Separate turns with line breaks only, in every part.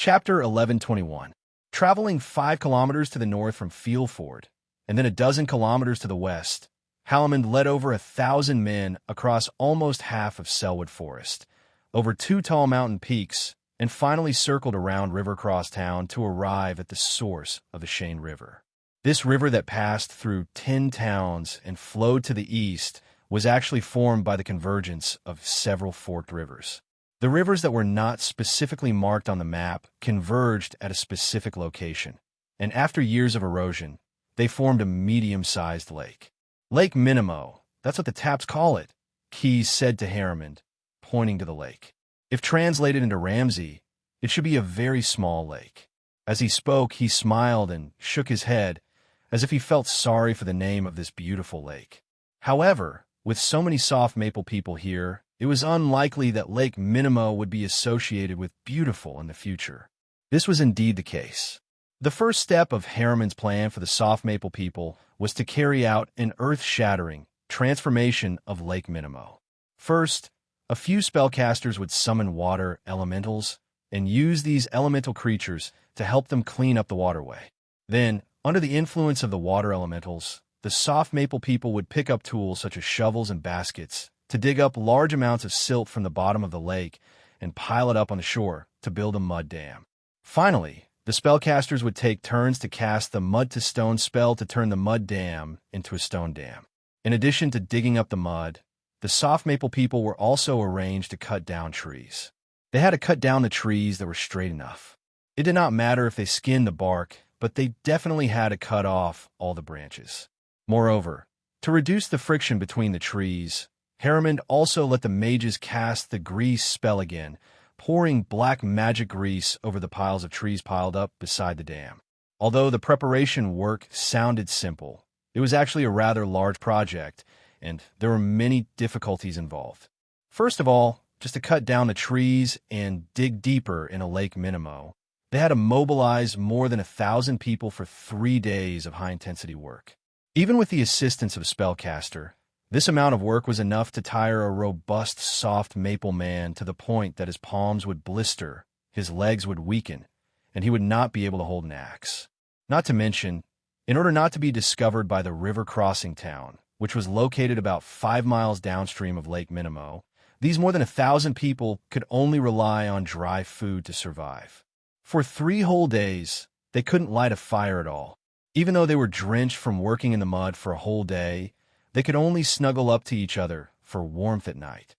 Chapter 1121. Traveling 5 kilometers to the north from Field Ford, and then a dozen kilometers to the west, Hallamond led over 1,000 men across almost half of Selwood Forest, over 2 tall mountain peaks, and finally circled around River Cross Town to arrive at the source of the Cheyenne River. This river that passed through 10 towns and flowed to the east was actually formed by the convergence of several forked rivers. The rivers that were not specifically marked on the map converged at a specific location, and after years of erosion, they formed a medium-sized lake. Lake Minimo, that's what the taps call it, Keyes said to Harriman, pointing to the lake. If translated into Ramsey, it should be a very small lake. As he spoke, he smiled and shook his head, as if he felt sorry for the name of this beautiful lake. However, with so many soft maple people here, it was unlikely that Lake Minimo would be associated with beautiful in the future. This was indeed the case. The first step of Harriman's plan for the soft maple people was to carry out an earth-shattering transformation of Lake Minimo. First, a few spellcasters would summon water elementals and use these elemental creatures to help them clean up the waterway. Then, under the influence of the water elementals, the soft maple people would pick up tools such as shovels and baskets to dig up large amounts of silt from the bottom of the lake and pile it up on the shore to build a mud dam. Finally, the spellcasters would take turns to cast the mud-to-stone spell to turn the mud dam into a stone dam. In addition to digging up the mud, the soft maple people were also arranged to cut down trees. They had to cut down the trees that were straight enough. It did not matter if they skinned the bark, but they definitely had to cut off all the branches. Moreover, to reduce the friction between the trees, Harriman also let the mages cast the grease spell again, pouring black magic grease over the piles of trees piled up beside the dam. Although the preparation work sounded simple, it was actually a rather large project, and there were many difficulties involved. First of all, just to cut down the trees and dig deeper in a Lake Minimo, they had to mobilize more than 1,000 people for 3 days of high-intensity work. Even with the assistance of a spellcaster, this amount of work was enough to tire a robust, soft maple man to the point that his palms would blister, his legs would weaken, and he would not be able to hold an axe. Not to mention, in order not to be discovered by the river crossing town, which was located about 5 miles downstream of Lake Minimo, these more than 1,000 people could only rely on dry food to survive. For 3 whole days, they couldn't light a fire at all. Even though they were drenched from working in the mud for a whole day, they could only snuggle up to each other for warmth at night.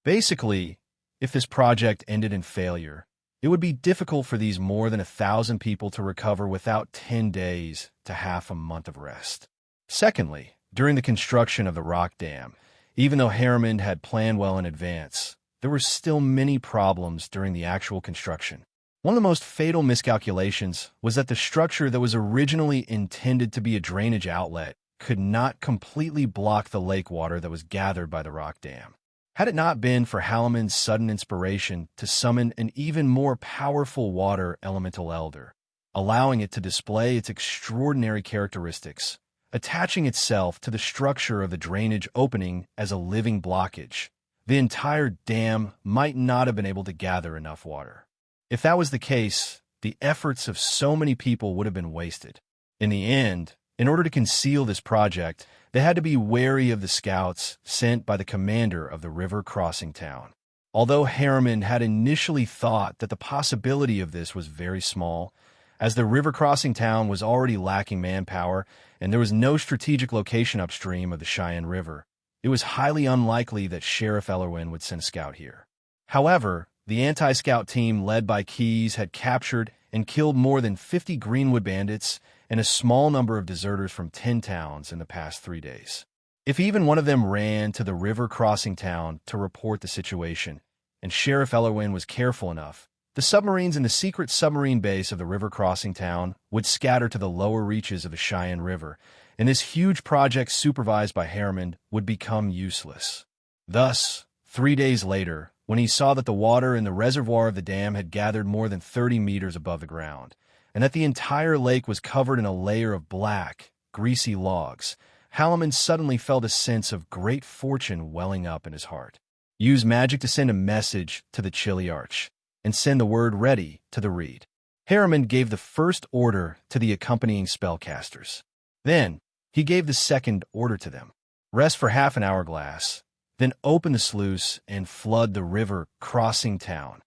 Basically, if this project ended in failure, it would be difficult for these more than 1,000 people to recover without 10 days to half a month of rest. Secondly, during the construction of the rock dam, even though Harriman had planned well in advance, there were still many problems during the actual construction. One of the most fatal miscalculations was that the structure that was originally intended to be a drainage outlet could not completely block the lake water that was gathered by the rock dam. Had it not been for Hallamond's sudden inspiration to summon an even more powerful water elemental elder, allowing it to display its extraordinary characteristics, attaching itself to the structure of the drainage opening as a living blockage, the entire dam might not have been able to gather enough water. If that was the case, the efforts of so many people would have been wasted. In the end, in order to conceal this project, they had to be wary of the scouts sent by the commander of the river crossing town. Although Harriman had initially thought that the possibility of this was very small, as the river crossing town was already lacking manpower and there was no strategic location upstream of the Cheyenne River, it was highly unlikely that Sheriff Ellerwin would send a scout here. However, the anti-scout team led by Keyes had captured and killed more than 50 Greenwood bandits and a small number of deserters from 10 towns in the past 3 days. If even one of them ran to the river crossing town to report the situation, and Sheriff Ellerwin was careful enough, the submarines in the secret submarine base of the river crossing town would scatter to the lower reaches of the Cheyenne River, and this huge project supervised by Harriman would become useless. Thus, 3 days later, when he saw that the water in the reservoir of the dam had gathered more than 30 meters above the ground, and that the entire lake was covered in a layer of black, greasy logs, Hallamond suddenly felt a sense of great fortune welling up in his heart. Use magic to send a message to the Chili Arch. and send the word ready to the reed. Harriman gave the first order to the accompanying spellcasters. Then, he gave the second order to them. Rest for half an hourglass, then open the sluice and flood the river crossing town.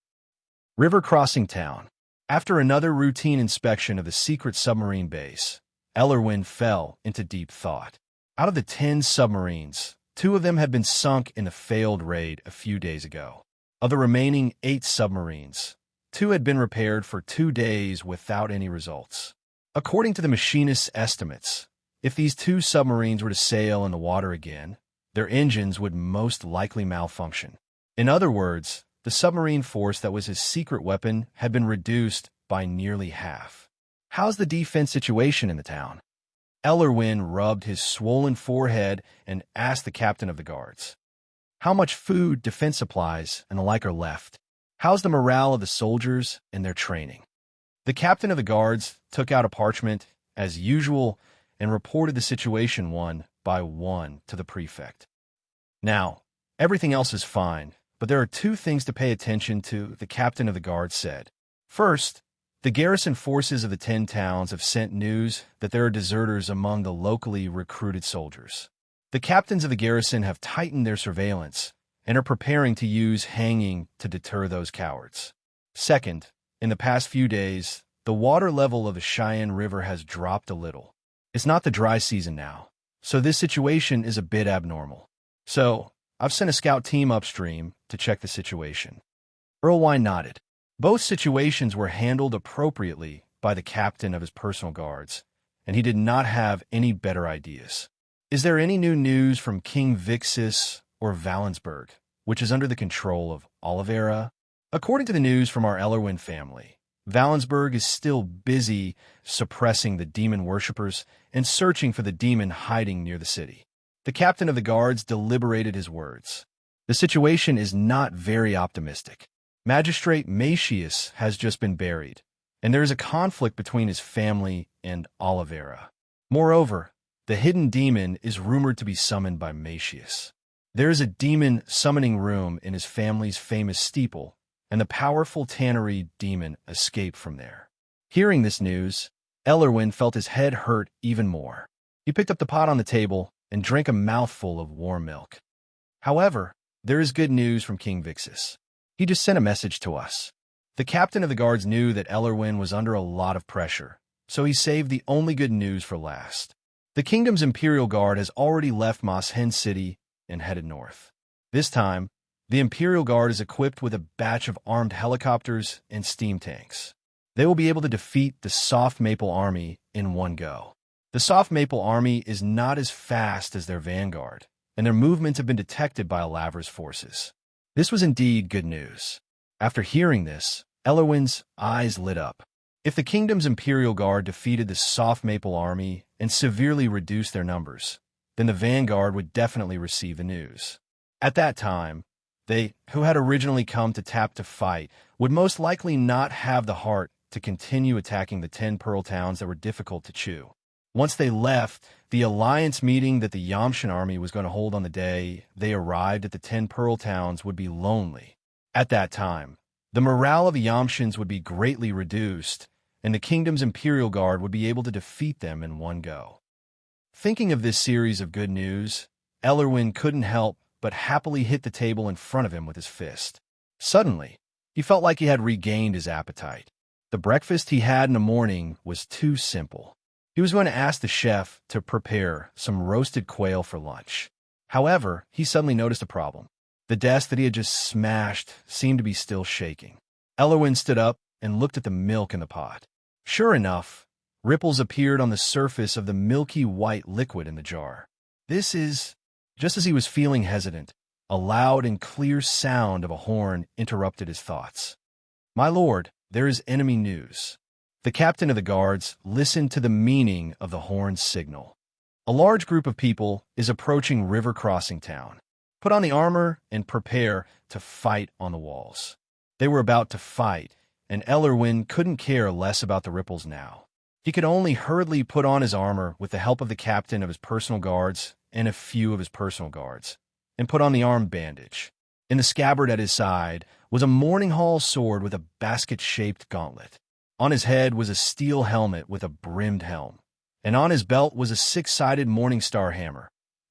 River crossing town. After another routine inspection of the secret submarine base, Ellerwin fell into deep thought. Out of the 10 submarines, 2 of them had been sunk in a failed raid a few days ago. Of the remaining 8 submarines, 2 had been repaired for 2 days without any results. According to the machinist's estimates, if these 2 submarines were to sail in the water again, their engines would most likely malfunction. In other words, the submarine force that was his secret weapon had been reduced by nearly half. How's the defense situation in the town? Ellerwin rubbed his swollen forehead and asked the captain of the guards. How much food, defense supplies, and the like are left? How's the morale of the soldiers and their training? The captain of the guards took out a parchment, as usual, and reported the situation one by one to the prefect. Now, everything else is fine, but there are 2 things to pay attention to, the captain of the guards said. First, the garrison forces of the 10 towns have sent news that there are deserters among the locally recruited soldiers. The captains of the garrison have tightened their surveillance and are preparing to use hanging to deter those cowards. Second, in the past few days, the water level of the Cheyenne River has dropped a little. It's not the dry season now, so this situation is a bit abnormal. So, I've sent a scout team upstream to check the situation. Earlwine nodded. Both situations were handled appropriately by the captain of his personal guards, and he did not have any better ideas. Is there any new news from King Vixis or Valensburg, which is under the control of Olivera? According to the news from our Ellerwin family, Valensburg is still busy suppressing the demon worshippers and searching for the demon hiding near the city. The captain of the guards deliberated his words. The situation is not very optimistic. Magistrate Macius has just been buried, and there is a conflict between his family and Olivera. Moreover, the hidden demon is rumored to be summoned by Macius. There is a demon summoning room in his family's famous steeple, and the powerful tannery demon escaped from there. Hearing this news, Ellerwin felt his head hurt even more. He picked up the pot on the table and drank a mouthful of warm milk. However, there is good news from King Vixis. He just sent a message to us. The captain of the guards knew that Ellerwin was under a lot of pressure, so he saved the only good news for last. The kingdom's Imperial Guard has already left Moss Hen City and headed north. This time, the Imperial Guard is equipped with a batch of armed helicopters and steam tanks. They will be able to defeat the Soft Maple Army in one go. The Soft Maple Army is not as fast as their vanguard, and their movements have been detected by Alavra's forces. This was indeed good news. After hearing this, Ellerwin's eyes lit up. If the kingdom's Imperial Guard defeated the Soft Maple Army and severely reduced their numbers, then the vanguard would definitely receive the news. At that time, they, who had originally come to Tap to fight, would most likely not have the heart to continue attacking the 10 pearl towns that were difficult to chew. Once they left, the alliance meeting that the Yamshan army was going to hold on the day they arrived at the 10 pearl towns would be lonely. At that time, the morale of the Yamshans would be greatly reduced, and the kingdom's Imperial Guard would be able to defeat them in one go. Thinking of this series of good news, Ellerwin couldn't help but happily hit the table in front of him with his fist. Suddenly, he felt like he had regained his appetite. The breakfast he had in the morning was too simple. He was going to ask the chef to prepare some roasted quail for lunch. However, he suddenly noticed a problem. The desk that he had just smashed seemed to be still shaking. Ellerwin stood up and looked at the milk in the pot. Sure enough, ripples appeared on the surface of the milky white liquid in the jar. This is... Just as he was feeling hesitant, a loud and clear sound of a horn interrupted his thoughts. "My lord, there is enemy news." The captain of the guards listened to the meaning of the horn's signal. A large group of people is approaching River Crossing Town. Put on the armor and prepare to fight on the walls. They were about to fight, and Ellerwin couldn't care less about the ripples now. He could only hurriedly put on his armor with the help of the captain of his personal guards and a few of his personal guards, and put on the arm bandage. In the scabbard at his side was a morning hall sword with a basket-shaped gauntlet. On his head was a steel helmet with a brimmed helm, and on his belt was a six-sided morning star hammer,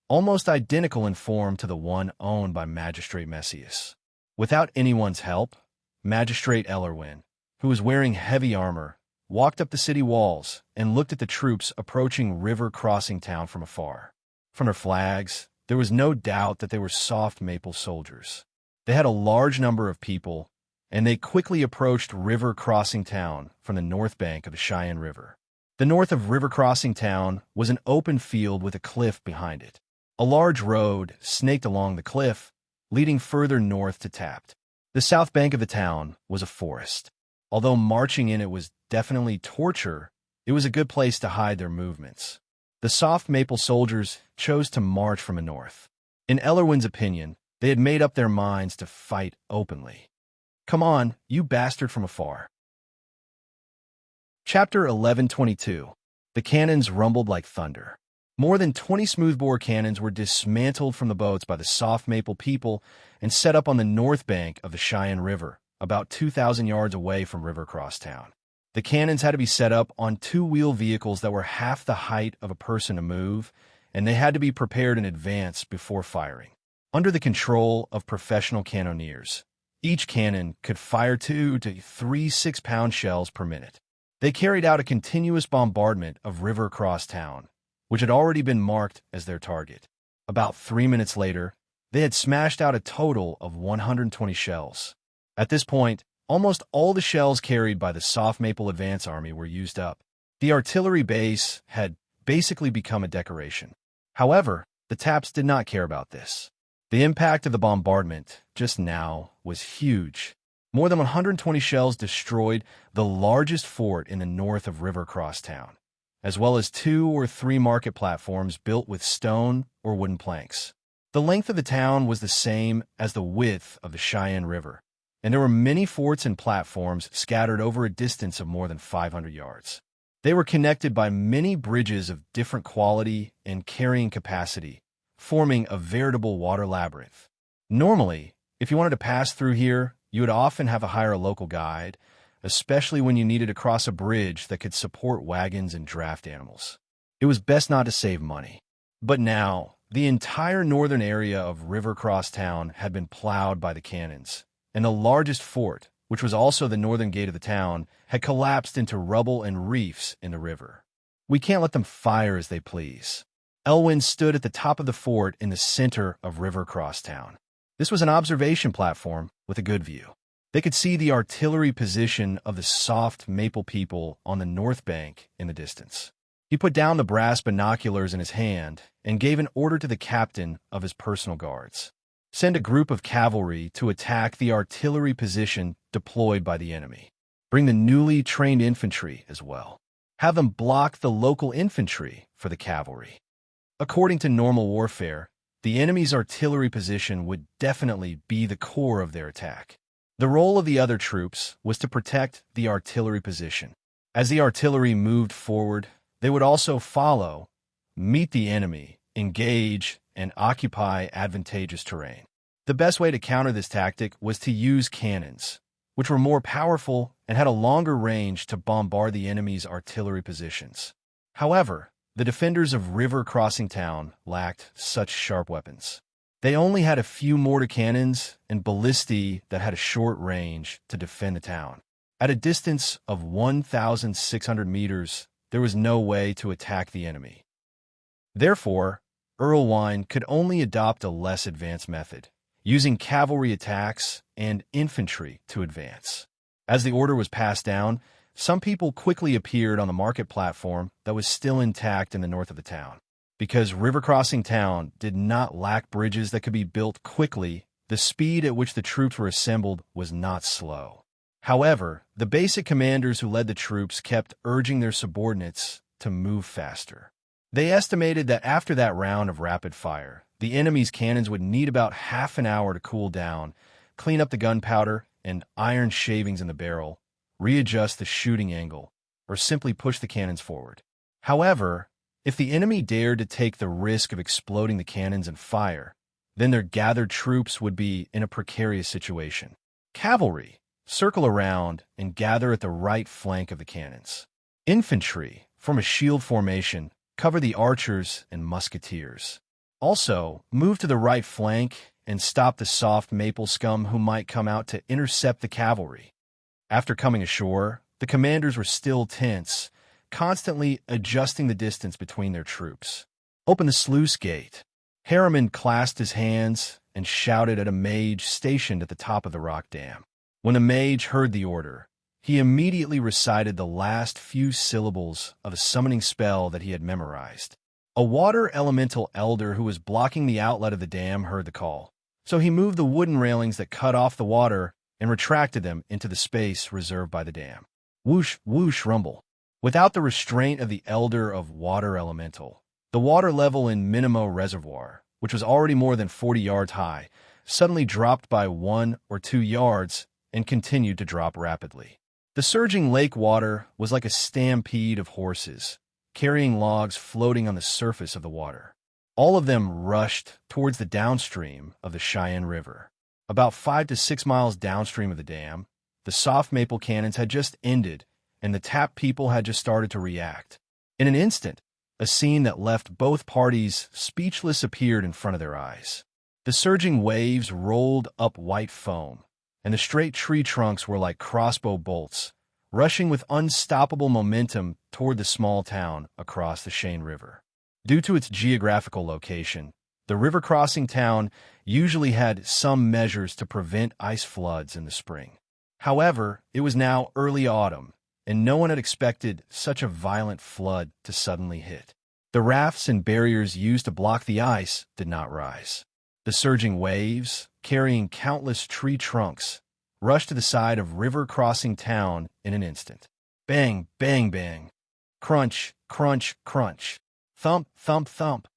almost identical in form to the one owned by Magistrate Messias. Without anyone's help, Magistrate Ellerwin, who was wearing heavy armor, walked up the city walls and looked at the troops approaching River Crossing Town from afar. From their flags, there was no doubt that they were soft maple soldiers. They had a large number of people, and they quickly approached River Crossing Town from the north bank of the Cheyenne River. The north of River Crossing Town was an open field with a cliff behind it. A large road snaked along the cliff, leading further north to Tapt. The south bank of the town was a forest. Although marching in it was definitely torture, it was a good place to hide their movements. The soft maple soldiers chose to march from the north. In Ellerwin's opinion, they had made up their minds to fight openly. "Come on, you bastard from afar." Chapter 11:22. The cannons rumbled like thunder. More than 20 smoothbore cannons were dismantled from the boats by the soft maple people and set up on the north bank of the Cheyenne River, about 2,000 yards away from River Cross Town. The cannons had to be set up on two-wheel vehicles that were half the height of a person to move, and they had to be prepared in advance before firing. Under the control of professional cannoneers, each cannon could fire 2 to 3 6-pound shells per minute. They carried out a continuous bombardment of River Cross Town, which had already been marked as their target. About 3 minutes later, they had smashed out a total of 120 shells. At this point, almost all the shells carried by the Soft Maple Advance Army were used up. The artillery base had basically become a decoration. However, the Taps did not care about this. The impact of the bombardment just now was huge. More than 120 shells destroyed the largest fort in the north of River Cross Town, as well as 2 or 3 market platforms built with stone or wooden planks. The length of the town was the same as the width of the Cheyenne River, and there were many forts and platforms scattered over a distance of more than 500 yards. They were connected by many bridges of different quality and carrying capacity, forming a veritable water labyrinth. Normally, if you wanted to pass through here, you would often have to hire a local guide, especially when you needed to cross a bridge that could support wagons and draft animals. It was best not to save money. But now, the entire northern area of River Cross Town had been plowed by the cannons, and the largest fort, which was also the northern gate of the town, had collapsed into rubble and reefs in the river. "We can't let them fire as they please." Elwyn stood at the top of the fort in the center of River Cross Town. This was an observation platform with a good view. They could see the artillery position of the soft maple people on the north bank in the distance. He put down the brass binoculars in his hand and gave an order to the captain of his personal guards. "Send a group of cavalry to attack the artillery position deployed by the enemy. Bring the newly trained infantry as well. Have them block the local infantry for the cavalry." According to normal warfare, the enemy's artillery position would definitely be the core of their attack. The role of the other troops was to protect the artillery position. As the artillery moved forward, they would also follow, meet the enemy, engage, and occupy advantageous terrain. The best way to counter this tactic was to use cannons, which were more powerful and had a longer range to bombard the enemy's artillery positions. However, the defenders of River Crossing Town lacked such sharp weapons. They only had a few mortar cannons and ballistae that had a short range to defend the town. At a distance of 1,600 meters, there was no way to attack the enemy. Therefore, Erlewine could only adopt a less advanced method, using cavalry attacks and infantry to advance. As the order was passed down, some people quickly appeared on the market platform that was still intact in the north of the town. Because River Crossing Town did not lack bridges that could be built quickly, the speed at which the troops were assembled was not slow. However, the basic commanders who led the troops kept urging their subordinates to move faster. They estimated that after that round of rapid fire, the enemy's cannons would need about half an hour to cool down, clean up the gunpowder and iron shavings in the barrel, readjust the shooting angle, or simply push the cannons forward. However, if the enemy dared to take the risk of exploding the cannons and fire, then their gathered troops would be in a precarious situation. Cavalry, circle around and gather at the right flank of the cannons. Infantry, form a shield formation, cover the archers and musketeers. Also, move to the right flank and stop the soft maple scum who might come out to intercept the cavalry. After coming ashore, the commanders were still tense, constantly adjusting the distance between their troops. Open the sluice gate. Harriman clasped his hands and shouted at a mage stationed at the top of the rock dam. When the mage heard the order, he immediately recited the last few syllables of a summoning spell that he had memorized. A water elemental elder who was blocking the outlet of the dam heard the call, so he moved the wooden railings that cut off the water and retracted them into the space reserved by the dam. Whoosh, whoosh, rumble. Without the restraint of the elder of water elemental, the water level in Minimo Reservoir, which was already more than 40 yards high, suddenly dropped by 1 or 2 yards and continued to drop rapidly. The surging lake water was like a stampede of horses, carrying logs floating on the surface of the water. All of them rushed towards the downstream of the Cheyenne River. About 5 to 6 miles downstream of the dam, the soft maple cannons had just ended, and the tap people had just started to react. In an instant, a scene that left both parties speechless appeared in front of their eyes. The surging waves rolled up white foam, and the straight tree trunks were like crossbow bolts, rushing with unstoppable momentum toward the small town across the Cheyenne River. Due to its geographical location, the river-crossing town usually had some measures to prevent ice floods in the spring. However, it was now early autumn, and no one had expected such a violent flood to suddenly hit. The rafts and barriers used to block the ice did not rise. The surging waves, carrying countless tree trunks, rushed to the side of river-crossing town in an instant. Bang, bang, bang. Crunch, crunch, crunch. Thump, thump, thump.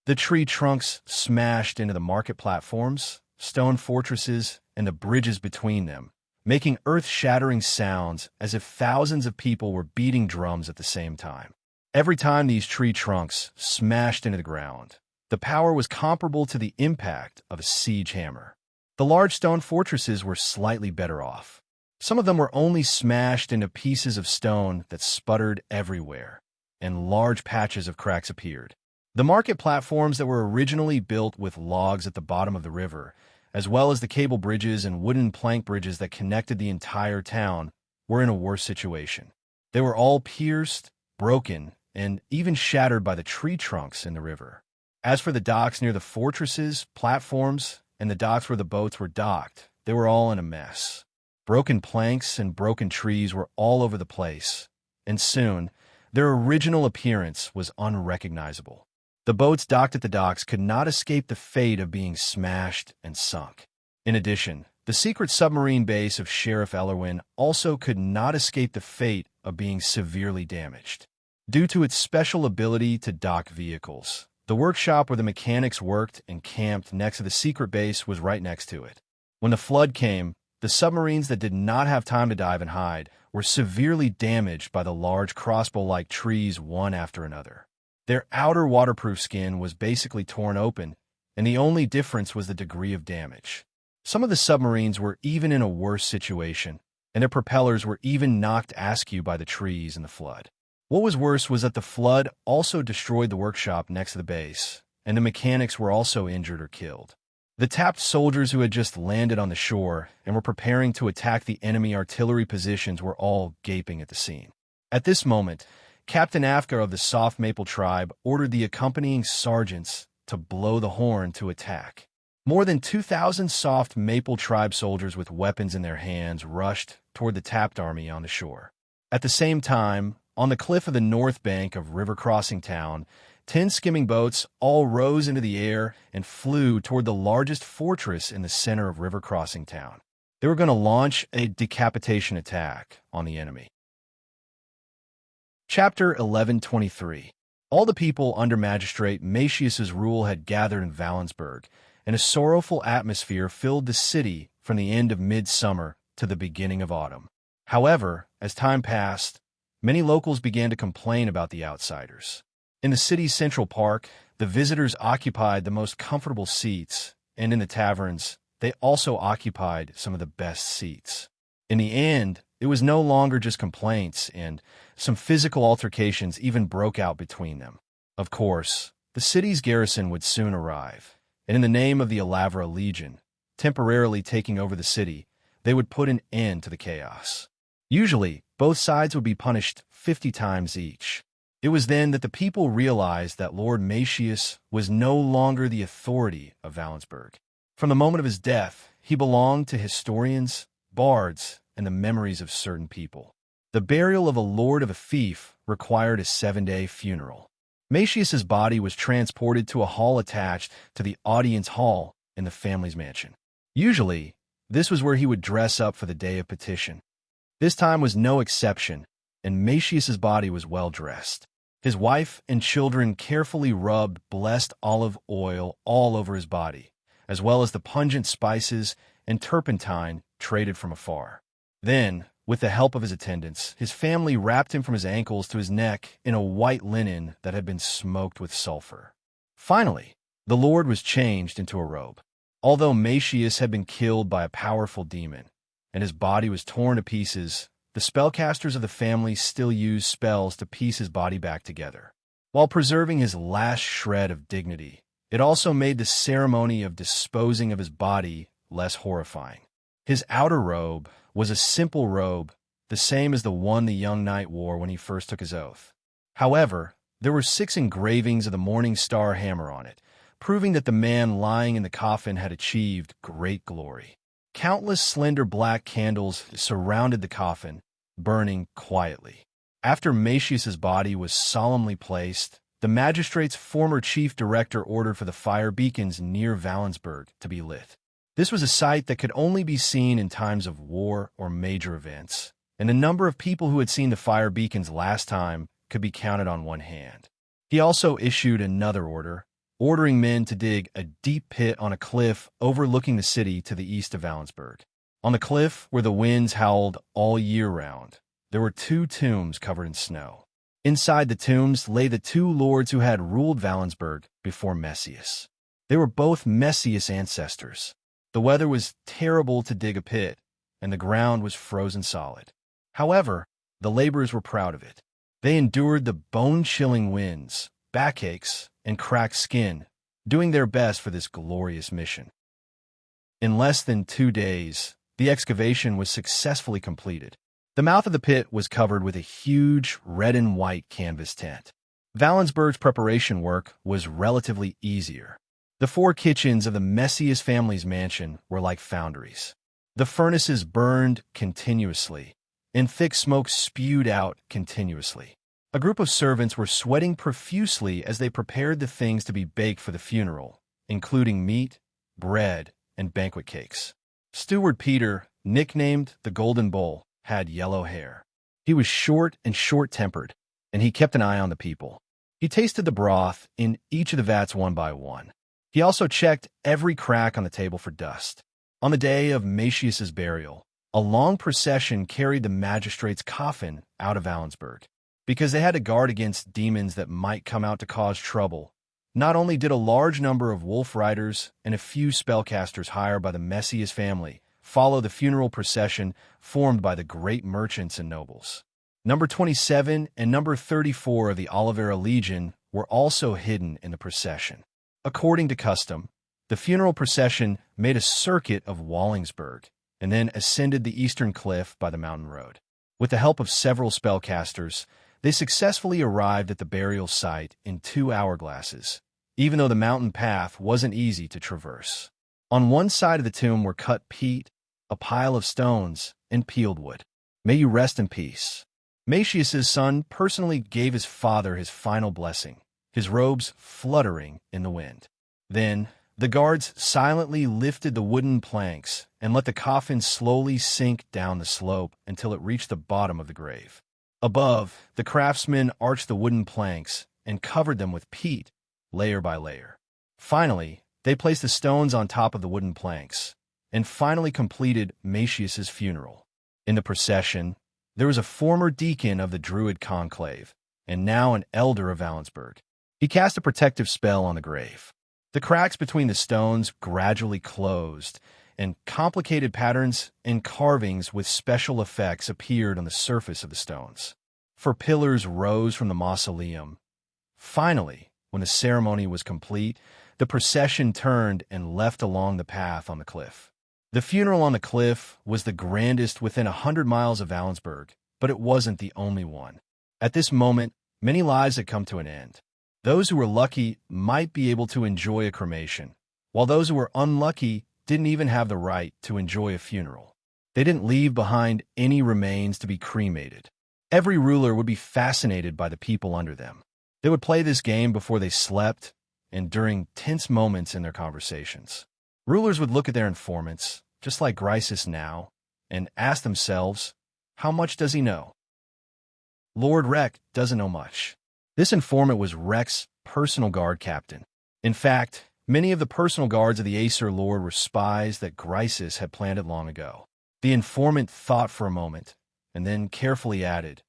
The tree trunks smashed into the market platforms, stone fortresses, and the bridges between them, making earth-shattering sounds as if thousands of people were beating drums at the same time. Every time these tree trunks smashed into the ground, the power was comparable to the impact of a siege hammer. The large stone fortresses were slightly better off. Some of them were only smashed into pieces of stone that sputtered everywhere, and large patches of cracks appeared. The market platforms that were originally built with logs at the bottom of the river, as well as the cable bridges and wooden plank bridges that connected the entire town, were in a worse situation. They were all pierced, broken, and even shattered by the tree trunks in the river. As for the docks near the fortresses, platforms, and the docks where the boats were docked, they were all in a mess. Broken planks and broken trees were all over the place, and soon, their original appearance was unrecognizable. The boats docked at the docks could not escape the fate of being smashed and sunk. In addition, the secret submarine base of Sheriff Ellerwin also could not escape the fate of being severely damaged. Due to its special ability to dock vehicles, the workshop where the mechanics worked and camped next to the secret base was right next to it. When the flood came, the submarines that did not have time to dive and hide were severely damaged by the large crossbow-like trees one after another. Their outer waterproof skin was basically torn open, and the only difference was the degree of damage. Some of the submarines were even in a worse situation, and their propellers were even knocked askew by the trees and the flood. What was worse was that the flood also destroyed the workshop next to the base, and the mechanics were also injured or killed. The tapped soldiers who had just landed on the shore and were preparing to attack the enemy artillery positions were all gaping at the scene. At this moment, Captain Afka of the Soft Maple tribe ordered the accompanying sergeants to blow the horn to attack. More than 2,000 Soft Maple tribe soldiers with weapons in their hands rushed toward the tapped army on the shore. At the same time, on the cliff of the north bank of River Crossing Town, 10 skimming boats all rose into the air and flew toward the largest fortress in the center of River Crossing Town. They were going to launch a decapitation attack on the enemy. Chapter 1123. All the people under Magistrate Macius's rule had gathered in Valensburg, and a sorrowful atmosphere filled the city from the end of midsummer to the beginning of autumn. However, as time passed, many locals began to complain about the outsiders. In the city's central park, the visitors occupied the most comfortable seats, and in the taverns, they also occupied some of the best seats. In the end, it was no longer just complaints, and some physical altercations even broke out between them. Of course, the city's garrison would soon arrive, and in the name of the Alavra Legion, temporarily taking over the city, they would put an end to the chaos. Usually, both sides would be punished 50 times each. It was then that the people realized that Lord Macius was no longer the authority of Valensburg. From the moment of his death, he belonged to historians, bards, and the memories of certain people. The burial of a lord of a fief required a 7-day funeral. Macius's body was transported to a hall attached to the audience hall in the family's mansion. Usually, this was where he would dress up for the day of petition. This time was no exception, and Macius's body was well dressed. His wife and children carefully rubbed blessed olive oil all over his body, as well as the pungent spices and turpentine traded from afar. Then, with the help of his attendants, his family wrapped him from his ankles to his neck in a white linen that had been smoked with sulfur. Finally, the Lord was changed into a robe. Although Macius had been killed by a powerful demon, and his body was torn to pieces, the spellcasters of the family still used spells to piece his body back together. While preserving his last shred of dignity, it also made the ceremony of disposing of his body less horrifying. His outer robe was a simple robe, the same as the one the young knight wore when he first took his oath. However, there were 6 engravings of the morning star hammer on it, proving that the man lying in the coffin had achieved great glory. Countless slender black candles surrounded the coffin, burning quietly. After Macius's body was solemnly placed, the magistrate's former chief director ordered for the fire beacons near Valensburg to be lit. This was a sight that could only be seen in times of war or major events, and the number of people who had seen the fire beacons last time could be counted on one hand. He also issued another order, ordering men to dig a deep pit on a cliff overlooking the city to the east of Valensburg. On the cliff, where the winds howled all year round, there were 2 tombs covered in snow. Inside the tombs lay the 2 lords who had ruled Valensburg before Macius. They were both Macius' ancestors. The weather was terrible to dig a pit, and the ground was frozen solid. However, the laborers were proud of it. They endured the bone-chilling winds, backaches, and cracked skin, doing their best for this glorious mission. In less than 2 days, the excavation was successfully completed. The mouth of the pit was covered with a huge red and white canvas tent. Valensburg's preparation work was relatively easier. The 4 kitchens of the Macius family's mansion were like foundries. The furnaces burned continuously, and thick smoke spewed out continuously. A group of servants were sweating profusely as they prepared the things to be baked for the funeral, including meat, bread, and banquet cakes. Steward Peter, nicknamed the Golden Bull, had yellow hair. He was short and short-tempered, and he kept an eye on the people. He tasted the broth in each of the vats one by one. He also checked every crack on the table for dust. On the day of Macius's burial, a long procession carried the magistrate's coffin out of Valensburg. Because they had to guard against demons that might come out to cause trouble, not only did a large number of wolf riders and a few spellcasters hired by the Macius family follow the funeral procession formed by the great merchants and nobles. Number 27 and number 34 of the Alavra Legion were also hidden in the procession. According to custom, the funeral procession made a circuit of Wallingsburg and then ascended the eastern cliff by the mountain road. With the help of several spellcasters, they successfully arrived at the burial site in 2 hourglasses, even though the mountain path wasn't easy to traverse. On one side of the tomb were cut peat, a pile of stones, and peeled wood. May you rest in peace. Macius's son personally gave his father his final blessing, his robes fluttering in the wind. Then, the guards silently lifted the wooden planks and let the coffin slowly sink down the slope until it reached the bottom of the grave. Above, the craftsmen arched the wooden planks and covered them with peat, layer by layer. Finally, they placed the stones on top of the wooden planks, and finally completed Macius's funeral. In the procession, there was a former deacon of the Druid conclave, and now an elder of Valensburg. He cast a protective spell on the grave. The cracks between the stones gradually closed, and complicated patterns and carvings with special effects appeared on the surface of the stones. For pillars rose from the mausoleum. Finally, when the ceremony was complete, the procession turned and left along the path on the cliff. The funeral on the cliff was the grandest within 100 miles of Valensburg, but it wasn't the only one. At this moment, many lives had come to an end. Those who were lucky might be able to enjoy a cremation, while those who were unlucky didn't even have the right to enjoy a funeral. They didn't leave behind any remains to be cremated. Every ruler would be fascinated by the people under them. They would play this game before they slept and during tense moments in their conversations. Rulers would look at their informants, just like Grisus now, and ask themselves, how much does he know? Lord Rek doesn't know much. This informant was Rek's personal guard captain. In fact, many of the personal guards of the Aesir Lord were spies that Grisus had planted long ago. The informant thought for a moment, and then carefully added,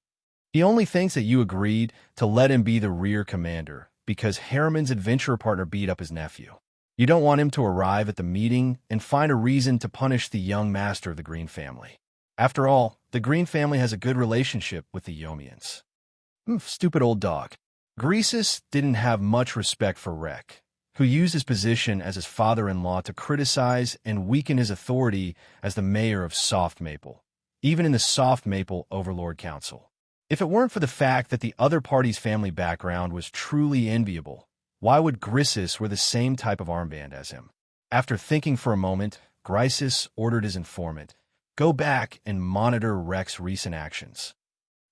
he only thinks that you agreed to let him be the rear commander because Harriman's adventurer partner beat up his nephew. You don't want him to arrive at the meeting and find a reason to punish the young master of the Green family. After all, the Green family has a good relationship with the Yomians. Stupid old dog. Grisus didn't have much respect for Rek, who used his position as his father-in-law to criticize and weaken his authority as the mayor of Soft Maple, even in the Soft Maple Overlord Council. If it weren't for the fact that the other party's family background was truly enviable, why would Grisus wear the same type of armband as him? After thinking for a moment, Grisus ordered his informant, go back and monitor Rek's recent actions.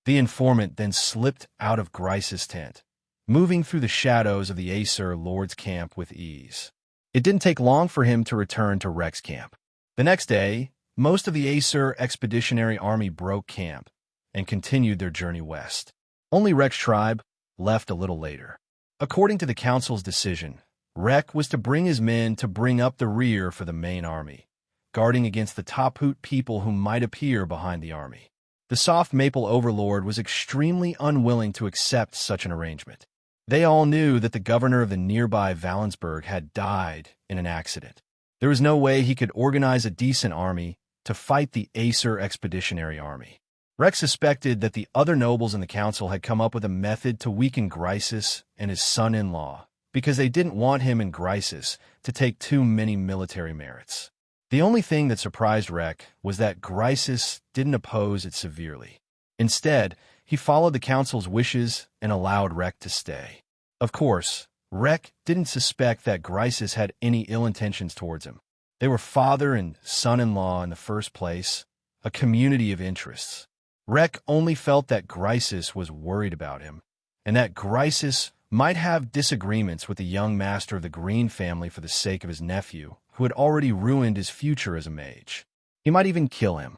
The informant then slipped out of Grisus' tent, moving through the shadows of the Aesir Lord's camp with ease. It didn't take long for him to return to Rek's camp. The next day, most of the Aesir Expeditionary Army broke camp and continued their journey west. Only Rek's tribe left a little later. According to the council's decision, Rek was to bring his men to bring up the rear for the main army, guarding against the Taphut people who might appear behind the army. The Soft Maple Overlord was extremely unwilling to accept such an arrangement. They all knew that the governor of the nearby Valensburg had died in an accident. There was no way he could organize a decent army to fight the Aesir Expeditionary Army. Rek suspected that the other nobles in the council had come up with a method to weaken Grisus and his son-in-law because they didn't want him and Grisus to take too many military merits. The only thing that surprised Rek was that Grisus didn't oppose it severely. Instead, he followed the council's wishes and allowed Rek to stay. Of course, Rek didn't suspect that Grisus had any ill intentions towards him. They were father and son-in-law in the first place, a community of interests. Rek only felt that Grisus was worried about him, and that Grisus might have disagreements with the young master of the Green family for the sake of his nephew, who had already ruined his future as a mage. He might even kill him.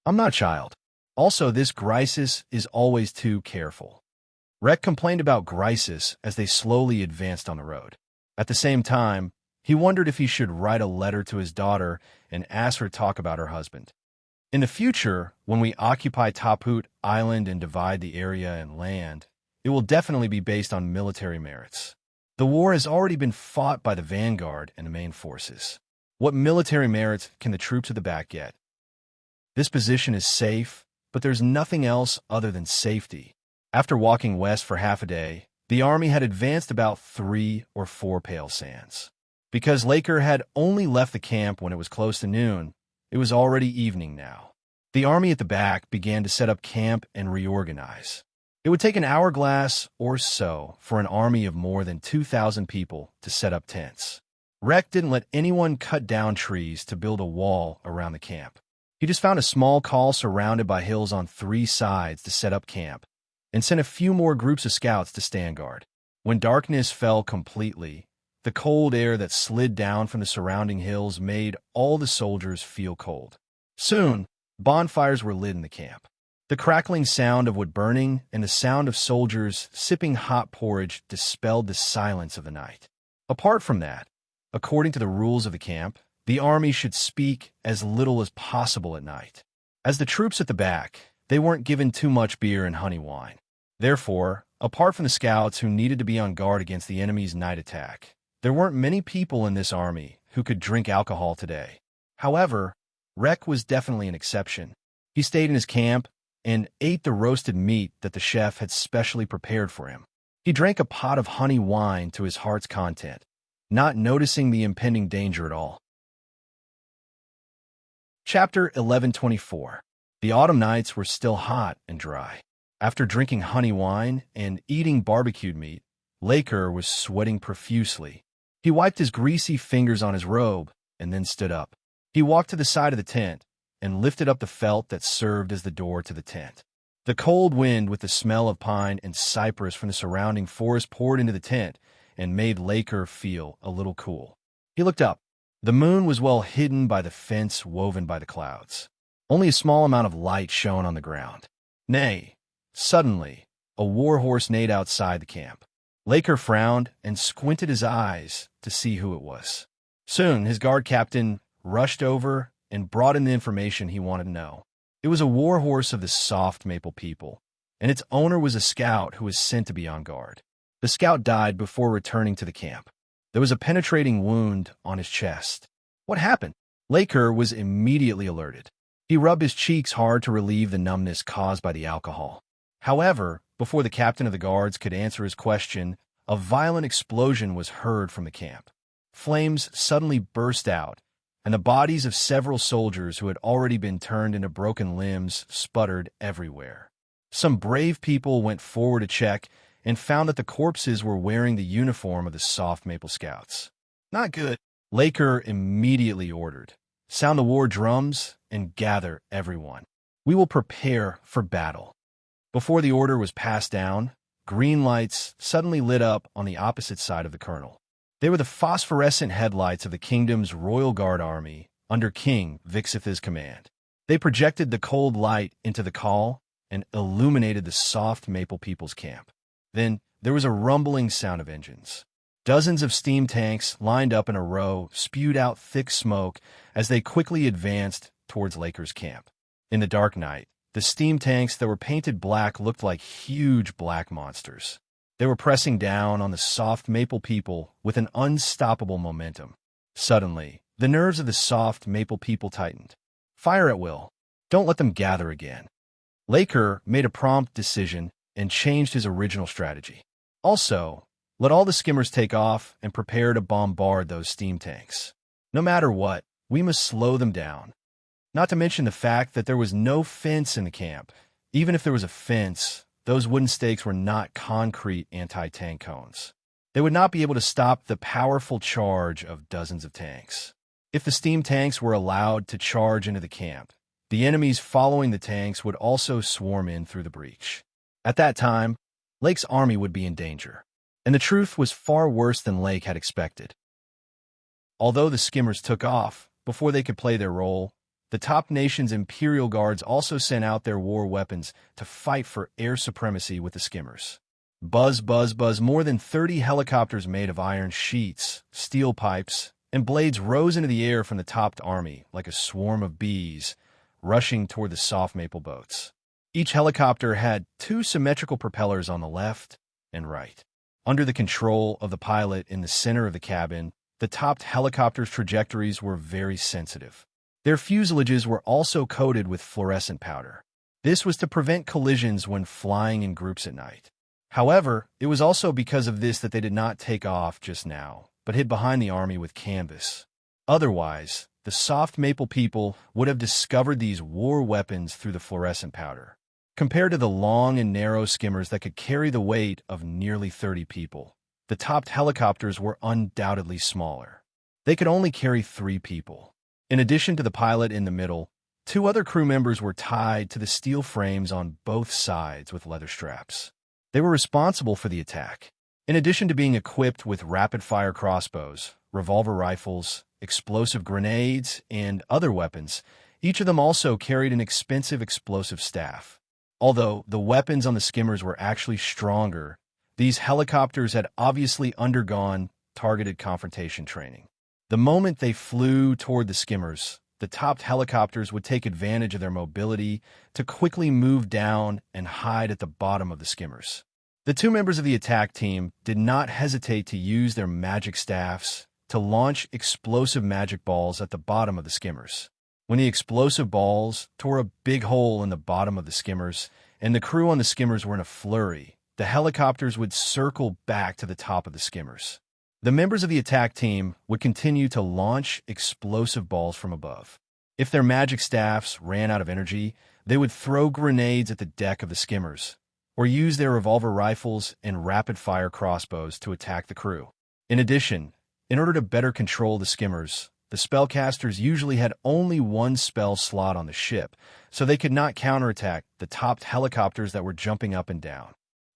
I'm not a child. Also, this Grisus is always too careful. Rek complained about Grisus as they slowly advanced on the road. At the same time, he wondered if he should write a letter to his daughter and ask her to talk about her husband. In the future, when we occupy Taphut Island and divide the area and land, it will definitely be based on military merits. The war has already been fought by the vanguard and the main forces. What military merits can the troops at the back get? This position is safe, but there's nothing else other than safety. After walking west for half a day, the army had advanced about 3 or 4 pale sands. Because Laker had only left the camp when it was close to noon, it was already evening now. The army at the back began to set up camp and reorganize. It would take an hourglass or so for an army of more than 2,000 people to set up tents. Rek didn't let anyone cut down trees to build a wall around the camp. He just found a small col surrounded by hills on 3 sides to set up camp, and sent a few more groups of scouts to stand guard. When darkness fell completely, the cold air that slid down from the surrounding hills made all the soldiers feel cold. Soon, bonfires were lit in the camp. The crackling sound of wood burning and the sound of soldiers sipping hot porridge dispelled the silence of the night. Apart from that, according to the rules of the camp, the army should speak as little as possible at night. As the troops at the back, they weren't given too much beer and honey wine. Therefore, apart from the scouts who needed to be on guard against the enemy's night attack, there weren't many people in this army who could drink alcohol today. However, Rek was definitely an exception. He stayed in his camp and ate the roasted meat that the chef had specially prepared for him. He drank a pot of honey wine to his heart's content, not noticing the impending danger at all. Chapter 1124. The autumn nights were still hot and dry. After drinking honey wine and eating barbecued meat, Laker was sweating profusely. He wiped his greasy fingers on his robe and then stood up. He walked to the side of the tent and lifted up the felt that served as the door to the tent. The cold wind with the smell of pine and cypress from the surrounding forest poured into the tent and made Laker feel a little cool. He looked up. The moon was well hidden by the fence woven by the clouds. Only a small amount of light shone on the ground. Nay, suddenly, a warhorse neighed outside the camp. Laker frowned and squinted his eyes to see who it was. Soon, his guard captain rushed over and brought in the information he wanted to know. It was a warhorse of the soft maple people, and its owner was a scout who was sent to be on guard. The scout died before returning to the camp. There was a penetrating wound on his chest. What happened? Laker was immediately alerted. He rubbed his cheeks hard to relieve the numbness caused by the alcohol. However, before the captain of the guards could answer his question, a violent explosion was heard from the camp. Flames suddenly burst out, and the bodies of several soldiers who had already been turned into broken limbs sputtered everywhere. Some brave people went forward to check and found that the corpses were wearing the uniform of the Soft Maple Scouts. Not good. Laker immediately ordered, "Sound the war drums and gather everyone. We will prepare for battle." Before the order was passed down, green lights suddenly lit up on the opposite side of the colonel. They were the phosphorescent headlights of the kingdom's Royal Guard army under King Vixith's command. They projected the cold light into the call and illuminated the Soft Maple people's camp. Then there was a rumbling sound of engines. Dozens of steam tanks lined up in a row spewed out thick smoke as they quickly advanced towards Laker's camp. In the dark night, the steam tanks that were painted black looked like huge black monsters. They were pressing down on the Soft Maple people with an unstoppable momentum. Suddenly, the nerves of the Soft Maple people tightened. Fire at will. Don't let them gather again. Laker made a prompt decision and changed his original strategy. Also, let all the skimmers take off and prepare to bombard those steam tanks. No matter what, we must slow them down. Not to mention the fact that there was no fence in the camp. Even if there was a fence, those wooden stakes were not concrete anti-tank cones. They would not be able to stop the powerful charge of dozens of tanks. If the steam tanks were allowed to charge into the camp, the enemies following the tanks would also swarm in through the breach. At that time, Lake's army would be in danger, and the truth was far worse than Lake had expected. Although the skimmers took off before they could play their role, the top nation's Imperial Guards also sent out their war weapons to fight for air supremacy with the skimmers. Buzz, buzz, buzz, more than 30 helicopters made of iron sheets, steel pipes, and blades rose into the air from the topped army like a swarm of bees rushing toward the Soft Maple boats. Each helicopter had two symmetrical propellers on the left and right. Under the control of the pilot in the center of the cabin, the topped helicopter's trajectories were very sensitive. Their fuselages were also coated with fluorescent powder. This was to prevent collisions when flying in groups at night. However, it was also because of this that they did not take off just now, but hid behind the army with canvas. Otherwise, the Soft Maple people would have discovered these war weapons through the fluorescent powder. Compared to the long and narrow skimmers that could carry the weight of nearly 30 people, the topped helicopters were undoubtedly smaller. They could only carry 3 people. In addition to the pilot in the middle, 2 other crew members were tied to the steel frames on both sides with leather straps. They were responsible for the attack. In addition to being equipped with rapid-fire crossbows, revolver rifles, explosive grenades, and other weapons, each of them also carried an expensive explosive staff. Although the weapons on the skimmers were actually stronger, these helicopters had obviously undergone targeted confrontation training. The moment they flew toward the skimmers, the topped helicopters would take advantage of their mobility to quickly move down and hide at the bottom of the skimmers. The 2 members of the attack team did not hesitate to use their magic staffs to launch explosive magic balls at the bottom of the skimmers. When the explosive balls tore a big hole in the bottom of the skimmers, and the crew on the skimmers were in a flurry, the helicopters would circle back to the top of the skimmers. The members of the attack team would continue to launch explosive balls from above. If their magic staffs ran out of energy, they would throw grenades at the deck of the skimmers, or use their revolver rifles and rapid-fire crossbows to attack the crew. In addition, in order to better control the skimmers, the spellcasters usually had only one spell slot on the ship, so they could not counterattack the topped helicopters that were jumping up and down.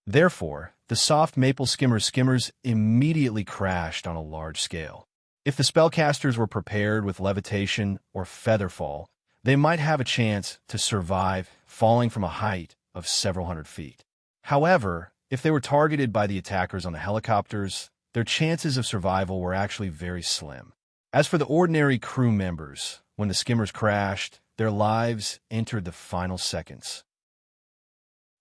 Therefore, the soft maple skimmers immediately crashed on a large scale. If the spellcasters were prepared with levitation or featherfall, they might have a chance to survive falling from a height of several hundred feet. However, if they were targeted by the attackers on the helicopters, their chances of survival were actually very slim. As for the ordinary crew members, when the skimmers crashed, their lives entered the final seconds.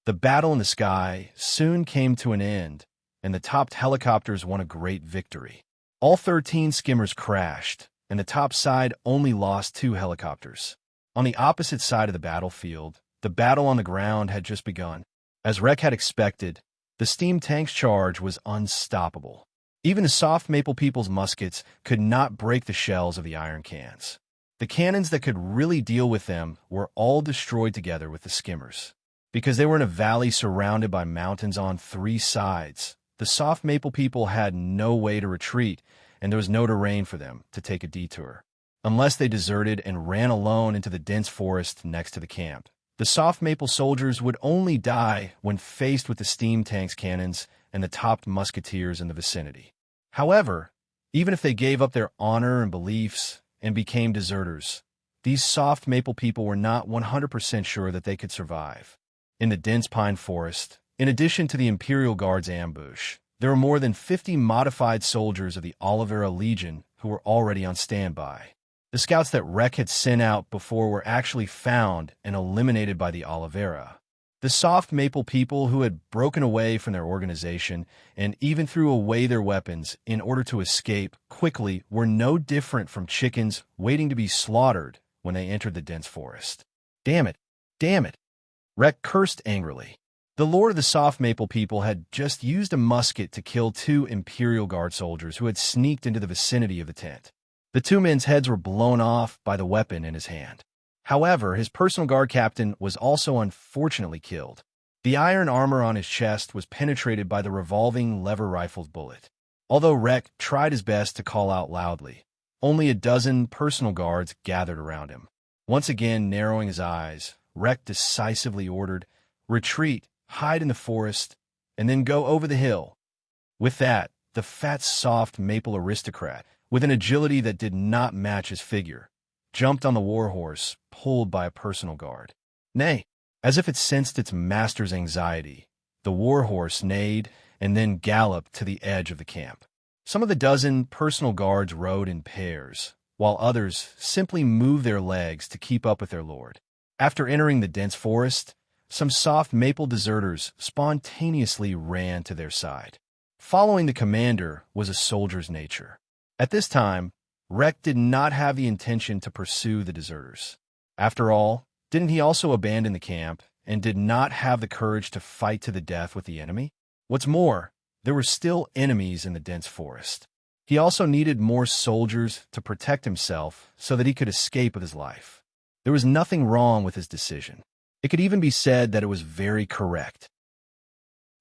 The battle in the sky soon came to an end, and the topped helicopters won a great victory. All 13 skimmers crashed, and the top side only lost 2 helicopters. On the opposite side of the battlefield, the battle on the ground had just begun. As Rek had expected, the steam tank's charge was unstoppable. Even the soft maple people's muskets could not break the shells of the iron cans. The cannons that could really deal with them were all destroyed together with the skimmers. Because they were in a valley surrounded by mountains on 3 sides, the soft maple people had no way to retreat, and there was no terrain for them to take a detour. Unless they deserted and ran alone into the dense forest next to the camp. The soft maple soldiers would only die when faced with the steam tank's cannons and the topped musketeers in the vicinity. However, even if they gave up their honor and beliefs and became deserters, these soft maple people were not 100% sure that they could survive. In the dense pine forest, in addition to the Imperial Guard's ambush, there were more than 50 modified soldiers of the Oliveira Legion who were already on standby. The scouts that Rek had sent out before were actually found and eliminated by the Oliveira. The soft maple people who had broken away from their organization and even threw away their weapons in order to escape quickly were no different from chickens waiting to be slaughtered when they entered the dense forest. Damn it! Damn it! Rek cursed angrily. The lord of the soft maple people had just used a musket to kill 2 Imperial Guard soldiers who had sneaked into the vicinity of the tent. The 2 men's heads were blown off by the weapon in his hand. However, his personal guard captain was also unfortunately killed. The iron armor on his chest was penetrated by the revolving lever rifle's bullet. Although Rek tried his best to call out loudly, only a dozen personal guards gathered around him. Once again narrowing his eyes, Rek decisively ordered, "Retreat, hide in the forest, and then go over the hill." With that, the fat, soft maple aristocrat, with an agility that did not match his figure, jumped on the warhorse, pulled by a personal guard. Nay, as if it sensed its master's anxiety, the warhorse neighed and then galloped to the edge of the camp. Some of the dozen personal guards rode in pairs, while others simply moved their legs to keep up with their lord. After entering the dense forest, some soft maple deserters spontaneously ran to their side. Following the commander was a soldier's nature. At this time, Rek did not have the intention to pursue the deserters. After all, didn't he also abandon the camp and did not have the courage to fight to the death with the enemy? What's more, there were still enemies in the dense forest. He also needed more soldiers to protect himself so that he could escape with his life. There was nothing wrong with his decision. It could even be said that it was very correct.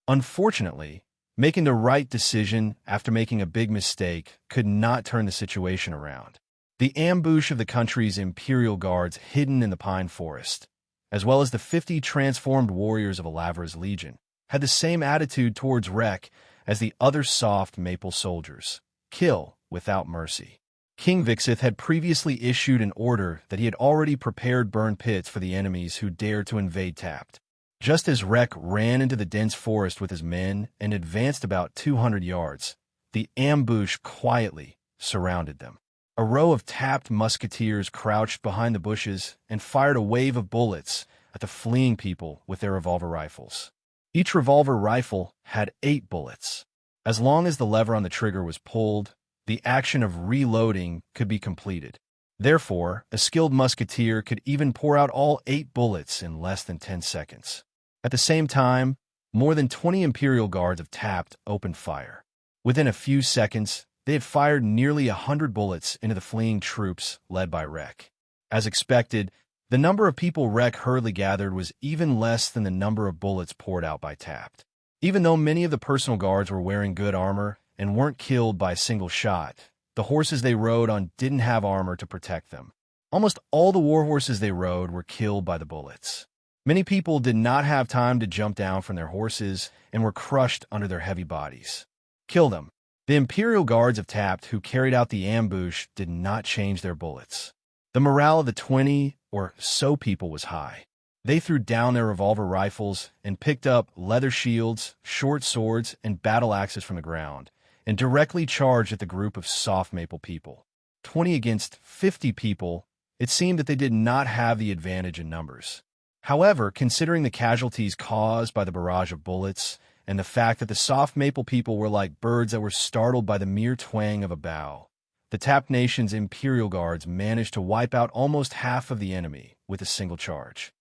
Unfortunately, making the right decision after making a big mistake could not turn the situation around. The ambush of the country's Imperial Guards hidden in the pine forest, as well as the 50 transformed warriors of Oliveira's Legion, had the same attitude towards Rek as the other soft maple soldiers: kill without mercy. King Vixith had previously issued an order that he had already prepared burn pits for the enemies who dared to invade Tapt. Just as Rek ran into the dense forest with his men and advanced about 200 yards, the ambush quietly surrounded them. A row of tapped musketeers crouched behind the bushes and fired a wave of bullets at the fleeing people with their revolver rifles. Each revolver rifle had 8 bullets. As long as the lever on the trigger was pulled, the action of reloading could be completed. Therefore, a skilled musketeer could even pour out all 8 bullets in less than 10 seconds. At the same time, more than 20 Imperial Guards of Tapt opened fire. Within a few seconds, they had fired nearly 100 bullets into the fleeing troops led by Rek. As expected, the number of people Rek hurriedly gathered was even less than the number of bullets poured out by Tapt. Even though many of the personal guards were wearing good armor and weren't killed by a single shot, the horses they rode on didn't have armor to protect them. Almost all the war horses they rode were killed by the bullets. Many people did not have time to jump down from their horses and were crushed under their heavy bodies. Kill them. The Imperial Guards of Tapt who carried out the ambush did not change their bullets. The morale of the 20 or so people was high. They threw down their revolver rifles and picked up leather shields, short swords, and battle axes from the ground, and directly charged at the group of soft maple people. 20 against 50 people, it seemed that they did not have the advantage in numbers. However, considering the casualties caused by the barrage of bullets, and the fact that the soft maple people were like birds that were startled by the mere twang of a bow, the Tapt Nation's Imperial Guards managed to wipe out almost half of the enemy with a single charge.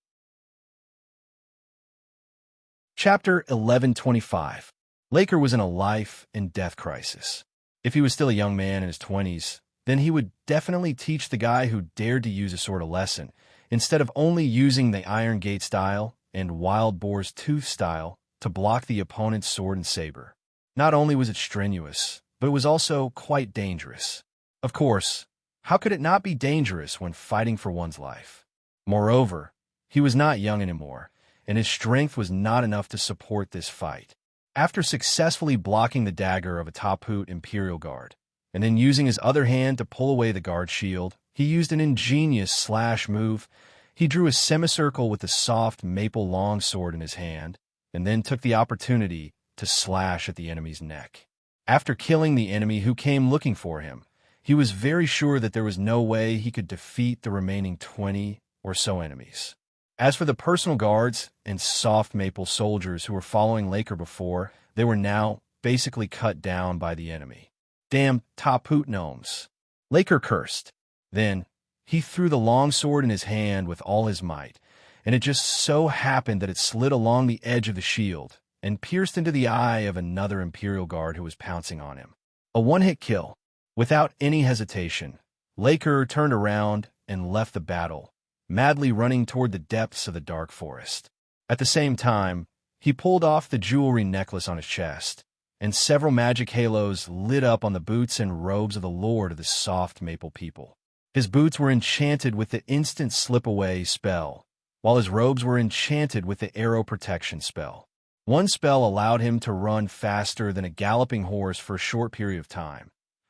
Chapter 1125. Laker was in a life and death crisis. If he was still a young man in his 20s, then he would definitely teach the guy who dared to use a sword a lesson, instead of only using the Iron Gate style and Wild Boar's Tooth style to block the opponent's sword and saber. Not only was it strenuous, but it was also quite dangerous. Of course, how could it not be dangerous when fighting for one's life? Moreover, he was not young anymore, and his strength was not enough to support this fight. After successfully blocking the dagger of a Taphut Imperial Guard, and then using his other hand to pull away the guard shield, he used an ingenious slash move. He drew a semicircle with the soft maple longsword in his hand, and then took the opportunity to slash at the enemy's neck. After killing the enemy who came looking for him, he was very sure that there was no way he could defeat the remaining 20 or so enemies. As for the personal guards and soft maple soldiers who were following Laker before, they were now basically cut down by the enemy. Damn Taphut gnomes. Laker cursed. Then, he threw the longsword in his hand with all his might, and it just so happened that it slid along the edge of the shield and pierced into the eye of another Imperial Guard who was pouncing on him. A one-hit kill. Without any hesitation, Laker turned around and left the battle, madly running toward the depths of the dark forest. At the same time, he pulled off the jewelry necklace on his chest, and several magic halos lit up on the boots and robes of the Lord of the soft maple people. His boots were enchanted with the instant slip-away spell, while his robes were enchanted with the arrow protection spell. One spell allowed him to run faster than a galloping horse for a short period of time,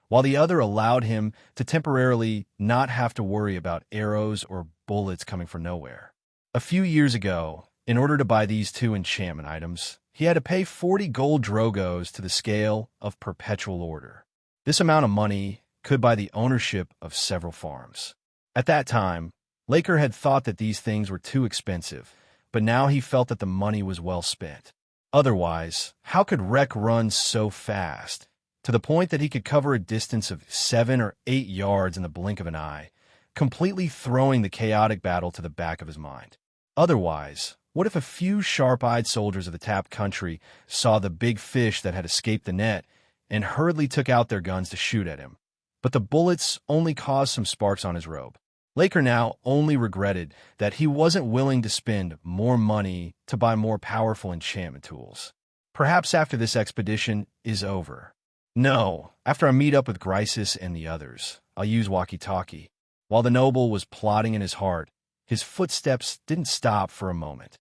while the other allowed him to temporarily not have to worry about arrows or bullets coming from nowhere. A few years ago, in order to buy these 2 enchantment items, he had to pay 40 gold drogos to the scale of perpetual order. This amount of money could buy the ownership of several farms. At that time, Laker had thought that these things were too expensive, but now he felt that the money was well spent. Otherwise, how could Rek run so fast, to the point that he could cover a distance of 7 or 8 yards in the blink of an eye, completely throwing the chaotic battle to the back of his mind? Otherwise, what if a few sharp-eyed soldiers of the Tapt country saw the big fish that had escaped the net and hurriedly took out their guns to shoot at him? But the bullets only caused some sparks on his robe. Laker now only regretted that he wasn't willing to spend more money to buy more powerful enchantment tools. Perhaps after this expedition is over. No, after I meet up with Grisis and the others, I'll use walkie-talkie. While the noble was plotting in his heart, his footsteps didn't stop for a moment.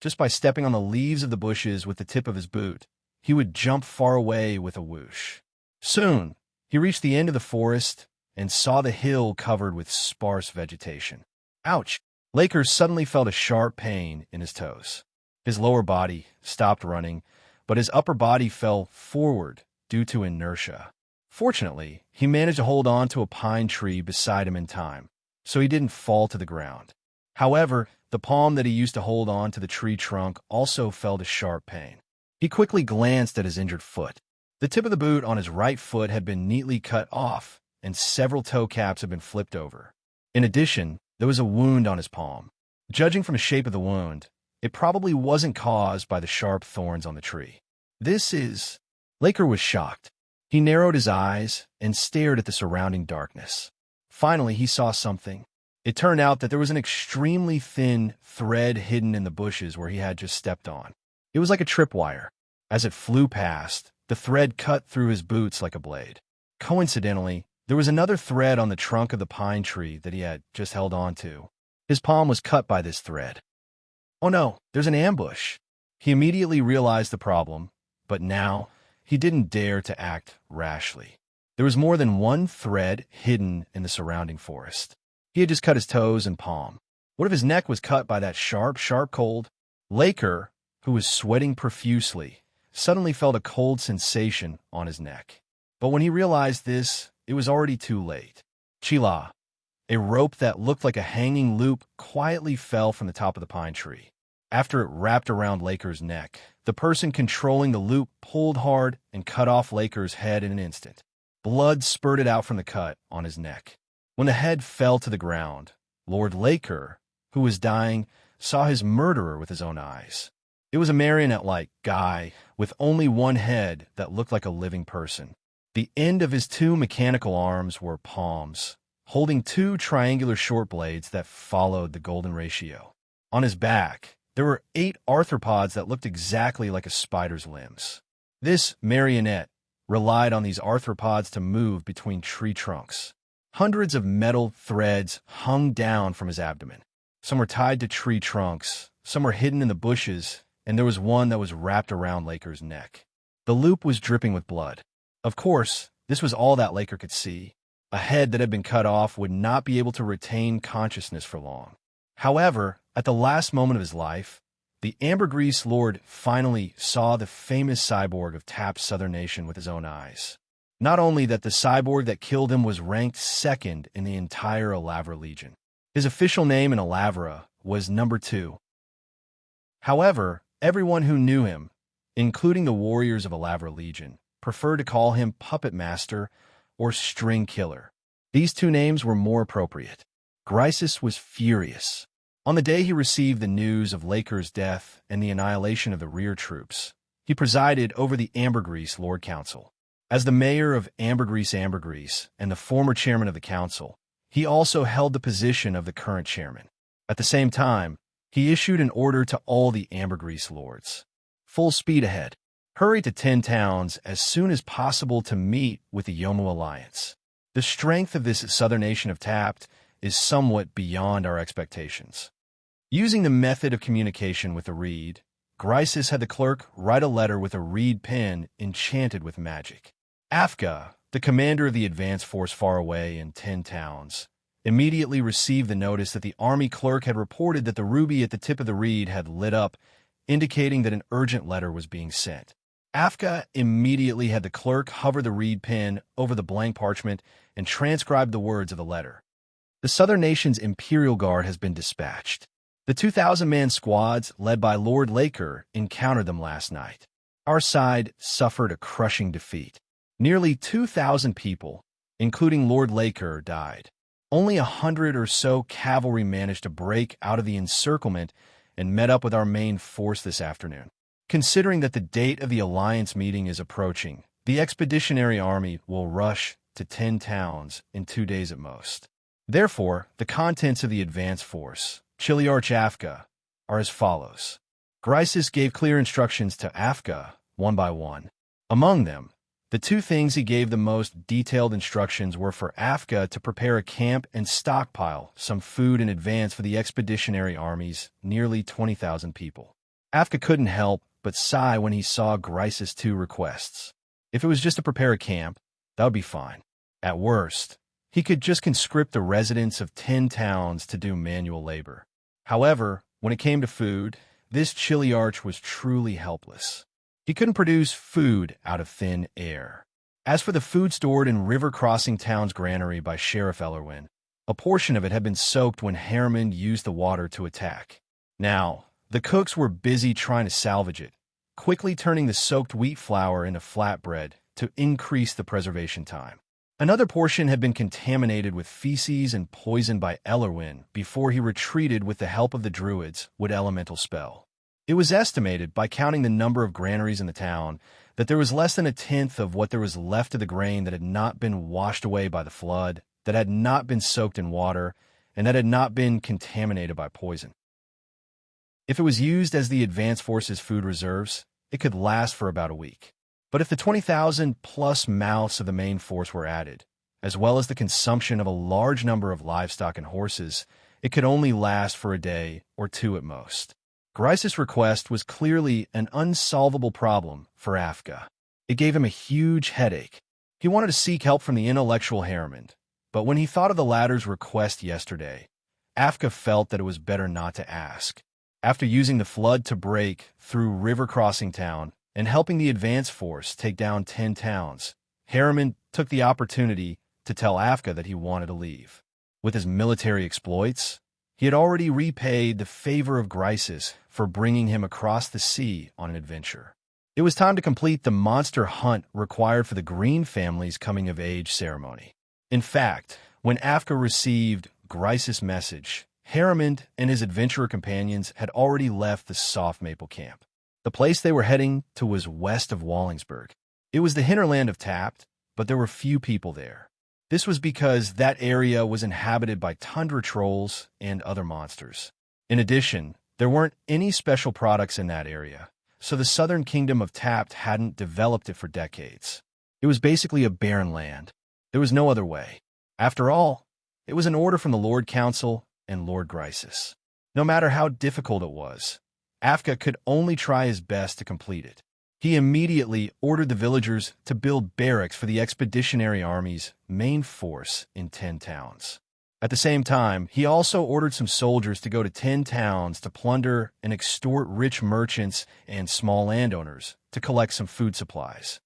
Just by stepping on the leaves of the bushes with the tip of his boot, he would jump far away with a whoosh. Soon, he reached the end of the forest and saw the hill covered with sparse vegetation. Ouch! Laker suddenly felt a sharp pain in his toes. His lower body stopped running, but his upper body fell forward due to inertia. Fortunately, he managed to hold on to a pine tree beside him in time, so he didn't fall to the ground. However, the palm that he used to hold on to the tree trunk also felt a sharp pain. He quickly glanced at his injured foot. The tip of the boot on his right foot had been neatly cut off, and several toe caps had been flipped over. In addition, there was a wound on his palm. Judging from the shape of the wound, it probably wasn't caused by the sharp thorns on the tree. This is... Laker was shocked. He narrowed his eyes and stared at the surrounding darkness. Finally, he saw something. It turned out that there was an extremely thin thread hidden in the bushes where he had just stepped on. It was like a tripwire. As it flew past, the thread cut through his boots like a blade. Coincidentally, there was another thread on the trunk of the pine tree that he had just held on to. His palm was cut by this thread. Oh no, there's an ambush. He immediately realized the problem, but now he didn't dare to act rashly. There was more than one thread hidden in the surrounding forest. He had just cut his toes and palm. What if his neck was cut by that sharp, sharp cold? Laker, who was sweating profusely, suddenly felt a cold sensation on his neck. But when he realized this, it was already too late. Chila, a rope that looked like a hanging loop, quietly fell from the top of the pine tree. After it wrapped around Laker's neck, the person controlling the loop pulled hard and cut off Laker's head in an instant. Blood spurted out from the cut on his neck. When the head fell to the ground, Lord Laker, who was dying, saw his murderer with his own eyes. It was a marionette-like guy with only one head that looked like a living person. The end of his two mechanical arms were palms, holding two triangular short blades that followed the golden ratio. On his back, there were 8 arthropods that looked exactly like a spider's limbs. This marionette relied on these arthropods to move between tree trunks. Hundreds of metal threads hung down from his abdomen. Some were tied to tree trunks, some were hidden in the bushes, and there was one that was wrapped around Laker's neck. The loop was dripping with blood. Of course, this was all that Laker could see. A head that had been cut off would not be able to retain consciousness for long. However, at the last moment of his life, the ambergris lord finally saw the famous cyborg of Tap's southern nation with his own eyes. Not only that the cyborg that killed him was ranked second in the entire Alavra Legion. His official name in Alavra was number 2. However, everyone who knew him, including the warriors of Alavra Legion, preferred to call him Puppet Master or String Killer. These two names were more appropriate. Grisus was furious. On the day he received the news of Laker's death and the annihilation of the rear troops, he presided over the Ambergris Lord Council. As the mayor of Ambergris and the former chairman of the council, he also held the position of the current chairman. At the same time, he issued an order to all the Ambergris lords. Full speed ahead. Hurry to 10 towns as soon as possible to meet with the Yomu Alliance. The strength of this southern nation of Tapt is somewhat beyond our expectations. Using the method of communication with a reed, Grisus had the clerk write a letter with a reed pen enchanted with magic. Afka, the commander of the advance force far away in 10 towns, immediately received the notice that the army clerk had reported that the ruby at the tip of the reed had lit up, indicating that an urgent letter was being sent. Afka immediately had the clerk hover the reed pen over the blank parchment and transcribe the words of the letter. The southern nation's Imperial Guard has been dispatched. The 2,000-man squads, led by Lord Laker, encountered them last night. Our side suffered a crushing defeat. Nearly 2,000 people, including Lord Laker, died. Only 100 or so cavalry managed to break out of the encirclement and met up with our main force this afternoon. Considering that the date of the Alliance meeting is approaching, the Expeditionary Army will rush to 10 towns in 2 days at most. Therefore, the contents of the advance force, Chiliarch Afka, are as follows. Grisus gave clear instructions to Afka, one by one. Among them, the two things he gave the most detailed instructions were for Afka to prepare a camp and stockpile some food in advance for the Expeditionary Army's nearly 20,000 people. Afka couldn't help but sigh when he saw Grisus' 2 requests. If it was just to prepare a camp, that would be fine. At worst, he could just conscript the residents of 10 towns to do manual labor. However, when it came to food, this Chiliarch was truly helpless. He couldn't produce food out of thin air. As for the food stored in River Crossing Town's granary by Sheriff Ellerwin, a portion of it had been soaked when Harriman used the water to attack. Now, the cooks were busy trying to salvage it, quickly turning the soaked wheat flour into flatbread to increase the preservation time. Another portion had been contaminated with feces and poisoned by Ellerwin before he retreated with the help of the druids with elemental spell. It was estimated, by counting the number of granaries in the town, that there was less than a tenth of what there was left of the grain that had not been washed away by the flood, that had not been soaked in water, and that had not been contaminated by poison. If it was used as the advance force's food reserves, it could last for about a week. But if the 20,000 plus mouths of the main force were added, as well as the consumption of a large number of livestock and horses, it could only last for a day or two at most. Grice's request was clearly an unsolvable problem for Afka. It gave him a huge headache. He wanted to seek help from the intellectual Harriman, but when he thought of the latter's request yesterday, Afka felt that it was better not to ask. After using the flood to break through River Crossing Town and helping the advance force take down 10 towns, Harriman took the opportunity to tell Afka that he wanted to leave. With his military exploits, he had already repaid the favor of Grice's for bringing him across the sea on an adventure. It was time to complete the monster hunt required for the Green family's coming-of-age ceremony. In fact, when Afka received Grice's message, Harriman and his adventurer companions had already left the Soft Maple camp. The place they were heading to was west of Wallingsburg. It was the hinterland of Tapt, but there were few people there. This was because that area was inhabited by tundra trolls and other monsters. In addition, there weren't any special products in that area, so the southern kingdom of Tapt hadn't developed it for decades. It was basically a barren land. There was no other way. After all, it was an order from the Lord Council and Lord Grice's. No matter how difficult it was, Afka could only try his best to complete it. He immediately ordered the villagers to build barracks for the Expeditionary Army's main force in 10 towns. At the same time, he also ordered some soldiers to go to 10 towns to plunder and extort rich merchants and small landowners to collect some food supplies.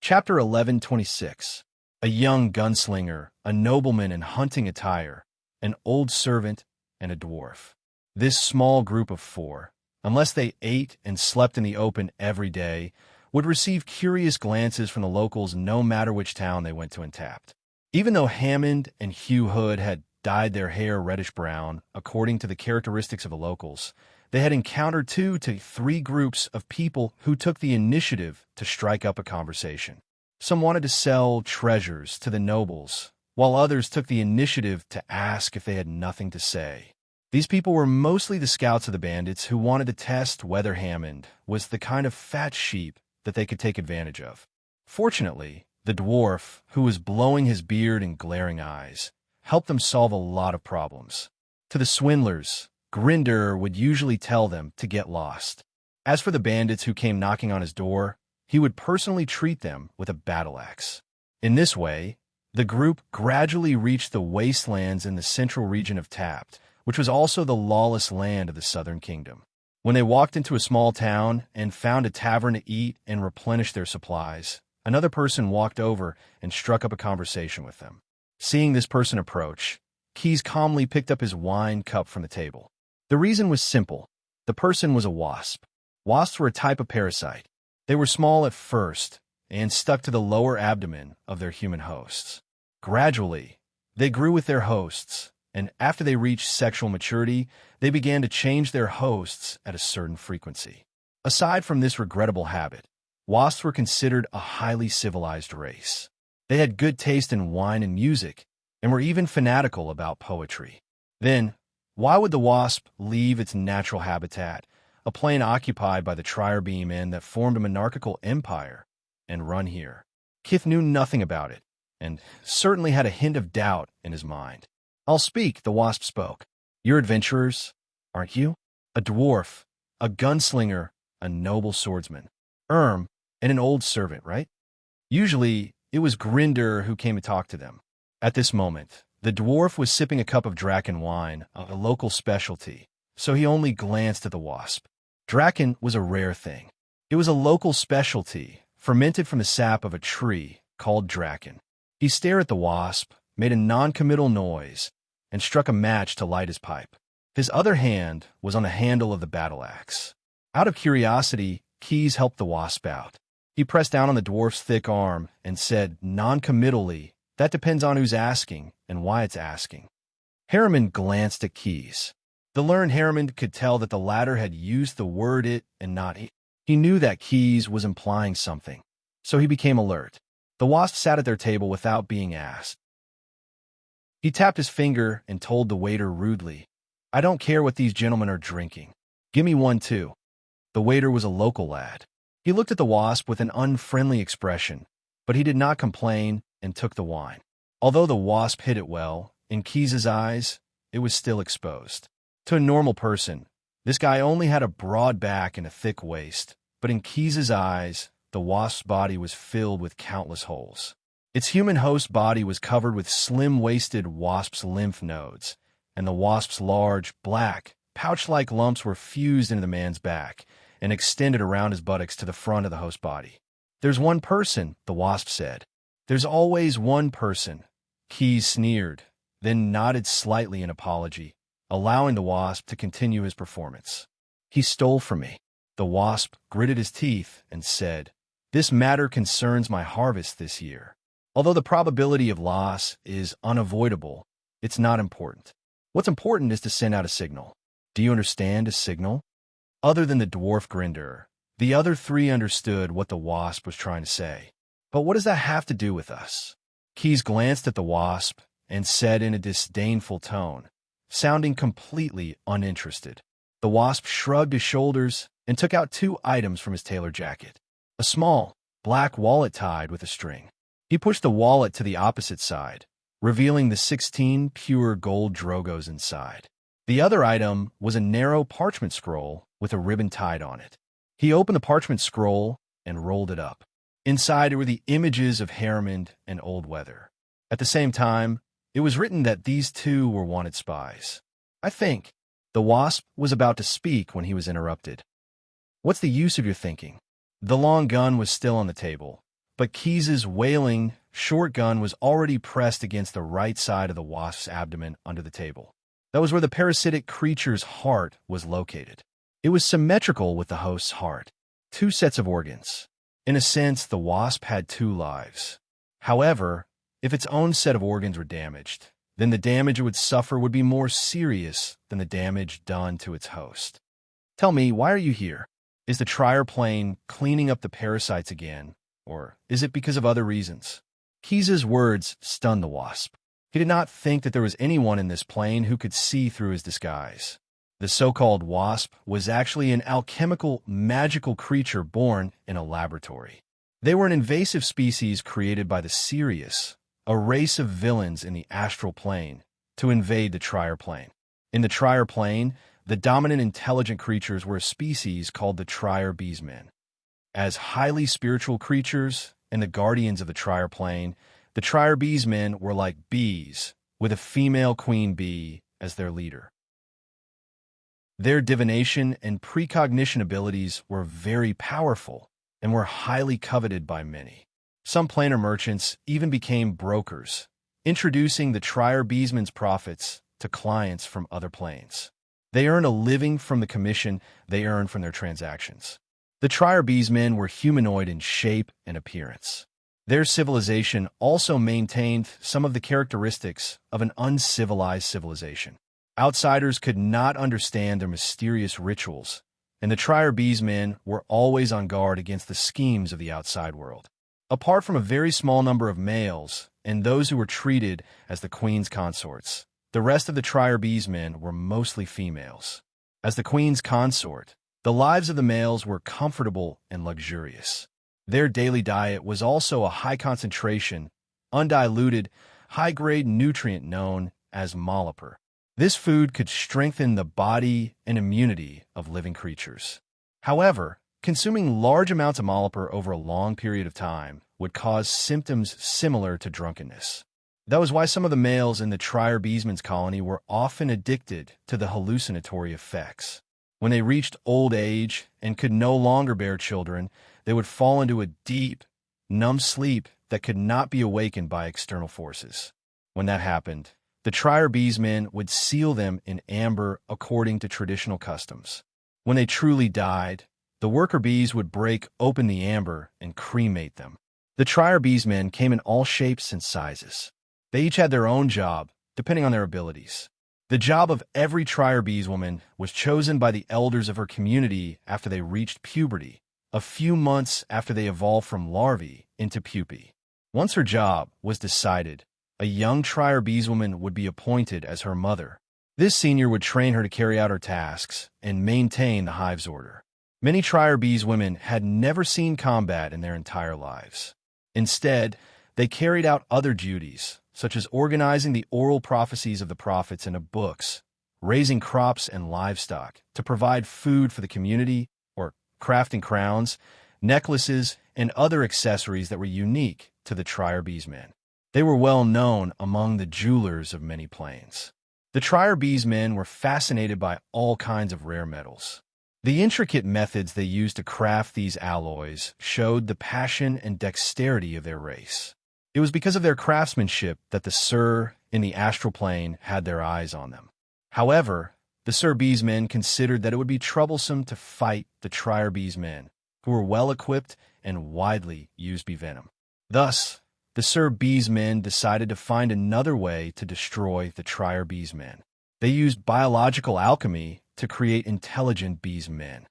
Chapter 11:26. A young gunslinger, a nobleman in hunting attire, an old servant, and a dwarf. This small group of 4, unless they ate and slept in the open every day, would receive curious glances from the locals no matter which town they went to in Tapt. Even though Hammond and Hugh Hood had dyed their hair reddish-brown according to the characteristics of the locals, they had encountered 2 to 3 groups of people who took the initiative to strike up a conversation. Some wanted to sell treasures to the nobles, while others took the initiative to ask if they had nothing to say. These people were mostly the scouts of the bandits who wanted to test whether Hammond was the kind of fat sheep that they could take advantage of. Fortunately, the dwarf, who was blowing his beard and glaring eyes, helped them solve a lot of problems. To the swindlers, Grinder would usually tell them to get lost. As for the bandits who came knocking on his door, he would personally treat them with a battle axe. In this way, the group gradually reached the wastelands in the central region of Tapt, which was also the lawless land of the southern kingdom. When they walked into a small town and found a tavern to eat and replenish their supplies, another person walked over and struck up a conversation with them. Seeing this person approach, Keyes calmly picked up his wine cup from the table. The reason was simple. The person was a wasp. Wasps were a type of parasite. They were small at first and stuck to the lower abdomen of their human hosts. Gradually, they grew with their hosts, and after they reached sexual maturity, they began to change their hosts at a certain frequency. Aside from this regrettable habit, wasps were considered a highly civilized race. They had good taste in wine and music, and were even fanatical about poetry. Then, why would the wasp leave its natural habitat, a plane occupied by the Trier-Beam men that formed a monarchical empire, and run here? Kith knew nothing about it, and certainly had a hint of doubt in his mind. "I'll speak," the wasp spoke. "You're adventurers, aren't you? A dwarf, a gunslinger, a noble swordsman, and an old servant, right?" Usually, it was Grinder who came to talk to them. At this moment, the dwarf was sipping a cup of Draken wine, a local specialty, so he only glanced at the wasp. Draken was a rare thing. It was a local specialty, fermented from the sap of a tree called Draken. He stared at the wasp, made a non-committal noise, and struck a match to light his pipe. His other hand was on the handle of the battle axe. Out of curiosity, Keys helped the wasp out. He pressed down on the dwarf's thick arm and said non-committally, "That depends on who's asking and why it's asking." Harriman glanced at Keys. The learned Harriman could tell that the latter had used the word it and not he. He knew that Keys was implying something, so he became alert. The wasp sat at their table without being asked. He tapped his finger and told the waiter rudely, "I don't care what these gentlemen are drinking. Give me one too." The waiter was a local lad. He looked at the wasp with an unfriendly expression, but he did not complain and took the wine. Although the wasp hid it well, in Keys's eyes, it was still exposed. To a normal person, this guy only had a broad back and a thick waist, but in Keys's eyes, the wasp's body was filled with countless holes. Its human host body was covered with slim-waisted wasp's lymph nodes, and the wasp's large, black, pouch-like lumps were fused into the man's back and extended around his buttocks to the front of the host body. "There's one person," the wasp said. "There's always one person." Keys sneered, then nodded slightly in apology, allowing the wasp to continue his performance. "He stole from me." The wasp gritted his teeth and said, "This matter concerns my harvest this year. Although the probability of loss is unavoidable, it's not important. What's important is to send out a signal." "Do you understand a signal?" Other than the dwarf Grinder, the other three understood what the wasp was trying to say. "But what does that have to do with us?" Keys glanced at the wasp and said in a disdainful tone, sounding completely uninterested. The wasp shrugged his shoulders and took out 2 items from his tailor jacket. A small, black wallet tied with a string. He pushed the wallet to the opposite side, revealing the 16 pure gold drogos inside. The other item was a narrow parchment scroll with a ribbon tied on it. He opened the parchment scroll and rolled it up. Inside were the images of Harriman and Old Weather. At the same time, it was written that these two were wanted spies. "I think." The wasp was about to speak when he was interrupted. "What's the use of your thinking?" The long gun was still on the table, but Keys's wailing, short gun was already pressed against the right side of the wasp's abdomen under the table. That was where the parasitic creature's heart was located. It was symmetrical with the host's heart. 2 sets of organs. In a sense, the wasp had 2 lives. However, if its own set of organs were damaged, then the damage it would suffer would be more serious than the damage done to its host. "Tell me, why are you here? Is the trier plane cleaning up the parasites again, or is it because of other reasons?" Keys's words stunned the wasp. He did not think that there was anyone in this plane who could see through his disguise. The so-called wasp was actually an alchemical, magical creature born in a laboratory. They were an invasive species created by the Sirius, a race of villains in the astral plane, to invade the trier plane. In the trier plane, the dominant intelligent creatures were a species called the trier beesmen. As highly spiritual creatures and the guardians of the trier plane, the trier beesmen were like bees, with a female queen bee as their leader. Their divination and precognition abilities were very powerful and were highly coveted by many. Some planar merchants even became brokers, introducing the trier beesmen's profits to clients from other planes. They earned a living from the commission they earned from their transactions. The trier beesmen were humanoid in shape and appearance. Their civilization also maintained some of the characteristics of an uncivilized civilization. Outsiders could not understand their mysterious rituals, and the trier beesmen were always on guard against the schemes of the outside world. Apart from a very small number of males and those who were treated as the queen's consorts, the rest of the trier beesmen were mostly females. As the queen's consort, the lives of the males were comfortable and luxurious. Their daily diet was also a high concentration, undiluted, high-grade nutrient known as molliper. This food could strengthen the body and immunity of living creatures. However, consuming large amounts of molliper over a long period of time would cause symptoms similar to drunkenness. That was why some of the males in the trier beesmen's colony were often addicted to the hallucinatory effects. When they reached old age and could no longer bear children, they would fall into a deep, numb sleep that could not be awakened by external forces. When that happened, the trier beesmen would seal them in amber according to traditional customs. When they truly died, The worker bees would break open the amber and cremate them. The Trier bees men came in all shapes and sizes. They each had their own job, depending on their abilities. The job of every Trier bees woman was chosen by the elders of her community after they reached puberty, a few months after they evolved from larvae into pupae. Once her job was decided, a young Trier bees woman would be appointed as her mother. This senior would train her to carry out her tasks and maintain the hive's order. Many Trier bees women had never seen combat in their entire lives. Instead, they carried out other duties, such as organizing the oral prophecies of the prophets into books, raising crops and livestock to provide food for the community, or crafting crowns, necklaces, and other accessories that were unique to the Trier bees men. They were well known among the jewelers of many plains. The Trier bees men were fascinated by all kinds of rare metals. The intricate methods they used to craft these alloys showed the passion and dexterity of their race. It was because of their craftsmanship that the Sur in the astral plane had their eyes on them. However, the Sur bees men considered that it would be troublesome to fight the Trier bees men, who were well-equipped and widely used bee venom. Thus, the Sur bees men decided to find another way to destroy the Trier bees men. They used biological alchemy to create intelligent bees men.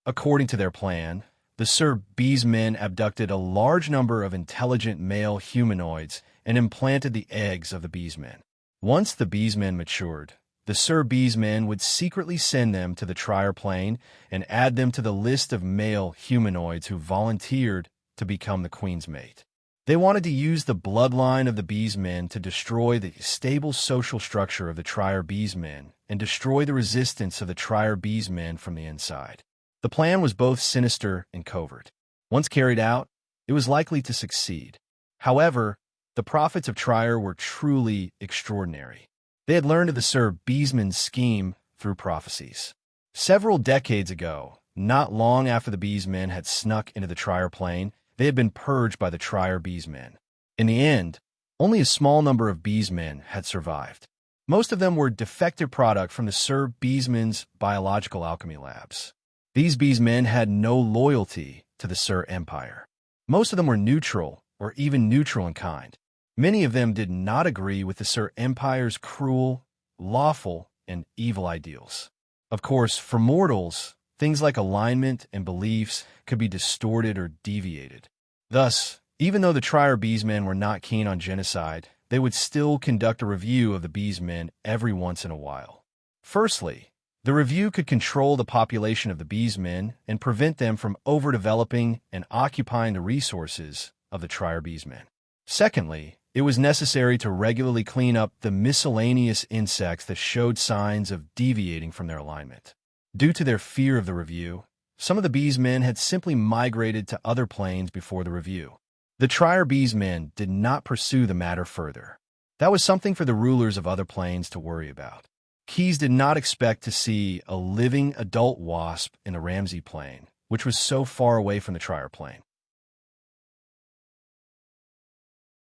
According to their plan, the Sur bees men abducted a large number of intelligent male humanoids and implanted the eggs of the bees men. Once the bees men matured, the Sur bees men would secretly send them to the Trier plane and add them to the list of male humanoids who volunteered to become the queen's mate. They wanted to use the bloodline of the bees men to destroy the stable social structure of the Trier bees men and destroy the resistance of the Trier bees men from the inside. The plan was both sinister and covert. Once carried out, it was likely to succeed. However, the prophets of Trier were truly extraordinary. They had learned of the Sur bees men's scheme through prophecies. Several decades ago, not long after the bees men had snuck into the Trier plane, they had been purged by the Trier bees men. In the end, only a small number of bees men had survived. Most of them were defective product from the Sur bees men's biological alchemy labs. These bees men had no loyalty to the Sur Empire. Most of them were neutral, or even neutral in kind. Many of them did not agree with the Sur Empire's cruel, lawful, and evil ideals. Of course, for mortals, things like alignment and beliefs could be distorted or deviated. Thus, even though the Trier bees men were not keen on genocide, they would still conduct a review of the bees men every once in a while. Firstly, the review could control the population of the bees men and prevent them from overdeveloping and occupying the resources of the Trier bees men. Secondly, it was necessary to regularly clean up the miscellaneous insects that showed signs of deviating from their alignment. Due to their fear of the review, some of the bees men had simply migrated to other planes before the review. The Trier bees men did not pursue the matter further. That was something for the rulers of other planes to worry about. Keyes did not expect to see a living adult wasp in the Ramsey plane, which was so far away from the Trier plane.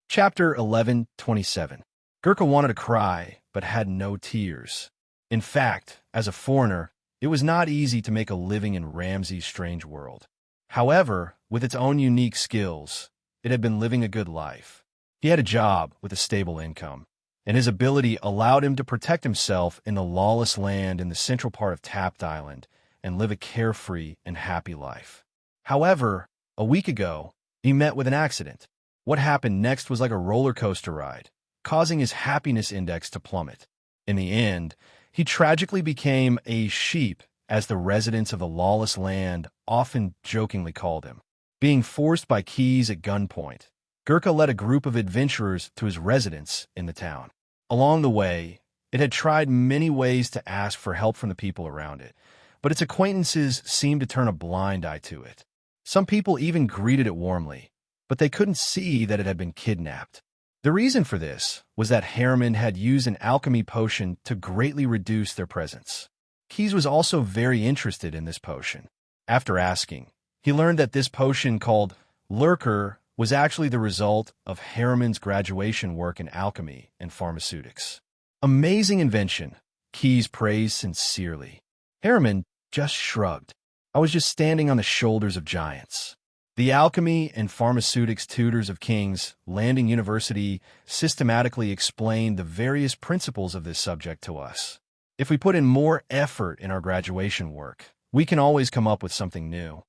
Chapter 11:27. Gurkha wanted to cry, but had no tears. In fact, as a foreigner, it was not easy to make a living in Ramsey's strange world. However, with its own unique skills, it had been living a good life. He had a job with a stable income, and his ability allowed him to protect himself in the lawless land in the central part of Tapt Island and live a carefree and happy life. However, a week ago, he met with an accident. What happened next was like a roller coaster ride, causing his happiness index to plummet. In the end, he tragically became a sheep, as the residents of the lawless land often jokingly called him. Being forced by Keyes at gunpoint, Gurkha led a group of adventurers to his residence in the town. Along the way, it had tried many ways to ask for help from the people around it, but its acquaintances seemed to turn a blind eye to it. Some people even greeted it warmly, but they couldn't see that it had been kidnapped. The reason for this was that Harriman had used an alchemy potion to greatly reduce their presence. Keyes was also very interested in this potion. After asking, he learned that this potion called Lurker was actually the result of Harriman's graduation work in alchemy and pharmaceutics. Amazing invention, Keyes praised sincerely. Harriman just shrugged. I was just standing on the shoulders of giants. The alchemy and pharmaceutics tutors of King's Landing University systematically explained the various principles of this subject to us. If we put in more effort in our graduation work, we can always come up with something new.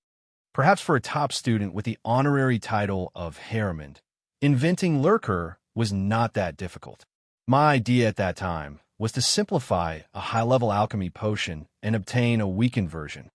Perhaps for a top student with the honorary title of Harriman, inventing lurker was not that difficult. My idea at that time was to simplify a high-level alchemy potion and obtain a weakened version.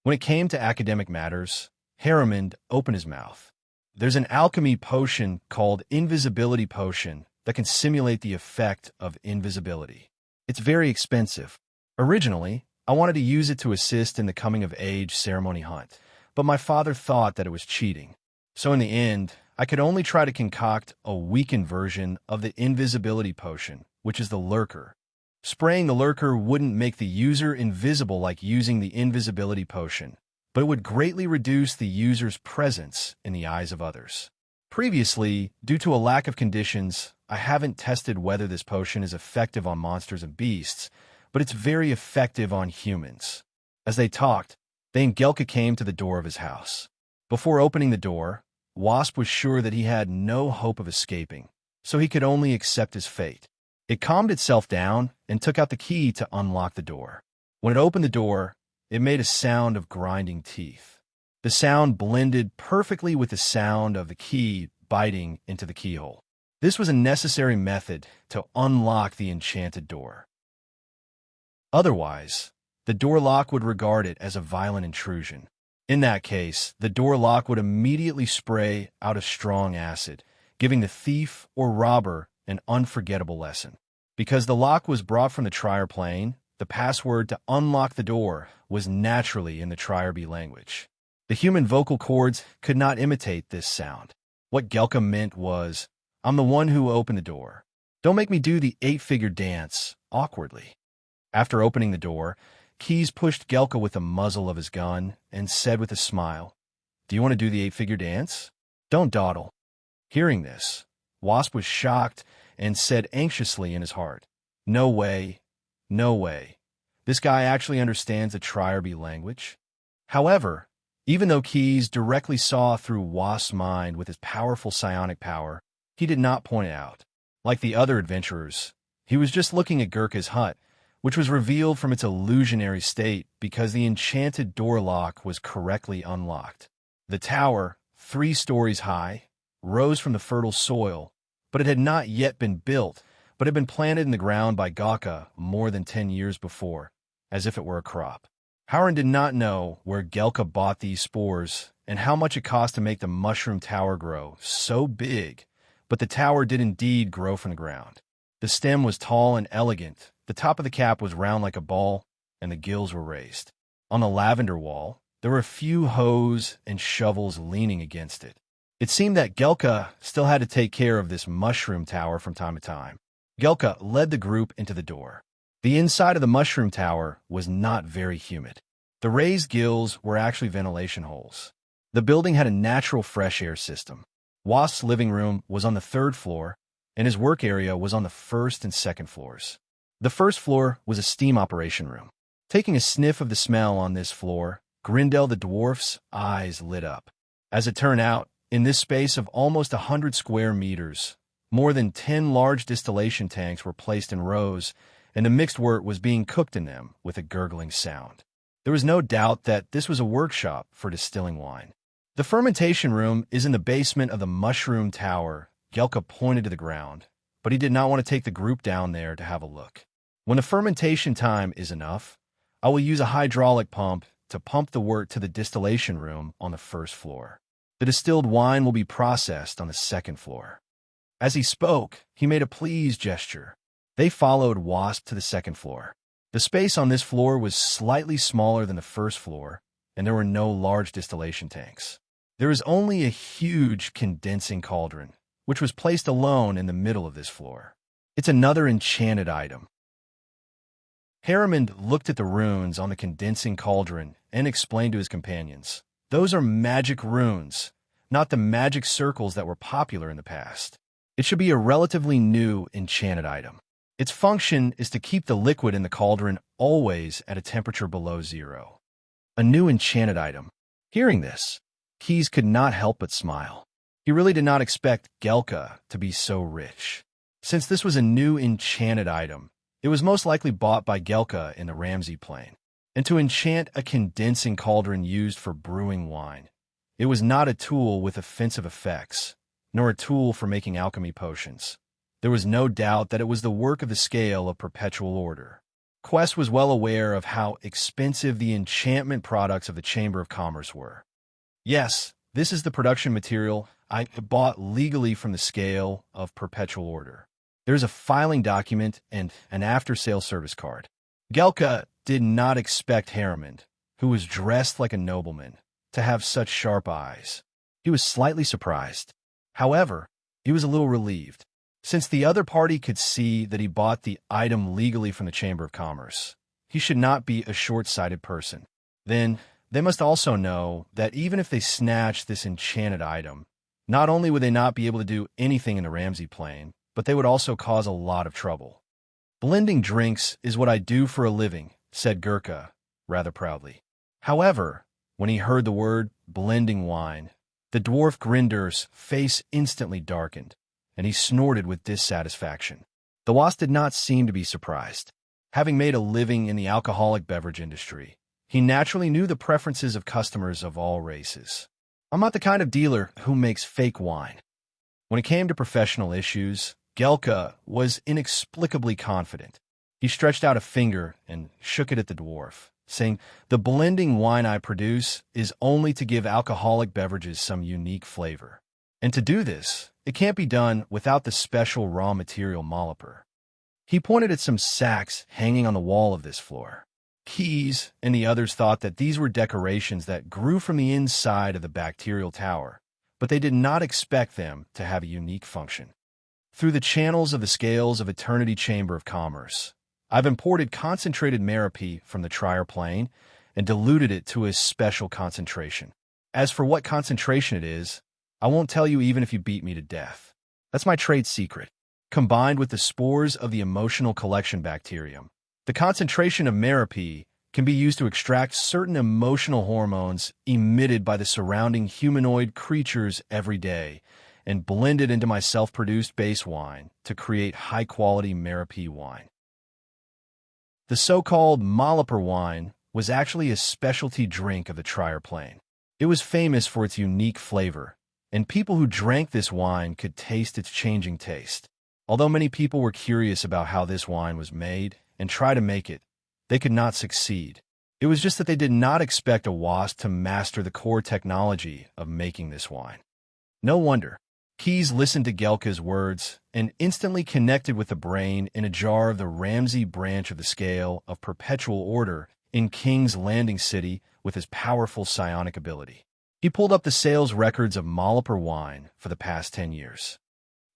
When it came to academic matters, Harriman opened his mouth. There's an alchemy potion called invisibility potion that can simulate the effect of invisibility. It's very expensive. Originally, I wanted to use it to assist in the coming-of-age ceremony hunt, but my father thought that it was cheating. So in the end, I could only try to concoct a weakened version of the invisibility potion, which is the lurker. Spraying the lurker wouldn't make the user invisible like using the invisibility potion, but it would greatly reduce the user's presence in the eyes of others. Previously, due to a lack of conditions, I haven't tested whether this potion is effective on monsters and beasts, but it's very effective on humans. As they talked, Gelka came to the door of his house. Before opening the door, Wasp was sure that he had no hope of escaping, so he could only accept his fate. It calmed itself down and took out the key to unlock the door. When it opened the door, it made a sound of grinding teeth. The sound blended perfectly with the sound of the key biting into the keyhole. This was a necessary method to unlock the enchanted door. Otherwise, the door lock would regard it as a violent intrusion. In that case, the door lock would immediately spray out a strong acid, giving the thief or robber an unforgettable lesson. Because the lock was brought from the Trier plane, the password to unlock the door was naturally in the Trier B language. The human vocal cords could not imitate this sound. What Gelka meant was, "I'm the one who opened the door. Don't make me do the 8-figure dance awkwardly." After opening the door, Keyes pushed Gelka with the muzzle of his gun and said with a smile, "Do you want to do the 8-figure dance? Don't dawdle." Hearing this, Wasp was shocked and said anxiously in his heart, "No way, no way. This guy actually understands the Trier B language?" However, even though Keyes directly saw through Wasp's mind with his powerful psionic power, he did not point it out. Like the other adventurers, he was just looking at Gurkha's hut, which was revealed from its illusionary state because the enchanted door lock was correctly unlocked. The tower, 3 stories high, rose from the fertile soil, but it had not yet been built, but had been planted in the ground by Gaka more than 10 years before, as if it were a crop. Howard did not know where Gelka bought these spores and how much it cost to make the mushroom tower grow so big, but the tower did indeed grow from the ground. The stem was tall and elegant, the top of the cap was round like a ball, and the gills were raised. On the lavender wall, there were a few hoes and shovels leaning against it. It seemed that Gelka still had to take care of this mushroom tower from time to time. Gelka led the group into the door. The inside of the mushroom tower was not very humid. The raised gills were actually ventilation holes. The building had a natural fresh air system. Wasp's living room was on the 3rd floor, and his work area was on the 1st and 2nd floors. The 1st floor was a steam operation room. Taking a sniff of the smell on this floor, Grindel the dwarf's eyes lit up. As it turned out, in this space of almost 100 square meters, more than 10 large distillation tanks were placed in rows, and the mixed wort was being cooked in them with a gurgling sound. There was no doubt that this was a workshop for distilling wine. The fermentation room is in the basement of the mushroom tower. Gelka pointed to the ground, but he did not want to take the group down there to have a look. When the fermentation time is enough, I will use a hydraulic pump to pump the wort to the distillation room on the 1st floor. The distilled wine will be processed on the 2nd floor. As he spoke, he made a pleased gesture. They followed Wasp to the 2nd floor. The space on this floor was slightly smaller than the 1st floor, and there were no large distillation tanks. There is only a huge condensing cauldron, which was placed alone in the middle of this floor. It's another enchanted item. Harriman looked at the runes on the condensing cauldron and explained to his companions, "Those are magic runes, not the magic circles that were popular in the past. It should be a relatively new enchanted item. Its function is to keep the liquid in the cauldron always at a temperature below 0. A new enchanted item. Hearing this, Keys could not help but smile. He really did not expect Gelka to be so rich. Since this was a new enchanted item, it was most likely bought by Gelka in the Ramsey Plain. And to enchant a condensing cauldron used for brewing wine, it was not a tool with offensive effects, nor a tool for making alchemy potions. There was no doubt that it was the work of the scale of perpetual order. Quest was well aware of how expensive the enchantment products of the Chamber of Commerce were. Yes, this is the production material I bought legally from the scale of perpetual order. There's a filing document and an after-sale service card. Gelka did not expect Harriman, who was dressed like a nobleman, to have such sharp eyes. He was slightly surprised. However, he was a little relieved, since the other party could see that he bought the item legally from the Chamber of Commerce. He should not be a short-sighted person. Then, they must also know that even if they snatched this enchanted item, not only would they not be able to do anything in the Ramsey Plain, but they would also cause a lot of trouble. Blending drinks is what I do for a living, said Gurkha, rather proudly. However, when he heard the word blending wine, the dwarf Grinder's face instantly darkened, and he snorted with dissatisfaction. The wasp did not seem to be surprised. Having made a living in the alcoholic beverage industry, he naturally knew the preferences of customers of all races. I'm not the kind of dealer who makes fake wine. When it came to professional issues, Gelka was inexplicably confident. He stretched out a finger and shook it at the dwarf, saying, "The blending wine I produce is only to give alcoholic beverages some unique flavor. And to do this, it can't be done without the special raw material Malaper." He pointed at some sacks hanging on the wall of this floor. Keys and the others thought that these were decorations that grew from the inside of the bacterial tower, but they did not expect them to have a unique function. Through the channels of the scales of Eternity Chamber of Commerce, I've imported concentrated Merapi from the Trier Plain and diluted it to a special concentration. As for what concentration it is, I won't tell you even if you beat me to death. That's my trade secret. Combined with the spores of the emotional collection bacterium, the concentration of Merapi can be used to extract certain emotional hormones emitted by the surrounding humanoid creatures every day and blend it into my self-produced base wine to create high-quality Merapi wine. The so-called Malaper wine was actually a specialty drink of the Trier Plain. It was famous for its unique flavor, and people who drank this wine could taste its changing taste. Although many people were curious about how this wine was made and try to make it, they could not succeed. It was just that they did not expect a wasp to master the core technology of making this wine. No wonder. Keys listened to Gelka's words and instantly connected with the brain in a jar of the Ramsey branch of the scale of perpetual order in King's Landing City with his powerful psionic ability. He pulled up the sales records of Malaper wine for the past 10 years.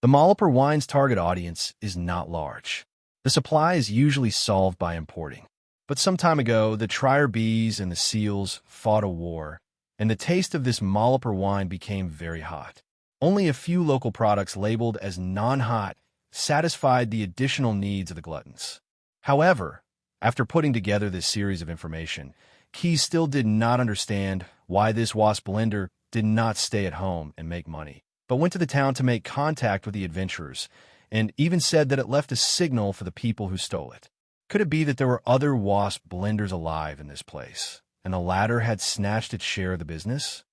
The Malaper wine's target audience is not large. The supply is usually solved by importing. But some time ago, the Trier bees and the seals fought a war, and the taste of this Malaper wine became very hot. Only a few local products labeled as non-hot satisfied the additional needs of the gluttons. However, after putting together this series of information, Keys still did not understand why this wasp blender did not stay at home and make money, but went to the town to make contact with the adventurers, and even said that it left a signal for the people who stole it. Could it be that there were other wasp blenders alive in this place, and the latter had snatched its share of the business?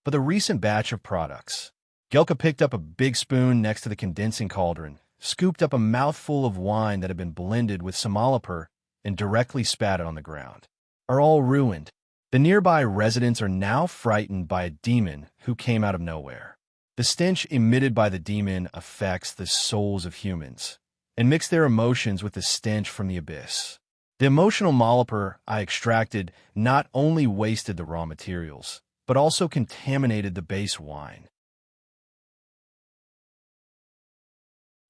For the recent batch of products, Gelka picked up a big spoon next to the condensing cauldron, scooped up a mouthful of wine that had been blended with some Malaper, and directly spat it on the ground. Are all ruined. The nearby residents are now frightened by a demon who came out of nowhere. The stench emitted by the demon affects the souls of humans and mixed their emotions with the stench from the abyss. The emotional Malaper I extracted not only wasted the raw materials, but also contaminated the base wine.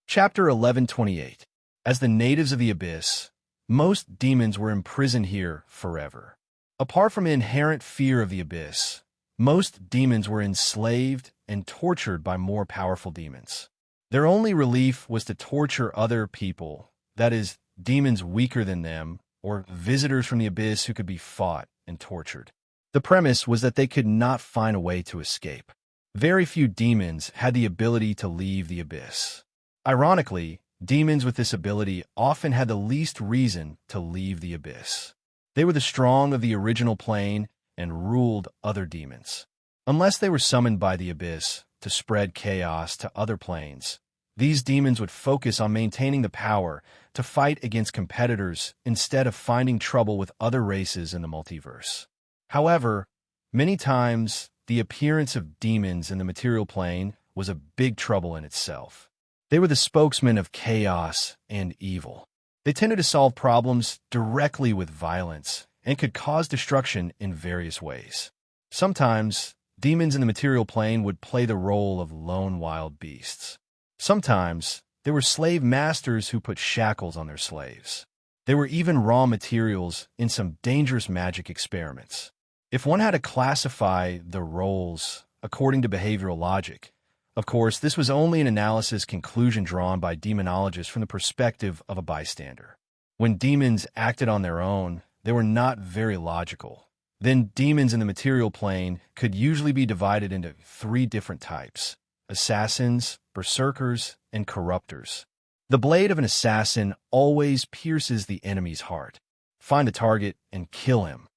Chapter 1128. As the natives of the abyss, most demons were imprisoned here forever. Apart from inherent fear of the abyss, most demons were enslaved and tortured by more powerful demons. Their only relief was to torture other people, that is, demons weaker than them, or visitors from the abyss who could be fought and tortured. The premise was that they could not find a way to escape. Very few demons had the ability to leave the abyss. Ironically, demons with this ability often had the least reason to leave the abyss. They were the strong of the original plane and ruled other demons. Unless they were summoned by the abyss to spread chaos to other planes, these demons would focus on maintaining the power to fight against competitors instead of finding trouble with other races in the multiverse. However, many times, the appearance of demons in the material plane was a big trouble in itself. They were the spokesmen of chaos and evil. They tended to solve problems directly with violence and could cause destruction in various ways. Sometimes, demons in the material plane would play the role of lone wild beasts. Sometimes, they were slave masters who put shackles on their slaves. They were even raw materials in some dangerous magic experiments. If one had to classify the roles according to behavioral logic, of course, this was only an analysis conclusion drawn by demonologists from the perspective of a bystander. When demons acted on their own, they were not very logical. Then demons in the material plane could usually be divided into 3 different types: assassins, berserkers, and corruptors. The blade of an assassin always pierces the enemy's heart. Find a target and kill him.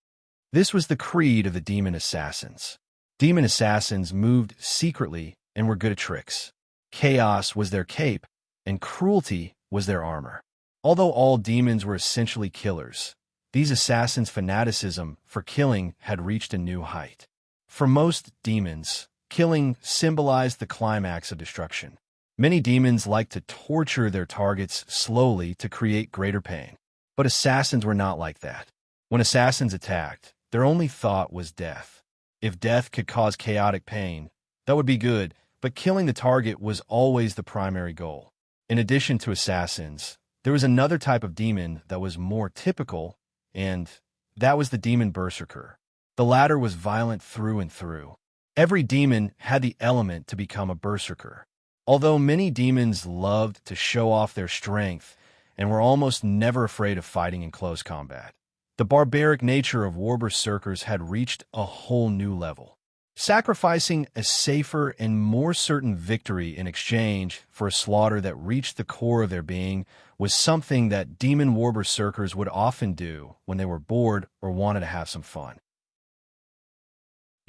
This was the creed of the demon assassins. Demon assassins moved secretly and were good at tricks. Chaos was their cape, and cruelty was their armor. Although all demons were essentially killers, these assassins' fanaticism for killing had reached a new height. For most demons, killing symbolized the climax of destruction. Many demons liked to torture their targets slowly to create greater pain. But assassins were not like that. When assassins attacked, their only thought was death. If death could cause chaotic pain, that would be good, but killing the target was always the primary goal. In addition to assassins, there was another type of demon that was more typical, and that was the demon berserker. The latter was violent through and through. Every demon had the element to become a berserker. Although many demons loved to show off their strength and were almost never afraid of fighting in close combat, the barbaric nature of war berserkers had reached a whole new level. Sacrificing a safer and more certain victory in exchange for a slaughter that reached the core of their being was something that demon war berserkers would often do when they were bored or wanted to have some fun.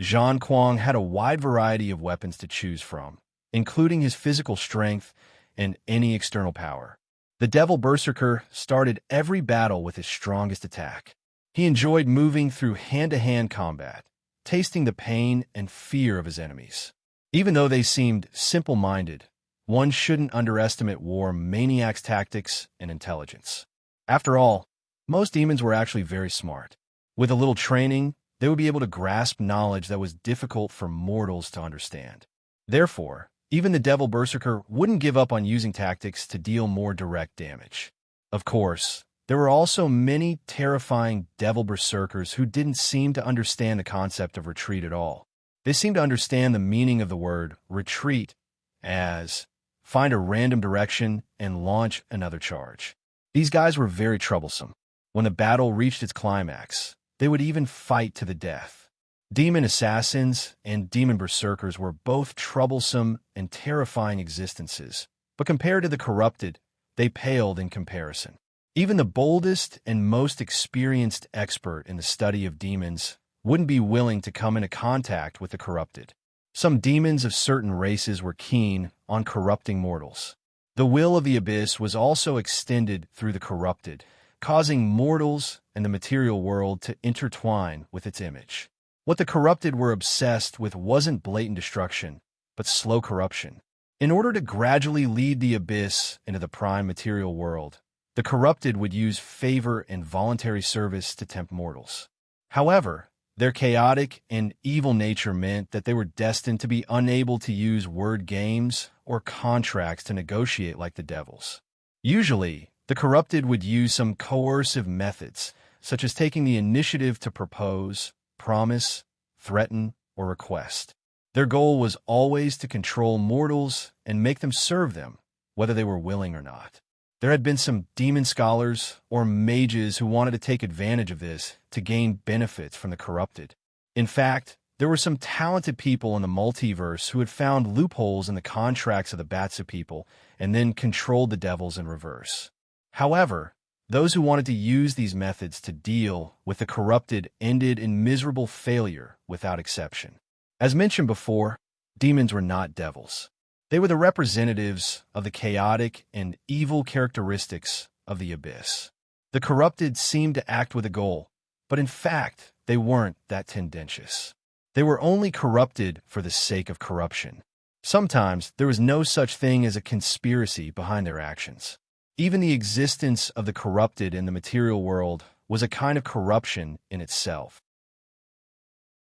Zhang Kuang had a wide variety of weapons to choose from, including his physical strength and any external power. The Devil Berserker started every battle with his strongest attack. He enjoyed moving through hand-to-hand combat, tasting the pain and fear of his enemies. Even though they seemed simple-minded, one shouldn't underestimate war maniac's tactics and intelligence. After all, most demons were actually very smart. With a little training, they would be able to grasp knowledge that was difficult for mortals to understand. Therefore, even the Devil Berserker wouldn't give up on using tactics to deal more direct damage. Of course, there were also many terrifying Devil Berserkers who didn't seem to understand the concept of retreat at all. They seemed to understand the meaning of the word retreat as find a random direction and launch another charge. These guys were very troublesome. When the battle reached its climax, they would even fight to the death. Demon assassins and demon berserkers were both troublesome and terrifying existences, but compared to the corrupted, they paled in comparison. Even the boldest and most experienced expert in the study of demons wouldn't be willing to come into contact with the corrupted. Some demons of certain races were keen on corrupting mortals. The will of the abyss was also extended through the corrupted, causing mortals and the material world to intertwine with its image. What the corrupted were obsessed with wasn't blatant destruction, but slow corruption. In order to gradually lead the abyss into the prime material world, the corrupted would use favor and voluntary service to tempt mortals. However, their chaotic and evil nature meant that they were destined to be unable to use word games or contracts to negotiate like the devils. Usually, the corrupted would use some coercive methods, such as taking the initiative to propose, promise, threaten, or request. Their goal was always to control mortals and make them serve them, whether they were willing or not. There had been some demon scholars or mages who wanted to take advantage of this to gain benefits from the corrupted. In fact, there were some talented people in the multiverse who had found loopholes in the contracts of the Batsu people and then controlled the devils in reverse. However, those who wanted to use these methods to deal with the corrupted ended in miserable failure without exception. As mentioned before, demons were not devils. They were the representatives of the chaotic and evil characteristics of the abyss. The corrupted seemed to act with a goal, but in fact, they weren't that tendentious. They were only corrupted for the sake of corruption. Sometimes there was no such thing as a conspiracy behind their actions. Even the existence of the corrupted in the material world was a kind of corruption in itself.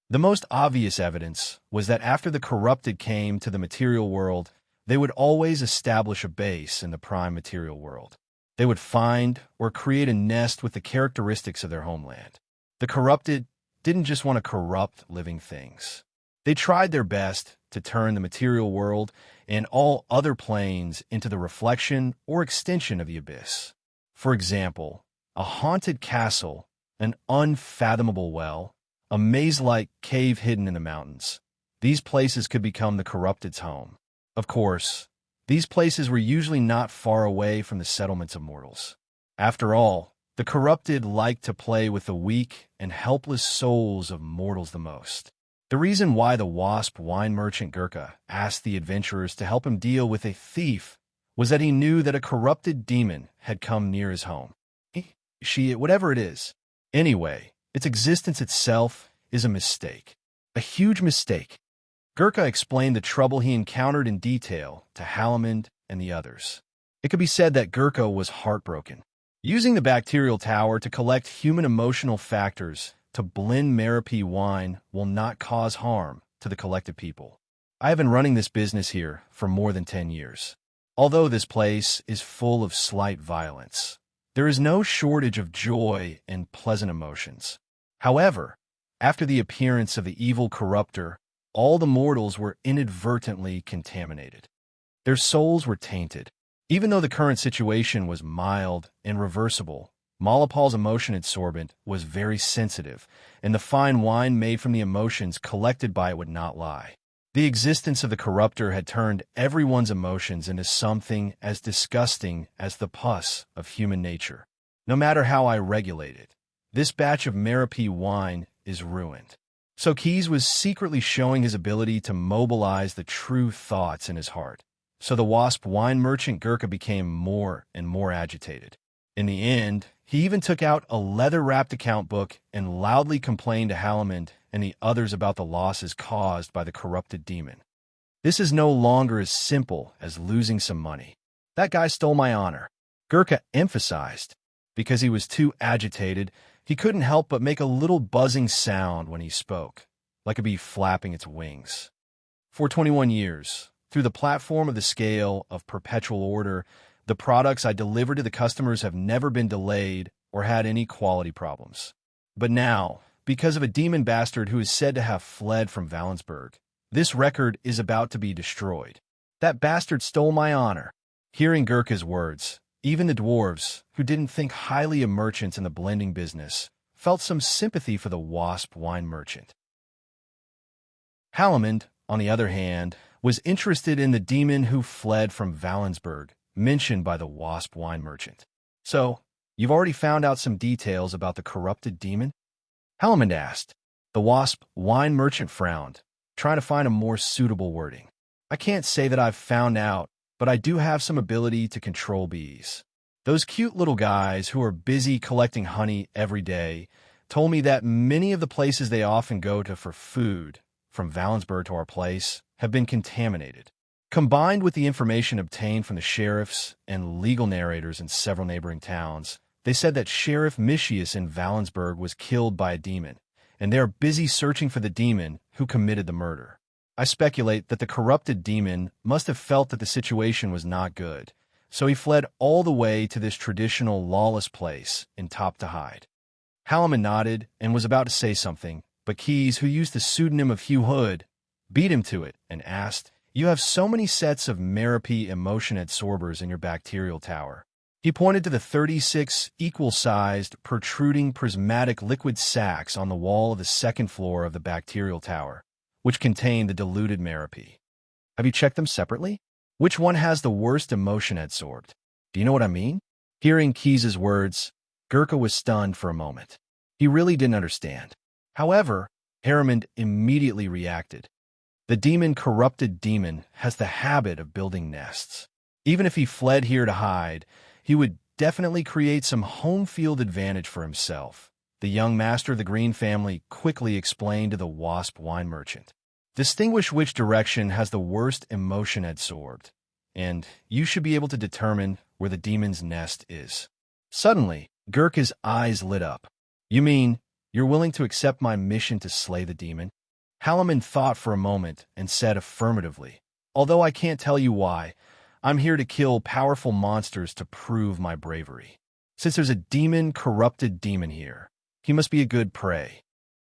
The most obvious evidence was that after the corrupted came to the material world, they would always establish a base in the prime material world. They would find or create a nest with the characteristics of their homeland. The corrupted didn't just want to corrupt living things. They tried their best to turn the material world and all other planes into the reflection or extension of the abyss. For example, a haunted castle, an unfathomable well, a maze-like cave hidden in the mountains. These places could become the corrupted's home. Of course, these places were usually not far away from the settlements of mortals. After all, the corrupted liked to play with the weak and helpless souls of mortals the most. The reason why the wasp wine merchant Gurkha asked the adventurers to help him deal with a thief was that he knew that a corrupted demon had come near his home. Whatever it is. Anyway, its existence itself is a mistake. A huge mistake. Gurkha explained the trouble he encountered in detail to Halamond and the others. It could be said that Gurkha was heartbroken. Using the bacterial tower to collect human emotional factors to blend Marapi wine will not cause harm to the collected people. I have been running this business here for more than 10 years. Although this place is full of slight violence, there is no shortage of joy and pleasant emotions. However, after the appearance of the evil corrupter, all the mortals were inadvertently contaminated. Their souls were tainted. Even though the current situation was mild and reversible, Malapal's emotion absorbent was very sensitive, and the fine wine made from the emotions collected by it would not lie. The existence of the corrupter had turned everyone's emotions into something as disgusting as the pus of human nature. No matter how I regulate it, this batch of Marapi wine is ruined. So Keys was secretly showing his ability to mobilize the true thoughts in his heart. So the wasp wine merchant Gurkha became more and more agitated. In the end, he even took out a leather-wrapped account book and loudly complained to Halamond and the others about the losses caused by the corrupted demon. This is no longer as simple as losing some money. That guy stole my honor, Gurkha emphasized. Because he was too agitated, he couldn't help but make a little buzzing sound when he spoke, like a bee flapping its wings. For 21 years, through the platform of the scale of perpetual order, the products I deliver to the customers have never been delayed or had any quality problems. But now, because of a demon bastard who is said to have fled from Valensburg, this record is about to be destroyed. That bastard stole my honor. Hearing Gurkha's words, even the dwarves, who didn't think highly of merchants in the blending business, felt some sympathy for the wasp wine merchant. Halamond, on the other hand, was interested in the demon who fled from Valensburg, mentioned by the wasp wine merchant. So, you've already found out some details about the corrupted demon? Halamond asked. The wasp wine merchant frowned, trying to find a more suitable wording. I can't say that I've found out, but I do have some ability to control bees. Those cute little guys who are busy collecting honey every day told me that many of the places they often go to for food, from Valensburg to our place, have been contaminated. Combined with the information obtained from the sheriffs and legal narrators in several neighboring towns, they said that Sheriff Mischius in Valensburg was killed by a demon, and they are busy searching for the demon who committed the murder. I speculate that the corrupted demon must have felt that the situation was not good, so he fled all the way to this traditional lawless place in Top to hide. Halamond nodded and was about to say something, but Keys, who used the pseudonym of Hugh Hood, beat him to it and asked, "You have so many sets of Marapi emotion absorbers in your bacterial tower. He pointed to the 36 equal-sized, protruding prismatic liquid sacs on the wall of the second floor of the bacterial tower, which contained the diluted Merapy. Have you checked them separately? Which one has the worst emotion adsorbed? Do you know what I mean? Hearing Keys's words, Gurkha was stunned for a moment. He really didn't understand. However, Harriman immediately reacted. The corrupted demon has the habit of building nests. Even if he fled here to hide, he would definitely create some home field advantage for himself, the young master of the Green family quickly explained to the Wasp wine merchant. Distinguish which direction has the worst emotion adsorbed, and you should be able to determine where the demon's nest is. Suddenly, Gurkha's eyes lit up. You mean, you're willing to accept my mission to slay the demon? Halaman thought for a moment and said affirmatively, although I can't tell you why, I'm here to kill powerful monsters to prove my bravery. Since there's a corrupted demon here, he must be a good prey.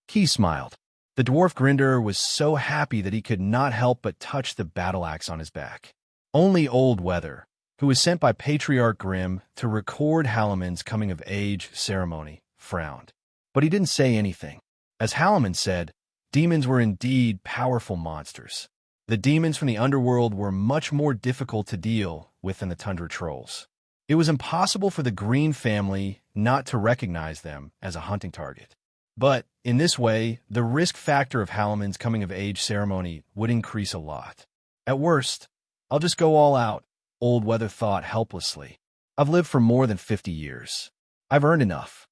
Key smiled. The dwarf Grinder was so happy that he could not help but touch the battle axe on his back. Only Old Weather, who was sent by Patriarch Grimm to record Halaman's coming-of-age ceremony, frowned. But he didn't say anything. As Halaman said, demons were indeed powerful monsters. The demons from the underworld were much more difficult to deal with than the Tundra Trolls. It was impossible for the Green family not to recognize them as a hunting target. But, in this way, the risk factor of Halaman's coming-of-age ceremony would increase a lot. At worst, I'll just go all out, Old Weather thought helplessly. I've lived for more than 50 years. I've earned enough.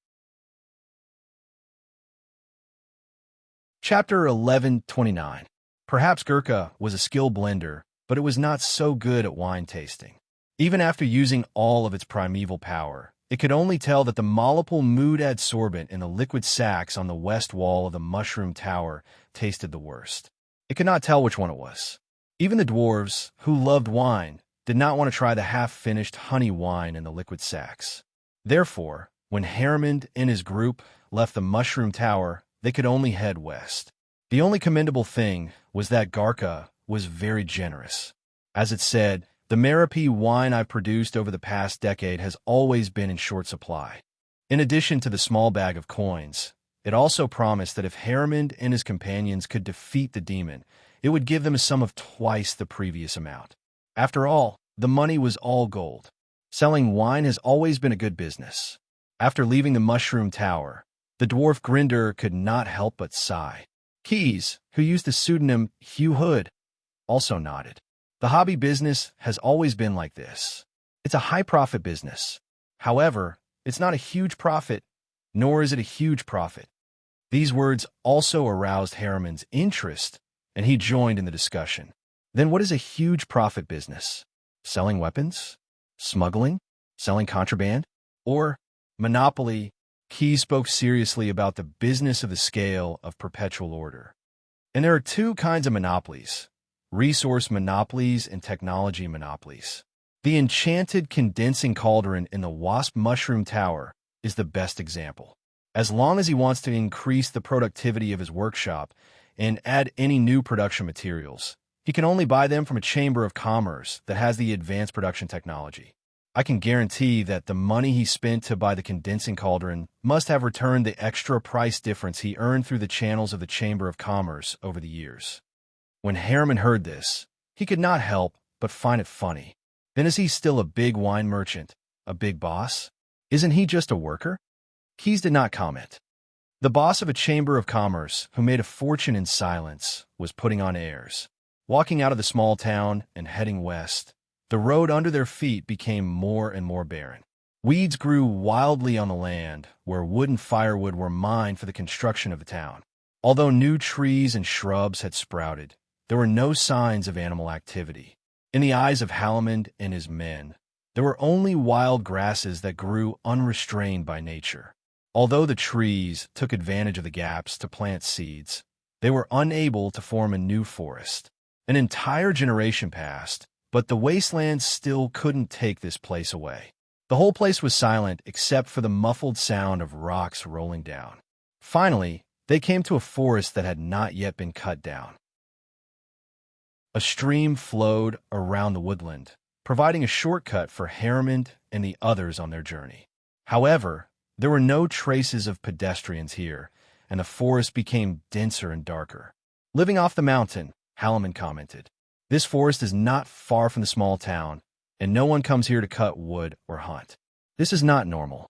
Chapter 1129. Perhaps Gurkha was a skilled blender, but it was not so good at wine tasting. Even after using all of its primeval power, it could only tell that the molecule mood adsorbent in the liquid sacs on the west wall of the mushroom tower tasted the worst. It could not tell which one it was. Even the dwarves, who loved wine, did not want to try the half-finished honey wine in the liquid sacs. Therefore, when Harriman and his group left the mushroom tower, they could only head west. The only commendable thing was that Gurkha was very generous. As it said, the Merapy wine I've produced over the past decade has always been in short supply. In addition to the small bag of coins, it also promised that if Harriman and his companions could defeat the demon, it would give them a sum of twice the previous amount. After all, the money was all gold. Selling wine has always been a good business. After leaving the mushroom tower, the dwarf Grinder could not help but sigh. Keys, who used the pseudonym Hugh Hood, also nodded. The hobby business has always been like this. It's a high-profit business. However, it's not a huge profit, nor is it a huge profit. These words also aroused Harriman's interest, and he joined in the discussion. Then what is a huge profit business? Selling weapons? Smuggling? Selling contraband? Or monopoly? Keys spoke seriously about the business of the scale of perpetual order. And there are two kinds of monopolies: resource monopolies and technology monopolies. The enchanted condensing cauldron in the Wasp Mushroom Tower is the best example. As long as he wants to increase the productivity of his workshop and add any new production materials, he can only buy them from a chamber of commerce that has the advanced production technology. I can guarantee that the money he spent to buy the condensing cauldron must have returned the extra price difference he earned through the channels of the Chamber of Commerce over the years. When Harriman heard this, he could not help but find it funny. Then is he still a big wine merchant, a big boss? Isn't he just a worker? Keys did not comment. The boss of a Chamber of Commerce, who made a fortune in silence, was putting on airs. Walking out of the small town and heading west, the road under their feet became more and more barren. Weeds grew wildly on the land where wood and firewood were mined for the construction of the town. Although new trees and shrubs had sprouted, there were no signs of animal activity. In the eyes of Halaman and his men, there were only wild grasses that grew unrestrained by nature. Although the trees took advantage of the gaps to plant seeds, they were unable to form a new forest. An entire generation passed, but the wastelands still couldn't take this place away. The whole place was silent except for the muffled sound of rocks rolling down. Finally, they came to a forest that had not yet been cut down. A stream flowed around the woodland, providing a shortcut for Harriman and the others on their journey. However, there were no traces of pedestrians here, and the forest became denser and darker. "Living off the mountain," Halliman commented. "This forest is not far from the small town, and no one comes here to cut wood or hunt. This is not normal."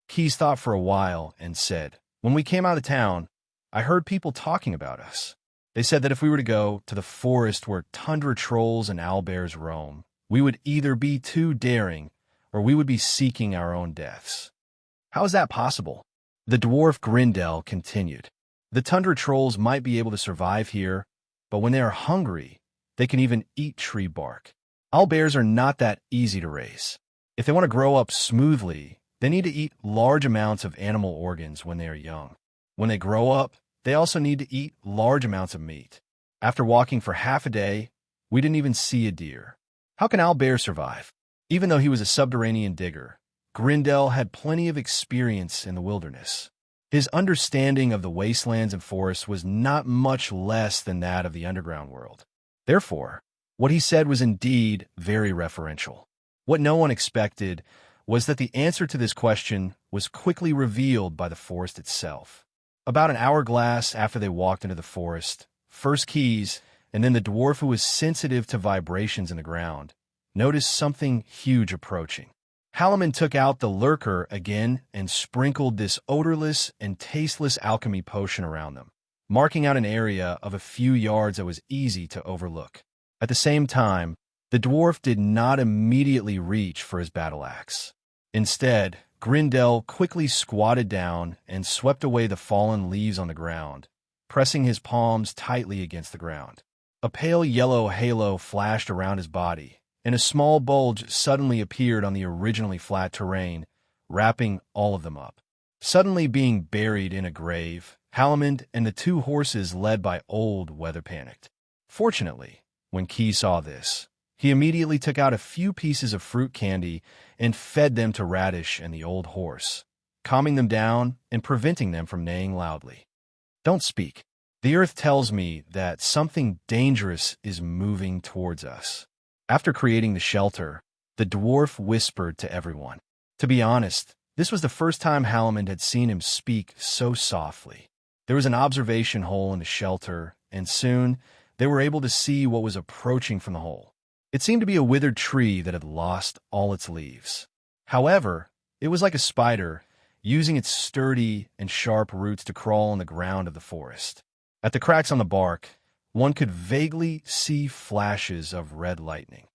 Keyes thought for a while and said, "When we came out of town, I heard people talking about us. They said that if we were to go to the forest where tundra trolls and owlbears roam, we would either be too daring or we would be seeking our own deaths." "How is that possible?" The dwarf Grindel continued. "The tundra trolls might be able to survive here, but when they are hungry, they can even eat tree bark. Owlbears are not that easy to raise. If they want to grow up smoothly, they need to eat large amounts of animal organs when they are young. When they grow up, they also need to eat large amounts of meat. After walking for half a day, we didn't even see a deer. How can owlbears survive?" Even though he was a subterranean digger, Grindel had plenty of experience in the wilderness. His understanding of the wastelands and forests was not much less than that of the underground world. Therefore, what he said was indeed very referential. What no one expected was that the answer to this question was quickly revealed by the forest itself. About an hourglass after they walked into the forest, first Keyes, and then the dwarf who was sensitive to vibrations in the ground, noticed something huge approaching. Halliman took out the lurker again and sprinkled this odorless and tasteless alchemy potion around them, marking out an area of a few yards that was easy to overlook. At the same time, the dwarf did not immediately reach for his battle axe. Instead, Grindel quickly squatted down and swept away the fallen leaves on the ground, pressing his palms tightly against the ground. A pale yellow halo flashed around his body, and a small bulge suddenly appeared on the originally flat terrain, wrapping all of them up. Suddenly being buried in a grave, Halliman and the two horses led by Old Weather panicked. Fortunately, when Key saw this, he immediately took out a few pieces of fruit candy and fed them to Radish and the old horse, calming them down and preventing them from neighing loudly. "Don't speak. The earth tells me that something dangerous is moving towards us." After creating the shelter, the dwarf whispered to everyone. To be honest, this was the first time Halliman had seen him speak so softly. There was an observation hole in the shelter, and soon they were able to see what was approaching from the hole. It seemed to be a withered tree that had lost all its leaves. However, it was like a spider, using its sturdy and sharp roots to crawl on the ground of the forest. At the cracks on the bark, one could vaguely see flashes of red lightning.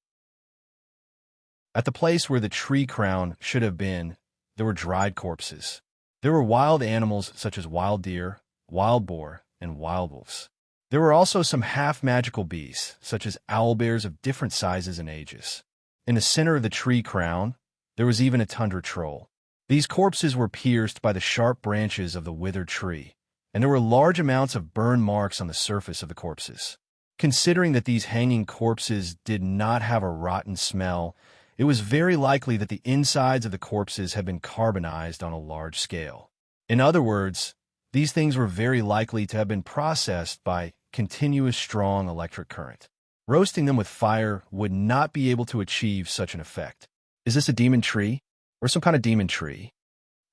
At the place where the tree crown should have been, there were dried corpses. There were wild animals such as wild deer, wild boar, and wild wolves. There were also some half-magical beasts, such as owlbears of different sizes and ages. In the center of the tree crown, there was even a tundra troll. These corpses were pierced by the sharp branches of the withered tree, and there were large amounts of burn marks on the surface of the corpses. Considering that these hanging corpses did not have a rotten smell, it was very likely that the insides of the corpses had been carbonized on a large scale. In other words, these things were very likely to have been processed by continuous strong electric current. Roasting them with fire would not be able to achieve such an effect. Is this a demon tree? Or some kind of demon tree?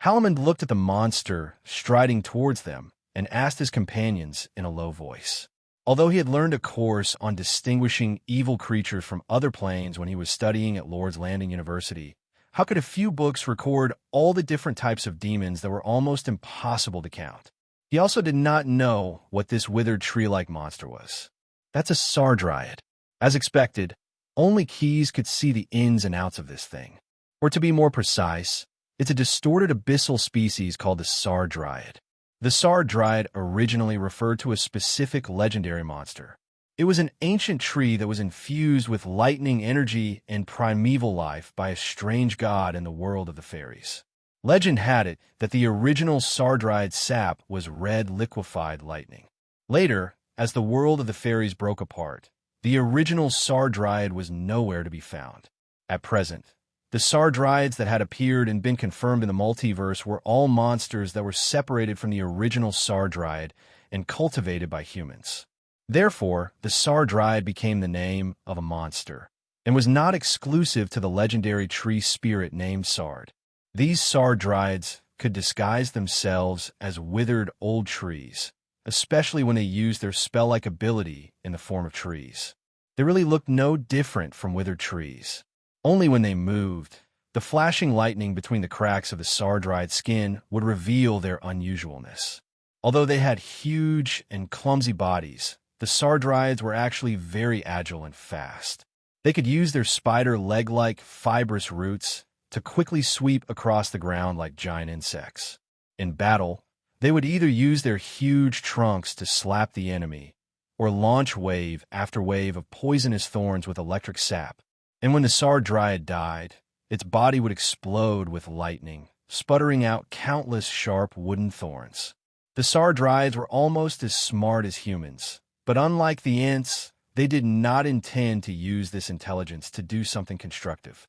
Halliman looked at the monster striding towards them and asked his companions in a low voice. Although he had learned a course on distinguishing evil creatures from other planes when he was studying at Lord's Landing University, how could a few books record all the different types of demons that were almost impossible to count? He also did not know what this withered tree-like monster was. That's a sardryad. As expected, only Keyes could see the ins and outs of this thing. Or to be more precise, it's a distorted abyssal species called the sardryad. The sardryad originally referred to a specific legendary monster. It was an ancient tree that was infused with lightning energy and primeval life by a strange god in the world of the fairies. Legend had it that the original sardryad sap was red liquefied lightning. Later, as the world of the fairies broke apart, the original sardryad was nowhere to be found. At present, the sardryads that had appeared and been confirmed in the multiverse were all monsters that were separated from the original sardryad and cultivated by humans. Therefore, the sardryad became the name of a monster, and was not exclusive to the legendary tree spirit named Sard. These Sard Dryads could disguise themselves as withered old trees, especially when they used their spell-like ability in the form of trees. They really looked no different from withered trees. Only when they moved, the flashing lightning between the cracks of the Sard Dryad's skin would reveal their unusualness. Although they had huge and clumsy bodies, the Sard Dryads were actually very agile and fast. They could use their spider leg-like fibrous roots to quickly sweep across the ground like giant insects. In battle, they would either use their huge trunks to slap the enemy, or launch wave after wave of poisonous thorns with electric sap. And when the Sard Dryad died, its body would explode with lightning, sputtering out countless sharp wooden thorns. The Sard Dryads were almost as smart as humans, but unlike the Ents, they did not intend to use this intelligence to do something constructive.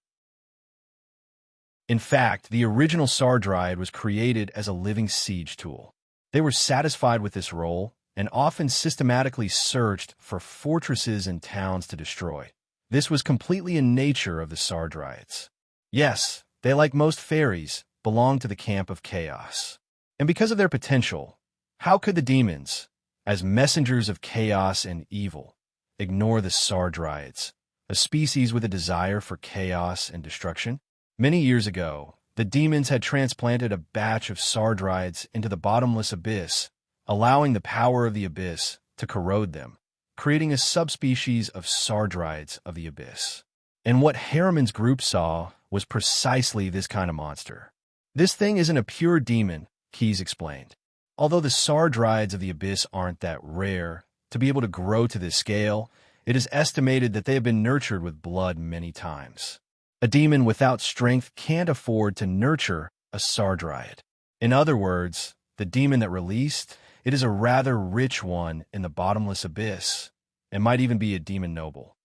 In fact, the original Sard Dryad was created as a living siege tool. They were satisfied with this role and often systematically searched for fortresses and towns to destroy. This was completely in nature of the Sard Dryads. Yes, they, like most fairies, belonged to the camp of chaos. And because of their potential, how could the demons, as messengers of chaos and evil, ignore the Sard Dryads, a species with a desire for chaos and destruction? Many years ago, the demons had transplanted a batch of Sard Dryads into the bottomless abyss, allowing the power of the abyss to corrode them, creating a subspecies of Sard Dryads of the abyss. And what Harriman's group saw was precisely this kind of monster. This thing isn't a pure demon, Keyes explained. Although the Sard Dryads of the abyss aren't that rare, to be able to grow to this scale, it is estimated that they have been nurtured with blood many times. A demon without strength can't afford to nurture a Sard Dryad. In other words, the demon that released, it is a rather rich one in the bottomless abyss, and might even be a demon noble.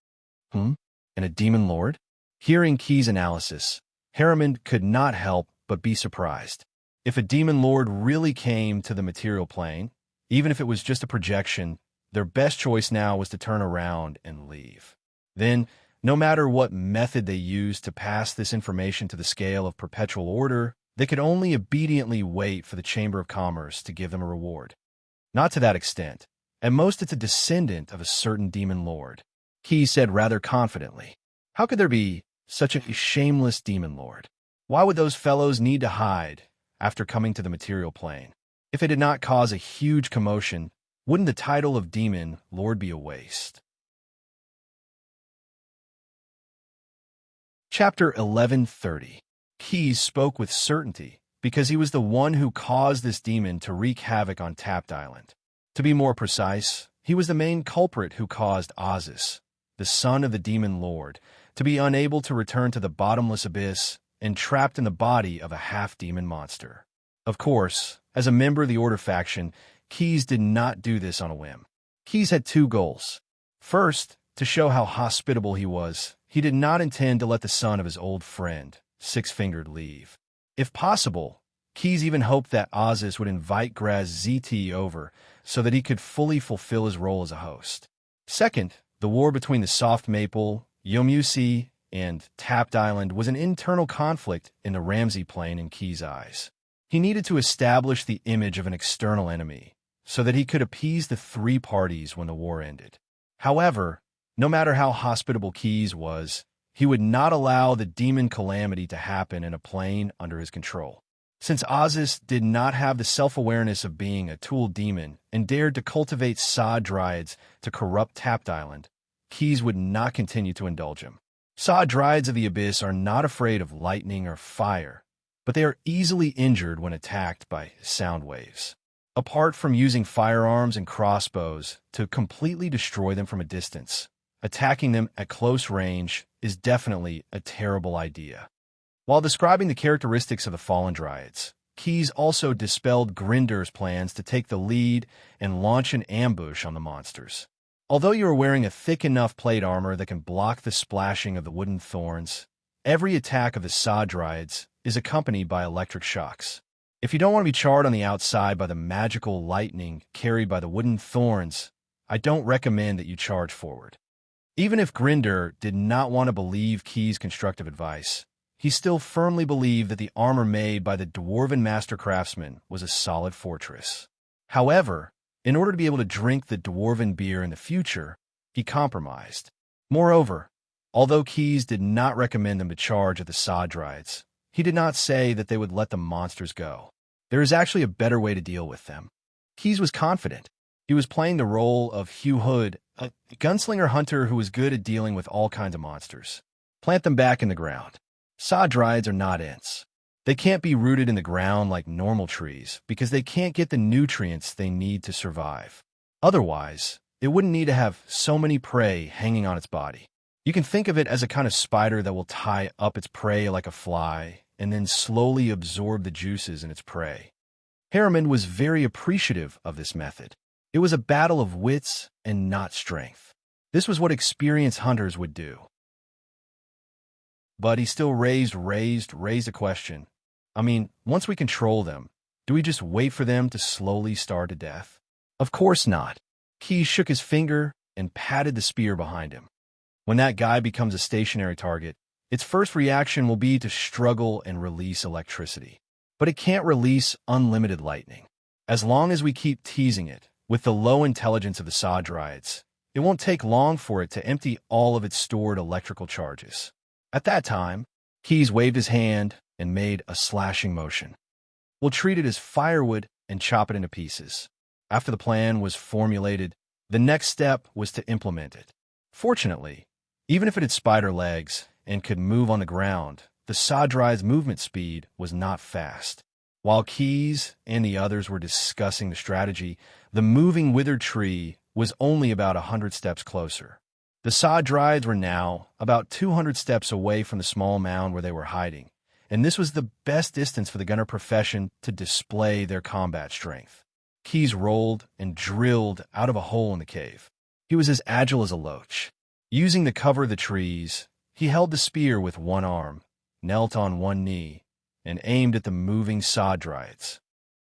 And a demon lord? Hearing Keyes' analysis, Harriman could not help but be surprised. If a demon lord really came to the material plane, even if it was just a projection, their best choice now was to turn around and leave. Then, no matter what method they used to pass this information to the scale of perpetual order, they could only obediently wait for the Chamber of Commerce to give them a reward. Not to that extent. At most, it's a descendant of a certain demon lord, Keyes said rather confidently. How could there be such a shameless demon lord? Why would those fellows need to hide after coming to the material plane? If it did not cause a huge commotion, wouldn't the title of demon lord be a waste? Chapter 1130. Keyes spoke with certainty because he was the one who caused this demon to wreak havoc on Tapped Island. To be more precise, he was the main culprit who caused Ozus, the son of the demon lord, to be unable to return to the bottomless abyss and trapped in the body of a half-demon monster. Of course, as a member of the Order faction, Keyes did not do this on a whim. Keyes had two goals. First, to show how hospitable he was, he did not intend to let the son of his old friend, Six-Fingered, leave. If possible, Keyes even hoped that Ozus would invite Graz ZT over so that he could fully fulfill his role as a host. Second, the war between the Soft Maple, Yomusi, and Tapped Island was an internal conflict in the Ramsey plane in Keyes' eyes. He needed to establish the image of an external enemy so that he could appease the three parties when the war ended. However, no matter how hospitable Keyes was, he would not allow the demon calamity to happen in a plane under his control. Since Ozus did not have the self-awareness of being a tool demon and dared to cultivate Sard Dryads to corrupt Tapped Island, Keyes would not continue to indulge him. Sard Dryads of the Abyss are not afraid of lightning or fire, but they are easily injured when attacked by sound waves. Apart from using firearms and crossbows to completely destroy them from a distance, attacking them at close range is definitely a terrible idea. While describing the characteristics of the fallen Dryads, Keyes also dispelled Grinder's plans to take the lead and launch an ambush on the monsters. Although you are wearing a thick enough plate armor that can block the splashing of the wooden thorns, every attack of the Sard Dryads is accompanied by electric shocks. If you don't want to be charred on the outside by the magical lightning carried by the wooden thorns, I don't recommend that you charge forward. Even if Grinder did not want to believe Key's constructive advice, he still firmly believed that the armor made by the dwarven master craftsman was a solid fortress. However, in order to be able to drink the dwarven beer in the future, he compromised. Moreover, although Keys did not recommend them to charge at the Sodrides, he did not say that they would let the monsters go. There is actually a better way to deal with them. Keys was confident. He was playing the role of Hugh Hood, a gunslinger hunter who was good at dealing with all kinds of monsters. Plant them back in the ground. Sodrides are not ants. They can't be rooted in the ground like normal trees because they can't get the nutrients they need to survive. Otherwise, it wouldn't need to have so many prey hanging on its body. You can think of it as a kind of spider that will tie up its prey like a fly and then slowly absorb the juices in its prey. Harriman was very appreciative of this method. It was a battle of wits and not strength. This was what experienced hunters would do. But he still raised a question. I mean, once we control them, do we just wait for them to slowly starve to death? Of course not. Key shook his finger and patted the spear behind him. When that guy becomes a stationary target, its first reaction will be to struggle and release electricity. But it can't release unlimited lightning. As long as we keep teasing it, with the low intelligence of the Sodrides, it won't take long for it to empty all of its stored electrical charges. At that time, Keys waved his hand and made a slashing motion. We'll treat it as firewood and chop it into pieces. After the plan was formulated, the next step was to implement it. Fortunately, even if it had spider legs and could move on the ground, the Sodride's movement speed was not fast. While Keys and the others were discussing the strategy, the moving withered tree was only about 100 steps closer. The Sodrides were now about 200 steps away from the small mound where they were hiding, and this was the best distance for the gunner profession to display their combat strength. Keys rolled and drilled out of a hole in the cave. He was as agile as a loach. Using the cover of the trees, he held the spear with one arm, knelt on one knee, and aimed at the moving Sodrides.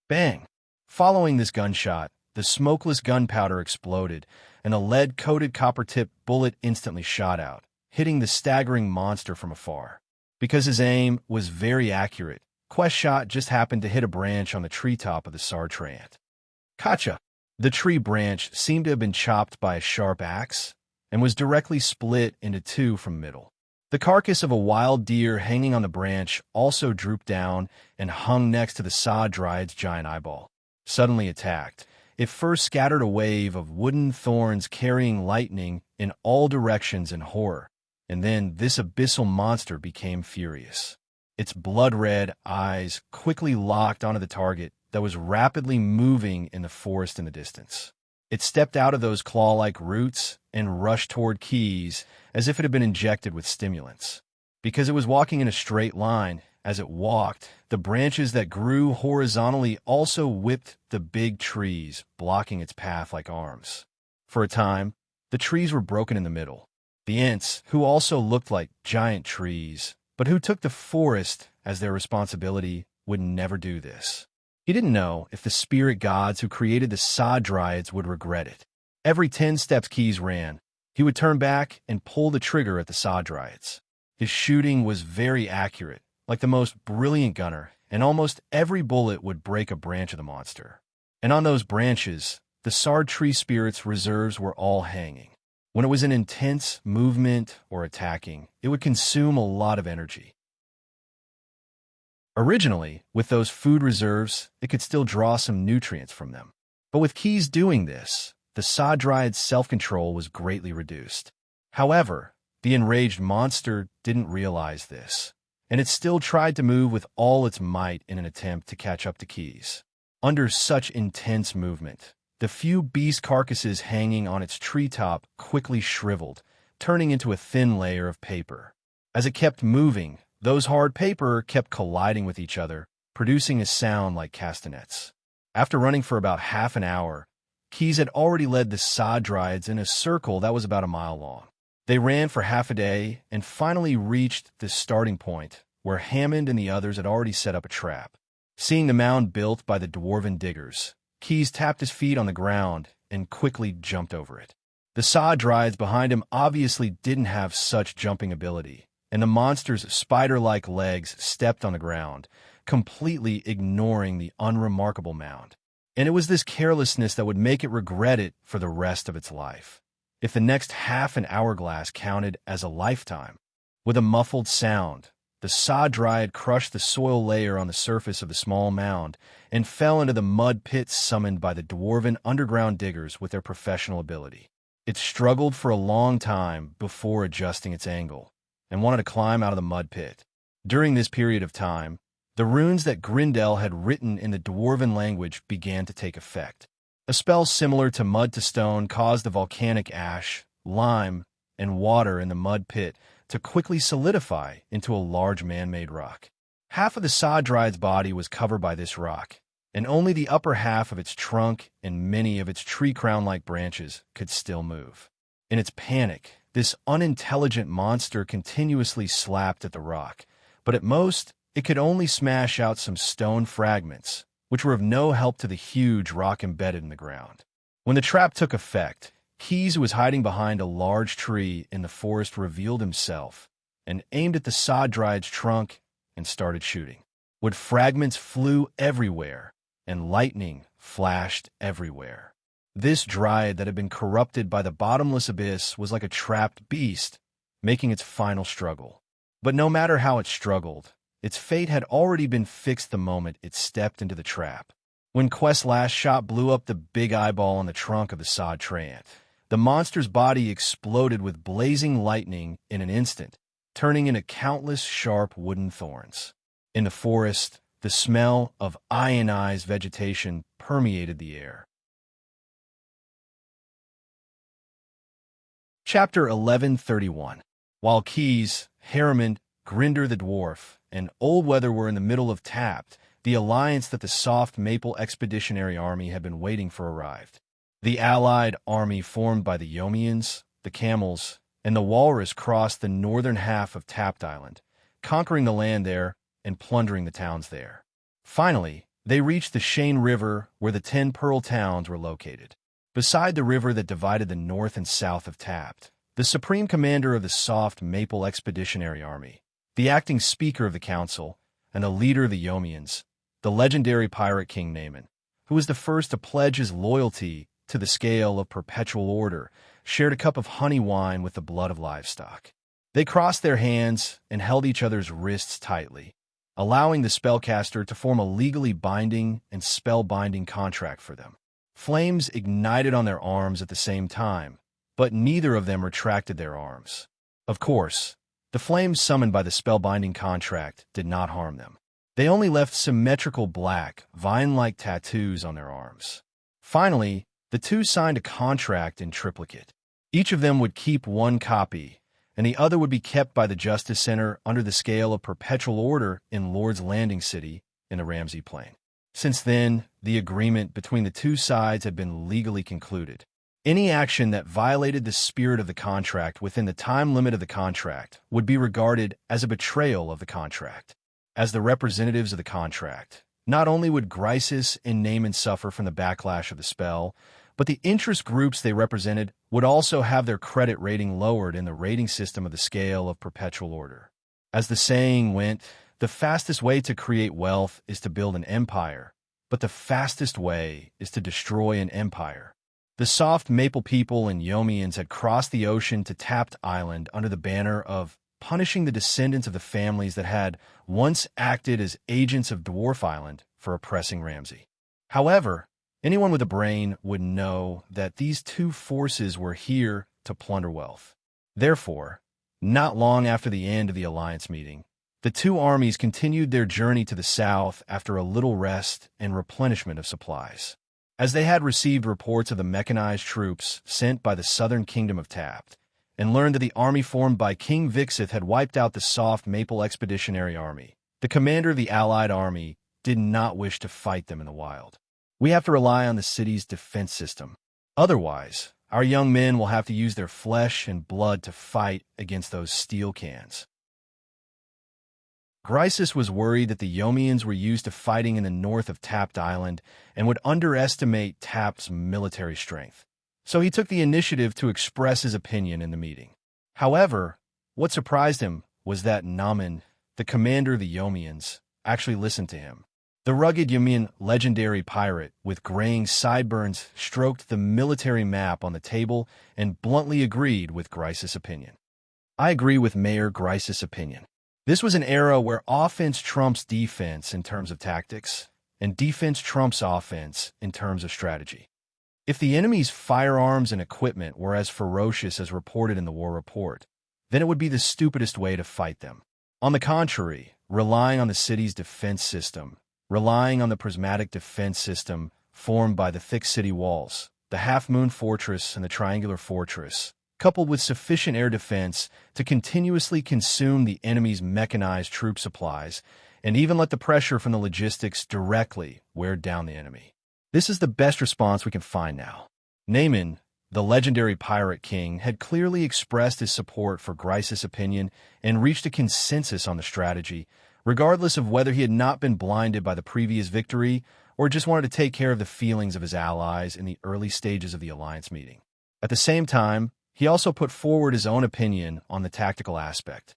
Bang! Following this gunshot, the smokeless gunpowder exploded, and a lead-coated copper-tipped bullet instantly shot out, hitting the staggering monster from afar. Because his aim was very accurate, Quest's shot just happened to hit a branch on the treetop of the Sartrant. Gotcha! The tree branch seemed to have been chopped by a sharp axe, and was directly split into two from middle. The carcass of a wild deer hanging on the branch also drooped down and hung next to the Sodride's giant eyeball. Suddenly attacked, it first scattered a wave of wooden thorns carrying lightning in all directions in horror, and then this abyssal monster became furious. Its blood-red eyes quickly locked onto the target that was rapidly moving in the forest in the distance. It stepped out of those claw-like roots and rushed toward Keys as if it had been injected with stimulants. Because it was walking in a straight line, as it walked, the branches that grew horizontally also whipped the big trees, blocking its path like arms. For a time, the trees were broken in the middle. The Ents, who also looked like giant trees, but who took the forest as their responsibility, would never do this. He didn't know if the spirit gods who created the Sodrides would regret it. Every 10 steps Keys ran, he would turn back and pull the trigger at the Sodrides. His shooting was very accurate, like the most brilliant gunner, and almost every bullet would break a branch of the monster. And on those branches, the Sard tree spirit's reserves were all hanging. When it was in intense movement or attacking, it would consume a lot of energy. Originally, with those food reserves, it could still draw some nutrients from them. But with Keys doing this, the Sodride's self-control was greatly reduced. However, the enraged monster didn't realize this, and it still tried to move with all its might in an attempt to catch up to Keys. Under such intense movement, the few beast carcasses hanging on its treetop quickly shriveled, turning into a thin layer of paper. As it kept moving, those hard paper kept colliding with each other, producing a sound like castanets. After running for about half an hour, Keys had already led the Sodrides in a circle that was about a mile long. They ran for half a day and finally reached the starting point, where Hammond and the others had already set up a trap. Seeing the mound built by the dwarven diggers, Keys tapped his feet on the ground and quickly jumped over it. The Saw Dryads behind him obviously didn't have such jumping ability, and the monster's spider-like legs stepped on the ground, completely ignoring the unremarkable mound. And it was this carelessness that would make it regret it for the rest of its life. If the next half an hourglass counted as a lifetime. With a muffled sound, the Saw Dryad crushed the soil layer on the surface of the small mound and fell into the mud pit summoned by the dwarven underground diggers with their professional ability. It struggled for a long time before adjusting its angle, and wanted to climb out of the mud pit. During this period of time, the runes that Grindel had written in the dwarven language began to take effect. A spell similar to mud to stone caused the volcanic ash, lime, and water in the mud pit to quickly solidify into a large man-made rock. Half of the Saw Dryad's body was covered by this rock, and only the upper half of its trunk and many of its tree crown-like branches could still move. In its panic, this unintelligent monster continuously slapped at the rock, but at most, it could only smash out some stone fragments, which were of no help to the huge rock embedded in the ground. When the trap took effect, Keys, who was hiding behind a large tree in the forest, revealed himself and aimed at the Saw Dryad's trunk and started shooting. Wood fragments flew everywhere, and lightning flashed everywhere. This dryad that had been corrupted by the bottomless abyss was like a trapped beast, making its final struggle. But no matter how it struggled, its fate had already been fixed the moment it stepped into the trap. When Quest's last shot blew up the big eyeball on the trunk of the Saw Dryad, the monster's body exploded with blazing lightning in an instant, turning into countless sharp wooden thorns. In the forest, the smell of ionized vegetation permeated the air. Chapter 1131. While Keys, Harriman, Grinder the Dwarf, and Oldweather were in the middle of Tapt, the alliance that the Soft Maple Expeditionary Army had been waiting for arrived. The allied army formed by the Yomians, the Camels, and the Walrus crossed the northern half of Tapt Island, conquering the land there and plundering the towns there. Finally, they reached the Shane River, where the 10 Pearl Towns were located. Beside the river that divided the north and south of Tapt, the supreme commander of the Soft Maple Expeditionary Army, the acting speaker of the council, and the leader of the Yomians, the legendary pirate king Naaman, who was the first to pledge his loyalty to the scale of perpetual order, shared a cup of honey wine with the blood of livestock. They crossed their hands and held each other's wrists tightly, allowing the spellcaster to form a legally binding and spell-binding contract for them. Flames ignited on their arms at the same time, but neither of them retracted their arms. Of course, the flames summoned by the spell-binding contract did not harm them. They only left symmetrical black, vine-like tattoos on their arms. Finally, the two signed a contract in triplicate. Each of them would keep one copy, and the other would be kept by the Justice Center under the scale of perpetual order in Lord's Landing City in the Ramsey Plain. Since then, the agreement between the two sides had been legally concluded. Any action that violated the spirit of the contract within the time limit of the contract would be regarded as a betrayal of the contract. As the representatives of the contract, not only would Grisis and Naaman suffer from the backlash of the spell, but the interest groups they represented would also have their credit rating lowered in the rating system of the scale of perpetual order. As the saying went, the fastest way to create wealth is to build an empire, but the fastest way is to destroy an empire. The Soft Maple people and Yomians had crossed the ocean to Tapt Island under the banner of punishing the descendants of the families that had once acted as agents of Dwarf Island for oppressing Ramsey. However, anyone with a brain would know that these two forces were here to plunder wealth. Therefore, not long after the end of the alliance meeting, the two armies continued their journey to the south after a little rest and replenishment of supplies. As they had received reports of the mechanized troops sent by the southern kingdom of Tapt, and learned that the army formed by King Vixith had wiped out the Soft Maple Expeditionary Army, the commander of the allied army did not wish to fight them in the wild. We have to rely on the city's defense system. Otherwise, our young men will have to use their flesh and blood to fight against those steel cans. Grisis was worried that the Yomians were used to fighting in the north of Tapt Island and would underestimate Tapt's military strength. so he took the initiative to express his opinion in the meeting. However, what surprised him was that Naman, the commander of the Yomians, actually listened to him. The rugged Yomian legendary pirate with graying sideburns stroked the military map on the table and bluntly agreed with Grice's opinion. I agree with Mayor Grice's opinion. This was an era where offense trumps defense in terms of tactics, and defense trumps offense in terms of strategy. If the enemy's firearms and equipment were as ferocious as reported in the war report, then it would be the stupidest way to fight them. On the contrary, relying on the city's defense system, relying on the prismatic defense system formed by the thick city walls, the half-moon fortress and the triangular fortress, coupled with sufficient air defense to continuously consume the enemy's mechanized troop supplies, and even let the pressure from the logistics directly wear down the enemy. This is the best response we can find now. Naaman, the legendary pirate king, had clearly expressed his support for Grice's opinion and reached a consensus on the strategy, regardless of whether he had not been blinded by the previous victory or just wanted to take care of the feelings of his allies in the early stages of the alliance meeting. At the same time, he also put forward his own opinion on the tactical aspect.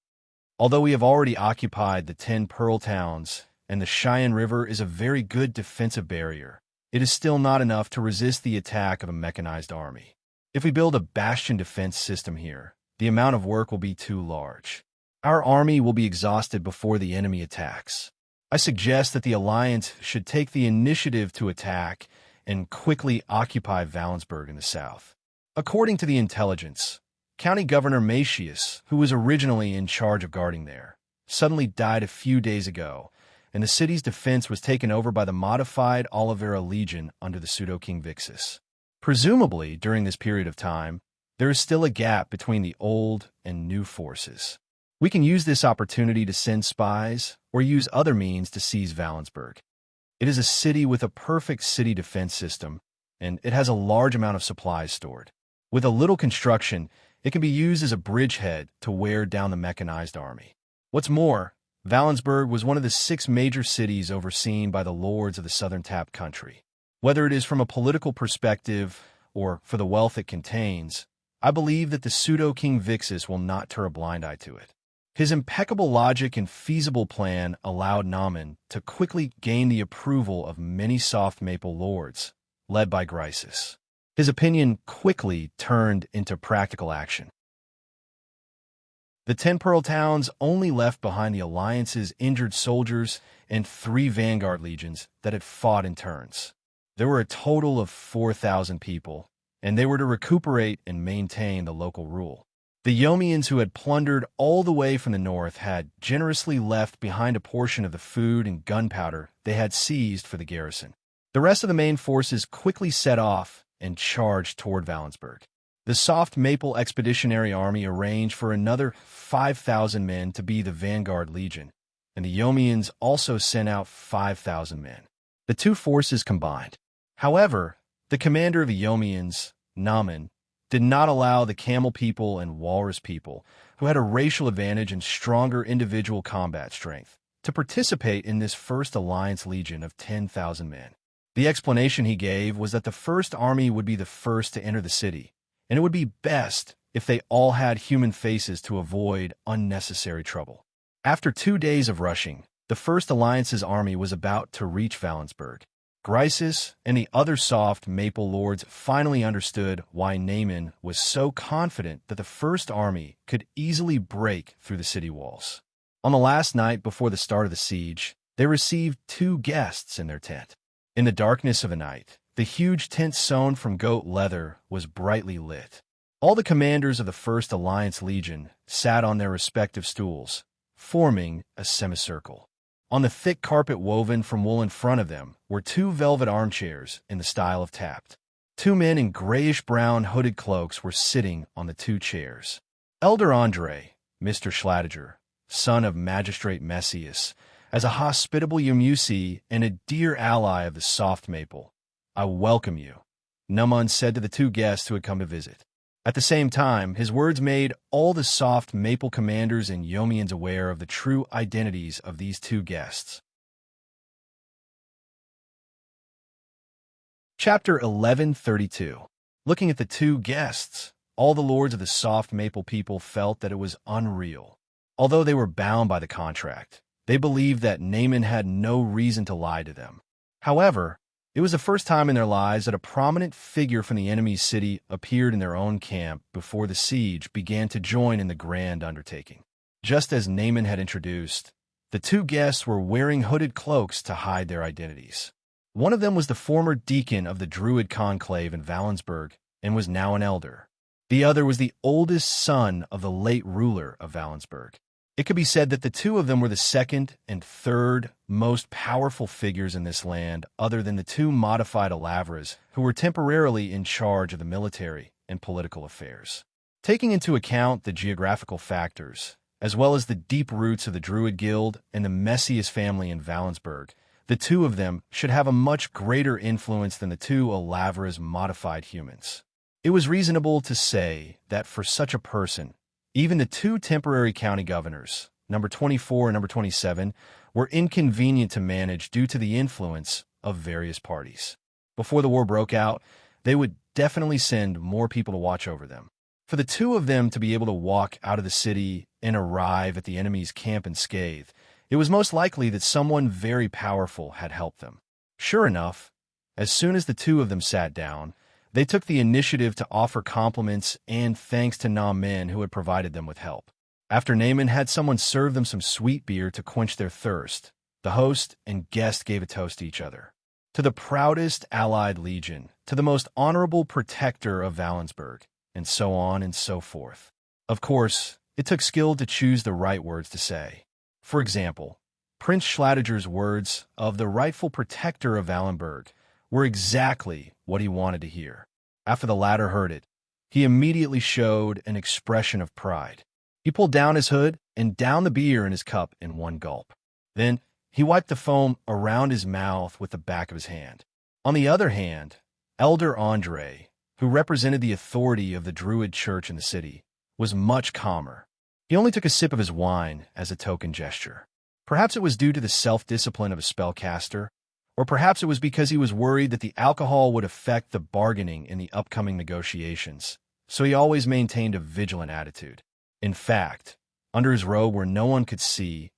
Although we have already occupied the 10 Pearl Towns and the Cheyenne River is a very good defensive barrier, it is still not enough to resist the attack of a mechanized army. If we build a bastion defense system here, the amount of work will be too large. Our army will be exhausted before the enemy attacks. I suggest that the Alliance should take the initiative to attack and quickly occupy Valensburg in the south. According to the intelligence, County Governor Macius, who was originally in charge of guarding there, suddenly died a few days ago, and the city's defense was taken over by the modified Oliveira Legion under the pseudo-King Vixis. Presumably, during this period of time, there is still a gap between the old and new forces. We can use this opportunity to send spies or use other means to seize Valensburg. It is a city with a perfect city defense system, and it has a large amount of supplies stored. With a little construction, it can be used as a bridgehead to wear down the mechanized army. What's more, Valensburg was one of the 6 major cities overseen by the lords of the Southern Tap country. Whether it is from a political perspective or for the wealth it contains, I believe that the pseudo-King Vixis will not turn a blind eye to it. His impeccable logic and feasible plan allowed Naaman to quickly gain the approval of many soft maple lords, led by Griceus. His opinion quickly turned into practical action. The 10 Pearl Towns only left behind the Alliance's injured soldiers and 3 vanguard legions that had fought in turns. There were a total of 4,000 people, and they were to recuperate and maintain the local rule. The Yomians who had plundered all the way from the north had generously left behind a portion of the food and gunpowder they had seized for the garrison. The rest of the main forces quickly set off and charged toward Valensburg. The Soft Maple Expeditionary Army arranged for another 5,000 men to be the Vanguard Legion, and the Yomians also sent out 5,000 men. The two forces combined. However, the commander of the Yomians, Naaman, did not allow the Camel people and Walrus people, who had a racial advantage and stronger individual combat strength, to participate in this first Alliance Legion of 10,000 men. The explanation he gave was that the first army would be the first to enter the city, and it would be best if they all had human faces to avoid unnecessary trouble. After 2 days of rushing, the First Alliance's army was about to reach Valensburg. Griceus and the other soft maple lords finally understood why Naaman was so confident that the First Army could easily break through the city walls. On the last night before the start of the siege, they received 2 guests in their tent. In the darkness of the night, the huge tent sewn from goat leather was brightly lit. All the commanders of the First Alliance Legion sat on their respective stools, forming a semicircle. On the thick carpet woven from wool in front of them were 2 velvet armchairs in the style of Tapt. 2 men in grayish-brown hooded cloaks were sitting on the 2 chairs. Elder Andre, Mr. Schladiger, son of Magistrate Messias, as a hospitable Yamusi and a dear ally of the soft maple, I welcome you, Naaman said to the 2 guests who had come to visit. At the same time, his words made all the soft maple commanders and Yomians aware of the true identities of these 2 guests. Chapter 1132. Looking at the two guests, all the lords of the soft maple people felt that it was unreal. Although they were bound by the contract, they believed that Naaman had no reason to lie to them. However, it was the first time in their lives that a prominent figure from the enemy's city appeared in their own camp before the siege began to join in the grand undertaking. Just as Naaman had introduced, the two guests were wearing hooded cloaks to hide their identities. One of them was the former deacon of the Druid conclave in Valensburg and was now an elder. The other was the oldest son of the late ruler of Valensburg. It could be said that the two of them were the second and third most powerful figures in this land, other than the two modified Alavras who were temporarily in charge of the military and political affairs. Taking into account the geographical factors, as well as the deep roots of the Druid Guild and the messiest family in Valensburg, the two of them should have a much greater influence than the two Alavras modified humans. It was reasonable to say that for such a person, even the two temporary county governors, number 24 and number 27, were inconvenient to manage due to the influence of various parties. Before the war broke out, they would definitely send more people to watch over them. For the two of them to be able to walk out of the city and arrive at the enemy's camp unscathed, it was most likely that someone very powerful had helped them. Sure enough, as soon as the two of them sat down, they took the initiative to offer compliments and thanks to Naaman who had provided them with help. After Naaman had someone serve them some sweet beer to quench their thirst, the host and guest gave a toast to each other. To the proudest allied legion, to the most honorable protector of Valensburg, and so on and so forth. Of course, it took skill to choose the right words to say. For example, Prince Schladiger's words of the rightful protector of Valensburg were exactly what he wanted to hear. After the latter heard it, he immediately showed an expression of pride. He pulled down his hood and downed the beer in his cup in one gulp. Then he wiped the foam around his mouth with the back of his hand. On the other hand, Elder Andre, who represented the authority of the Druid church in the city, was much calmer. He only took a sip of his wine as a token gesture. Perhaps it was due to the self-discipline of a spellcaster, or perhaps it was because he was worried that the alcohol would affect the bargaining in the upcoming negotiations, so he always maintained a vigilant attitude. In fact, under his robe where no one could see,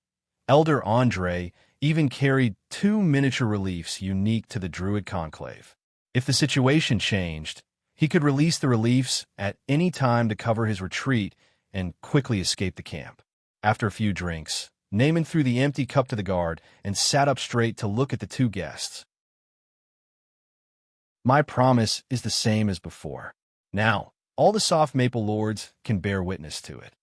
Elder Andre even carried two miniature reliefs unique to the Druid conclave. If the situation changed, he could release the reliefs at any time to cover his retreat and quickly escape the camp. After a few drinks, Naaman threw the empty cup to the guard and sat up straight to look at the two guests. My promise is the same as before. Now, all the soft maple lords can bear witness to it.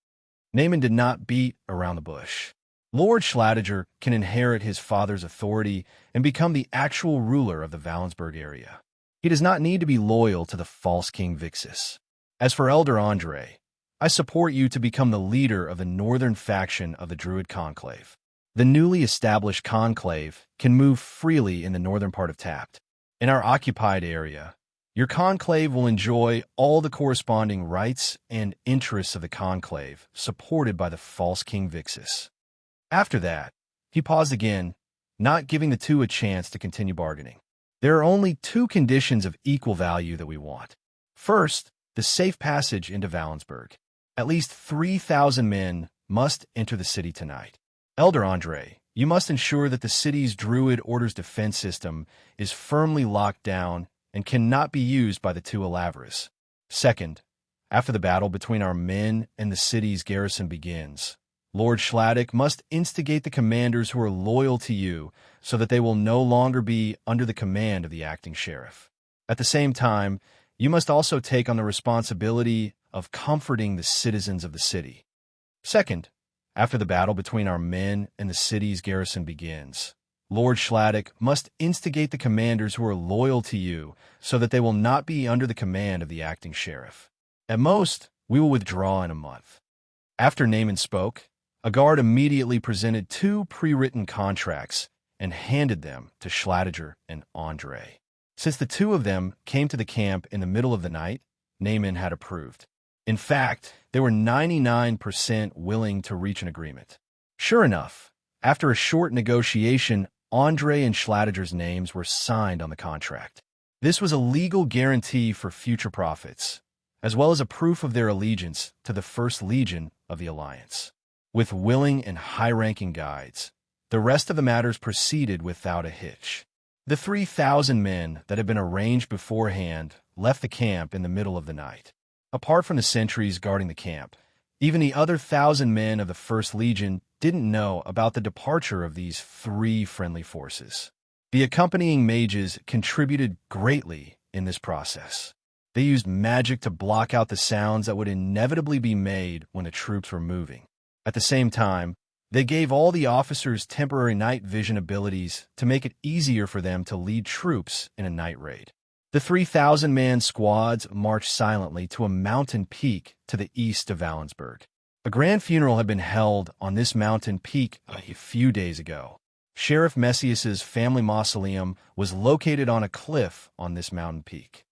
Naaman did not beat around the bush. Lord Schladiger can inherit his father's authority and become the actual ruler of the Valensburg area. He does not need to be loyal to the false King Vixis. As for Elder Andre, I support you to become the leader of the northern faction of the Druid conclave. The newly established conclave can move freely in the northern part of Tapt. In our occupied area, your conclave will enjoy all the corresponding rights and interests of the conclave, supported by the false King Vixis. After that, he paused again, not giving the two a chance to continue bargaining. There are only two conditions of equal value that we want. First, the safe passage into Valensburg. At least 3,000 men must enter the city tonight. Elder Andre, you must ensure that the city's Druid Order's defense system is firmly locked down and cannot be used by the two Alavras. Second, after the battle between our men and the city's garrison begins, Lord Schladig must instigate the commanders who are loyal to you so that they will no longer be under the command of the acting sheriff. At the same time, you must also take on the responsibility of comforting the citizens of the city. Second, after the battle between our men and the city's garrison begins, Lord Schladig must instigate the commanders who are loyal to you so that they will not be under the command of the acting sheriff. At most, we will withdraw in a month. After Naaman spoke, a guard immediately presented two pre-written contracts and handed them to Schladiger and Andre. Since the two of them came to the camp in the middle of the night, Naaman had approved. In fact, they were 99% willing to reach an agreement. Sure enough, after a short negotiation, Andre and Schladiger's names were signed on the contract. This was a legal guarantee for future profits, as well as a proof of their allegiance to the First Legion of the Alliance. With willing and high-ranking guides, the rest of the matters proceeded without a hitch. The 3,000 men that had been arranged beforehand left the camp in the middle of the night. Apart from the sentries guarding the camp, even the other 1,000 men of the First Legion didn't know about the departure of these 3 friendly forces. The accompanying mages contributed greatly in this process. They used magic to block out the sounds that would inevitably be made when the troops were moving. At the same time, they gave all the officers temporary night vision abilities to make it easier for them to lead troops in a night raid. The 3,000-man squads marched silently to a mountain peak to the east of Valensburg. A grand funeral had been held on this mountain peak a few days ago. Sheriff Messius's family mausoleum was located on a cliff on this mountain peak.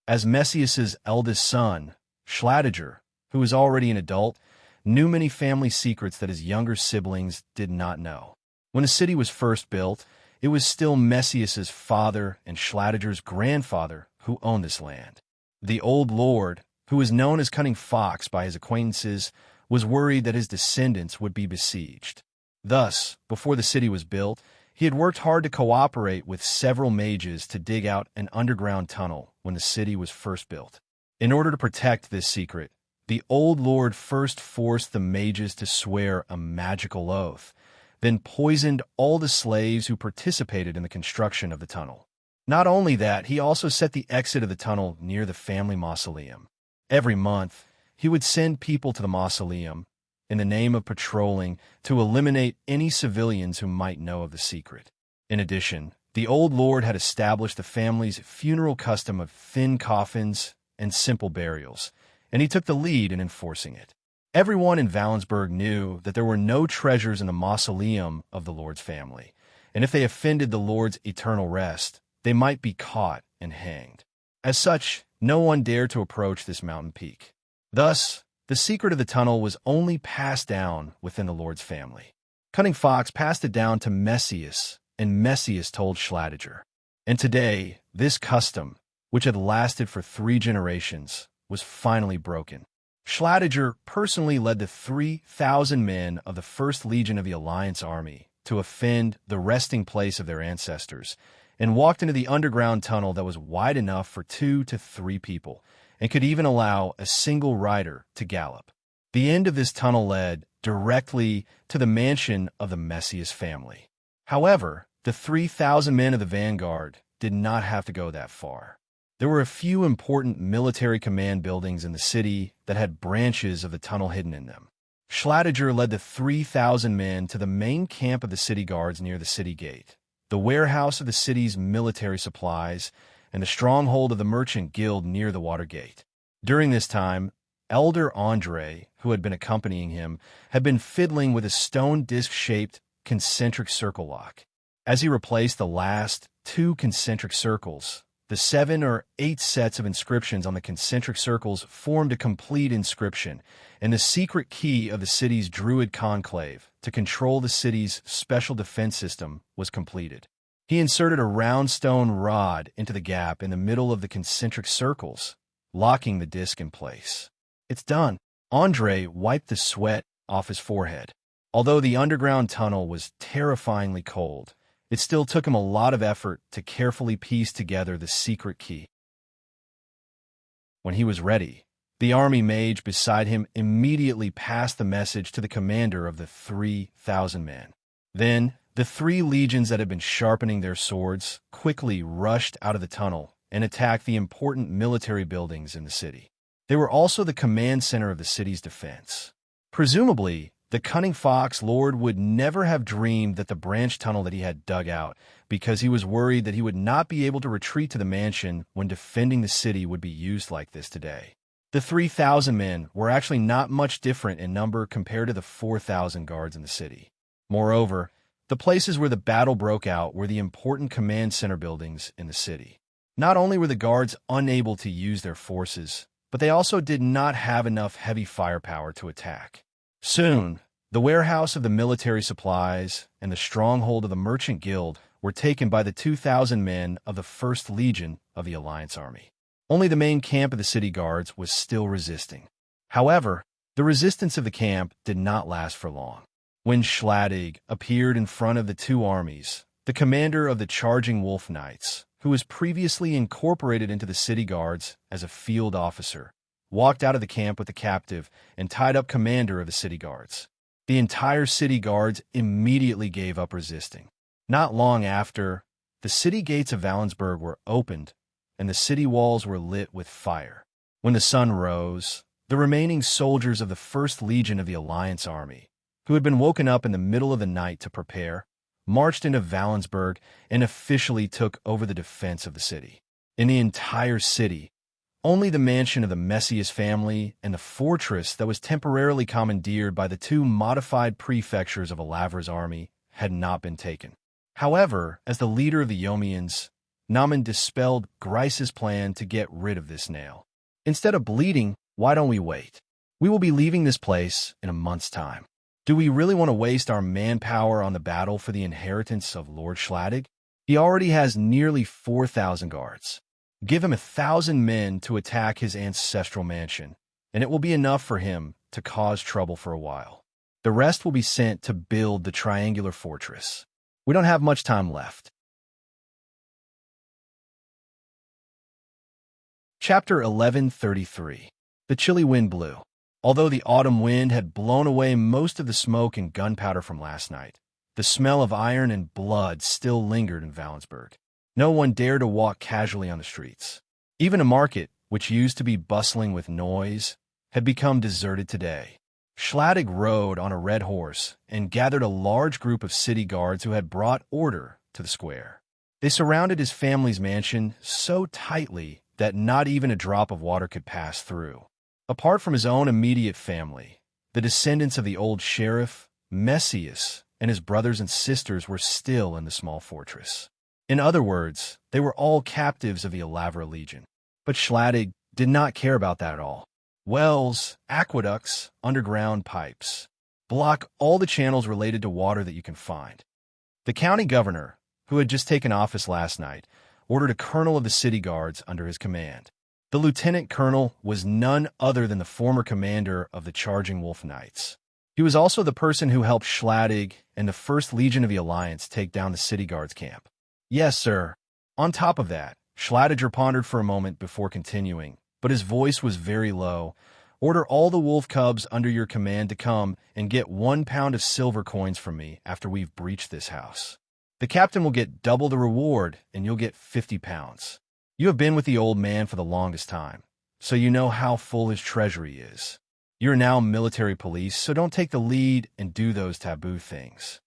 As Messius's eldest son, Schladiger, who was already an adult, knew many family secrets that his younger siblings did not know. When the city was first built, it was still Messius's father and Schladiger's grandfather who owned this land. The old lord, who was known as Cunning Fox by his acquaintances, was worried that his descendants would be besieged. Thus, before the city was built, he had worked hard to cooperate with several mages to dig out an underground tunnel when the city was first built. In order to protect this secret, the old lord first forced the mages to swear a magical oath, then poisoned all the slaves who participated in the construction of the tunnel. Not only that, he also set the exit of the tunnel near the family mausoleum. Every month, he would send people to the mausoleum in the name of patrolling to eliminate any civilians who might know of the secret. In addition, the old lord had established the family's funeral custom of thin coffins and simple burials, and he took the lead in enforcing it. Everyone in Valensburg knew that there were no treasures in the mausoleum of the Lord's family, and if they offended the Lord's eternal rest, they might be caught and hanged. As such, no one dared to approach this mountain peak. Thus, the secret of the tunnel was only passed down within the Lord's family. Cunning Fox passed it down to Messius, and Messius told Schladiger. And today, this custom, which had lasted for 3 generations, was finally broken. Schladiger personally led the 3,000 men of the First Legion of the Alliance Army to offend the resting place of their ancestors, and walked into the underground tunnel that was wide enough for 2 to 3 people, and could even allow a single rider to gallop. The end of this tunnel led directly to the mansion of the Messius family. However, the 3,000 men of the vanguard did not have to go that far. There were a few important military command buildings in the city that had branches of the tunnel hidden in them. Schladiger led the 3,000 men to the main camp of the city guards near the city gate, the warehouse of the city's military supplies, and the stronghold of the merchant guild near the water gate. During this time, Elder Andre, who had been accompanying him, had been fiddling with a stone disc-shaped concentric circle lock. As he replaced the last 2 concentric circles, the 7 or 8 sets of inscriptions on the concentric circles formed a complete inscription, and the secret key of the city's druid conclave to control the city's special defense system was completed. He inserted a round stone rod into the gap in the middle of the concentric circles, locking the disc in place. It's done. Andre wiped the sweat off his forehead. Although the underground tunnel was terrifyingly cold, it still took him a lot of effort to carefully piece together the secret key. When he was ready, the army mage beside him immediately passed the message to the commander of the 3,000 men. Then, the 3 legions that had been sharpening their swords quickly rushed out of the tunnel and attacked the important military buildings in the city. They were also the command center of the city's defense. Presumably, the Cunning Fox Lord would never have dreamed that the branch tunnel that he had dug out, because he was worried that he would not be able to retreat to the mansion when defending the city would be used like this today. The 3,000 men were actually not much different in number compared to the 4,000 guards in the city. Moreover, the places where the battle broke out were the important command center buildings in the city. Not only were the guards unable to use their forces, but they also did not have enough heavy firepower to attack. Soon, the warehouse of the military supplies and the stronghold of the merchant guild were taken by the 2,000 men of the 1st Legion of the Alliance Army. Only the main camp of the city guards was still resisting. However, the resistance of the camp did not last for long. When Schladig appeared in front of the two armies, the commander of the charging Wolf Knights, who was previously incorporated into the city guards as a field officer, walked out of the camp with the captive and tied up commander of the city guards. The entire city guards immediately gave up resisting. Not long after, the city gates of Valensburg were opened and the city walls were lit with fire. When the sun rose, the remaining soldiers of the 1st Legion of the Alliance Army, who had been woken up in the middle of the night to prepare, marched into Valensburg and officially took over the defense of the city. In the entire city, only the mansion of the Messias family and the fortress that was temporarily commandeered by the two modified prefectures of Alavra's army had not been taken. However, as the leader of the Yomians, Naman dispelled Grice's plan to get rid of this nail. Instead of bleeding, why don't we wait? We will be leaving this place in a month's time. Do we really want to waste our manpower on the battle for the inheritance of Lord Schladig? He already has nearly 4,000 guards. Give him 1,000 men to attack his ancestral mansion, and it will be enough for him to cause trouble for a while. The rest will be sent to build the triangular fortress. We don't have much time left. Chapter 1133. The chilly wind blew. Although the autumn wind had blown away most of the smoke and gunpowder from last night, the smell of iron and blood still lingered in Valensburg. No one dared to walk casually on the streets. Even a market, which used to be bustling with noise, had become deserted today. Schladig rode on a red horse and gathered a large group of city guards who had brought order to the square. They surrounded his family's mansion so tightly that not even a drop of water could pass through. Apart from his own immediate family, the descendants of the old sheriff, Messias, and his brothers and sisters were still in the small fortress. In other words, they were all captives of the Alavra Legion. But Schladig did not care about that at all. Wells, aqueducts, underground pipes block all the channels related to water that you can find. The county governor, who had just taken office last night, ordered a colonel of the city guards under his command. The lieutenant colonel was none other than the former commander of the charging Wolf Knights. He was also the person who helped Schladig and the 1st Legion of the Alliance take down the city guards camp. Yes, sir. On top of that, Schladiger pondered for a moment before continuing, but his voice was very low. Order all the wolf cubs under your command to come and get 1 pound of silver coins from me after we've breached this house. The captain will get double the reward, and you'll get 50 pounds. You have been with the old man for the longest time, so you know how full his treasury is. You're now military police, so don't take the lead and do those taboo things.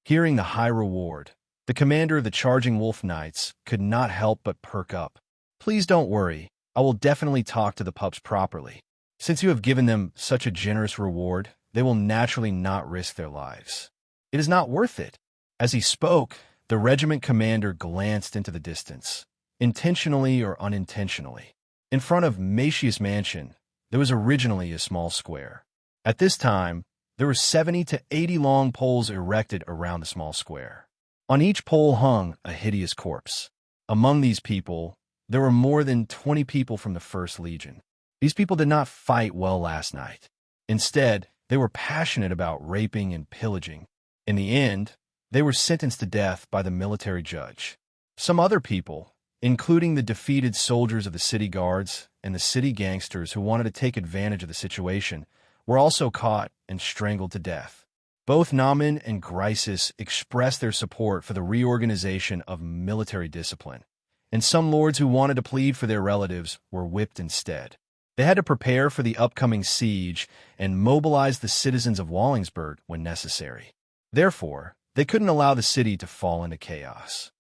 Hearing the high reward, the commander of the charging Wolf Knights could not help but perk up. Please don't worry, I will definitely talk to the pups properly. Since you have given them such a generous reward, they will naturally not risk their lives. It is not worth it. As he spoke, the regiment commander glanced into the distance, intentionally or unintentionally. In front of Messias' mansion, there was originally a small square. At this time, there were 70 to 80 long poles erected around the small square. On each pole hung a hideous corpse. Among these people, there were more than 20 people from the 1st Legion. These people did not fight well last night. Instead, they were passionate about raping and pillaging. In the end, they were sentenced to death by the military judge. Some other people, including the defeated soldiers of the city guards and the city gangsters who wanted to take advantage of the situation, were also caught and strangled to death. Both Naman and Grices expressed their support for the reorganization of military discipline, and some lords who wanted to plead for their relatives were whipped instead. They had to prepare for the upcoming siege and mobilize the citizens of Wallingsburg when necessary. Therefore, they couldn't allow the city to fall into chaos.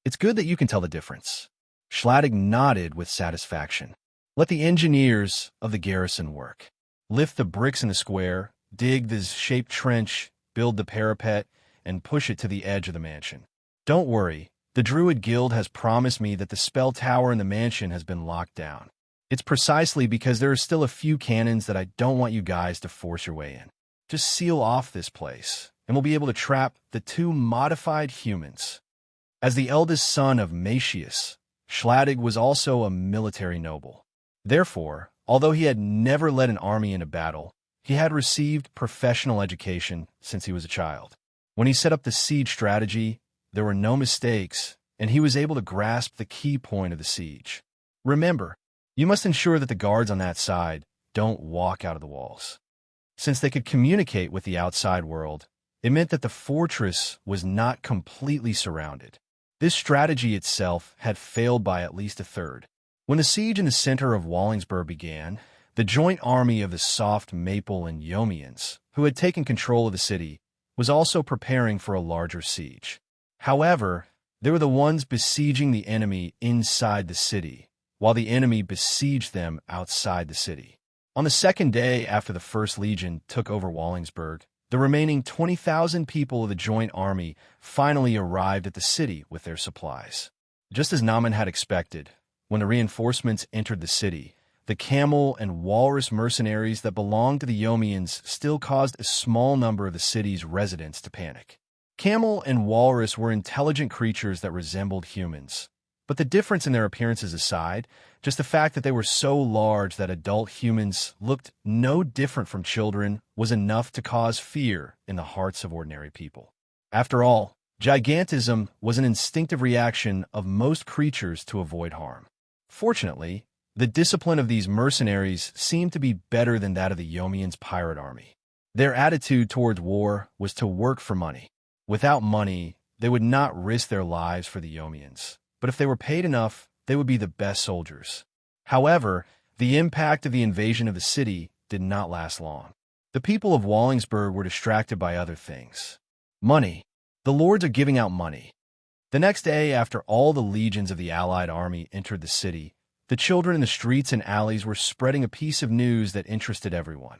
It's good that you can tell the difference. Schladig nodded with satisfaction. Let the engineers of the garrison work. Lift the bricks in the square, dig the shaped trench, build the parapet, and push it to the edge of the mansion. Don't worry, the Druid Guild has promised me that the spell tower in the mansion has been locked down. It's precisely because there are still a few cannons that I don't want you guys to force your way in. Just seal off this place, and will be able to trap the two modified humans. As the eldest son of Macius, Schladig was also a military noble. Therefore, although he had never led an army into battle, he had received professional education since he was a child. When he set up the siege strategy, there were no mistakes, and he was able to grasp the key point of the siege. Remember, you must ensure that the guards on that side don't walk out of the walls. Since they could communicate with the outside world, it meant that the fortress was not completely surrounded. This strategy itself had failed by at least a third. When the siege in the center of Wallingsburg began, the joint army of the Soft Maple and Yomians, who had taken control of the city, was also preparing for a larger siege. However, they were the ones besieging the enemy inside the city, while the enemy besieged them outside the city. On the second day after the First Legion took over Wallingsburg, the remaining 20,000 people of the joint army finally arrived at the city with their supplies. Just as Naaman had expected, when the reinforcements entered the city, the camel and walrus mercenaries that belonged to the Yomians still caused a small number of the city's residents to panic. Camel and walrus were intelligent creatures that resembled humans, but the difference in their appearances aside, just the fact that they were so large that adult humans looked no different from children was enough to cause fear in the hearts of ordinary people. After all, gigantism was an instinctive reaction of most creatures to avoid harm. Fortunately, the discipline of these mercenaries seemed to be better than that of the Yomians' pirate army. Their attitude towards war was to work for money. Without money, they would not risk their lives for the Yomians, but if they were paid enough, they would be the best soldiers. However, the impact of the invasion of the city did not last long. The people of Wallingsburg were distracted by other things. Money. The lords are giving out money. The next day, after all the legions of the Allied army entered the city, the children in the streets and alleys were spreading a piece of news that interested everyone.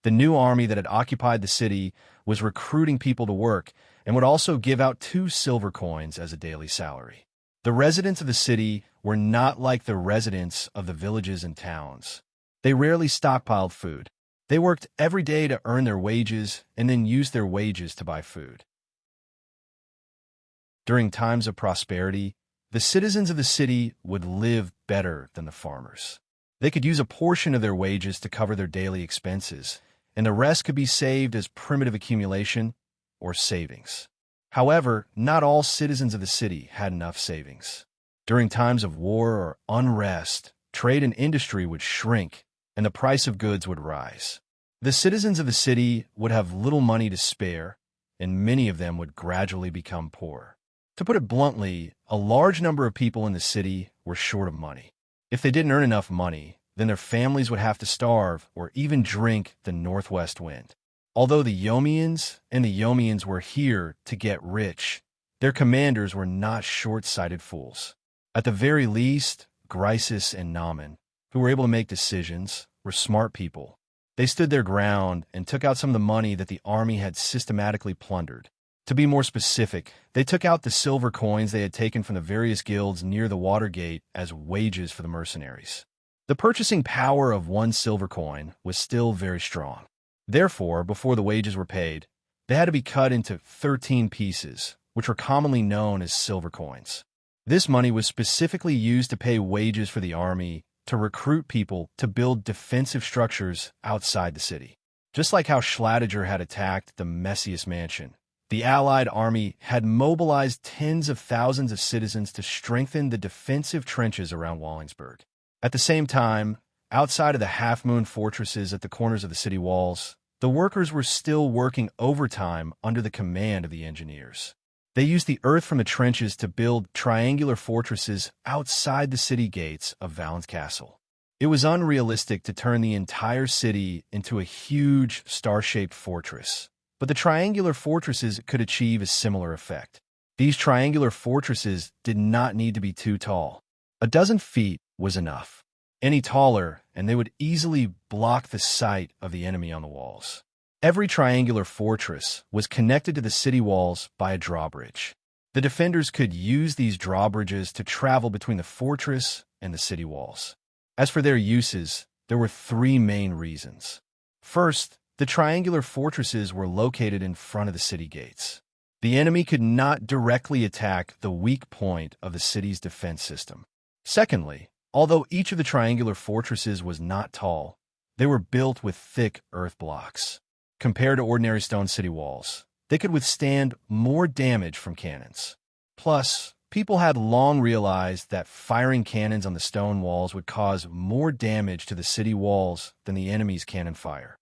The new army that had occupied the city was recruiting people to work and would also give out 2 silver coins as a daily salary. The residents of the city were not like the residents of the villages and towns. They rarely stockpiled food. They worked every day to earn their wages and then used their wages to buy food. During times of prosperity, the citizens of the city would live better than the farmers. They could use a portion of their wages to cover their daily expenses, and the rest could be saved as primitive accumulation or savings. However, not all citizens of the city had enough savings. During times of war or unrest, trade and industry would shrink, and the price of goods would rise. The citizens of the city would have little money to spare, and many of them would gradually become poor. To put it bluntly, a large number of people in the city were short of money. If they didn't earn enough money, then their families would have to starve or even drink the northwest wind. Although the Yomians were here to get rich, their commanders were not short-sighted fools. At the very least, Grisus and Naaman, who were able to make decisions, were smart people. They stood their ground and took out some of the money that the army had systematically plundered. To be more specific, they took out the silver coins they had taken from the various guilds near the Watergate as wages for the mercenaries. The purchasing power of 1 silver coin was still very strong. Therefore, before the wages were paid, they had to be cut into 13 pieces, which were commonly known as silver coins. This money was specifically used to pay wages for the army, to recruit people to build defensive structures outside the city. Just like how Schladiger had attacked the Messius mansion, the Allied army had mobilized tens of thousands of citizens to strengthen the defensive trenches around Wallingsburg. At the same time, outside of the half-moon fortresses at the corners of the city walls, the workers were still working overtime under the command of the engineers. They used the earth from the trenches to build triangular fortresses outside the city gates of Valen's castle. It was unrealistic to turn the entire city into a huge star-shaped fortress, but the triangular fortresses could achieve a similar effect. These triangular fortresses did not need to be too tall. 12 feet was enough. Any taller, and they would easily block the sight of the enemy on the walls. Every triangular fortress was connected to the city walls by a drawbridge. The defenders could use these drawbridges to travel between the fortress and the city walls. As for their uses, there were 3 main reasons. First, The triangular fortresses were located in front of the city gates. The enemy could not directly attack the weak point of the city's defense system. Secondly, although each of the triangular fortresses was not tall, they were built with thick earth blocks. Compared to ordinary stone city walls, they could withstand more damage from cannons. Plus, people had long realized that firing cannons on the stone walls would cause more damage to the city walls than the enemy's cannon fire.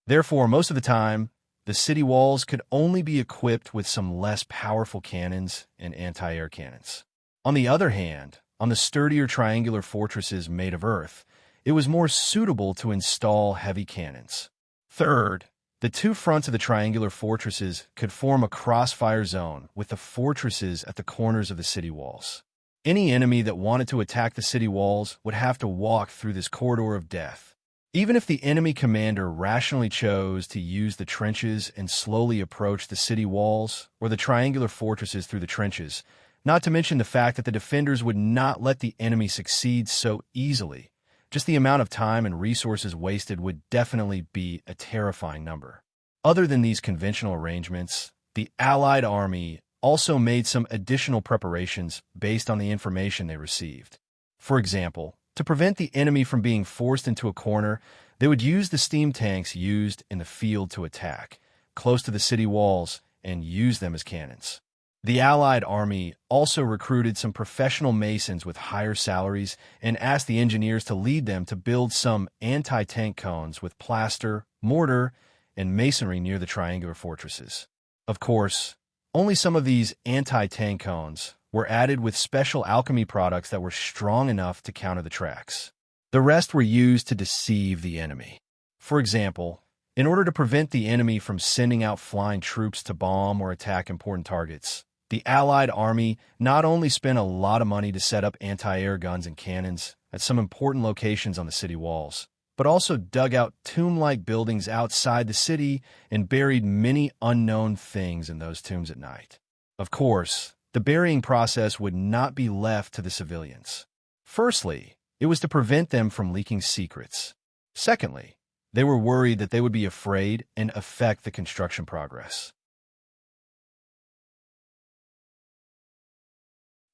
Therefore, most of the time, the city walls could only be equipped with some less powerful cannons and anti-air cannons. On the other hand, on the sturdier triangular fortresses made of earth, it was more suitable to install heavy cannons. Third, the two fronts of the triangular fortresses could form a crossfire zone with the fortresses at the corners of the city walls. Any enemy that wanted to attack the city walls would have to walk through this corridor of death. Even if the enemy commander rationally chose to use the trenches and slowly approach the city walls or the triangular fortresses through the trenches, not to mention the fact that the defenders would not let the enemy succeed so easily, just the amount of time and resources wasted would definitely be a terrifying number. Other than these conventional arrangements, the Allied army also made some additional preparations based on the information they received. For example, to prevent the enemy from being forced into a corner, they would use the steam tanks used in the field to attack, close to the city walls, and use them as cannons. The Allied army also recruited some professional masons with higher salaries and asked the engineers to lead them to build some anti-tank cones with plaster, mortar, and masonry near the triangular fortresses. Of course, only some of these anti-tank cones were added with special alchemy products that were strong enough to counter the tracks. The rest were used to deceive the enemy. For example, in order to prevent the enemy from sending out flying troops to bomb or attack important targets, the Allied army not only spent a lot of money to set up anti-air guns and cannons at some important locations on the city walls, but also dug out tomb-like buildings outside the city and buried many unknown things in those tombs at night. Of course, the burying process would not be left to the civilians. Firstly, it was to prevent them from leaking secrets. Secondly, they were worried that they would be afraid and affect the construction progress.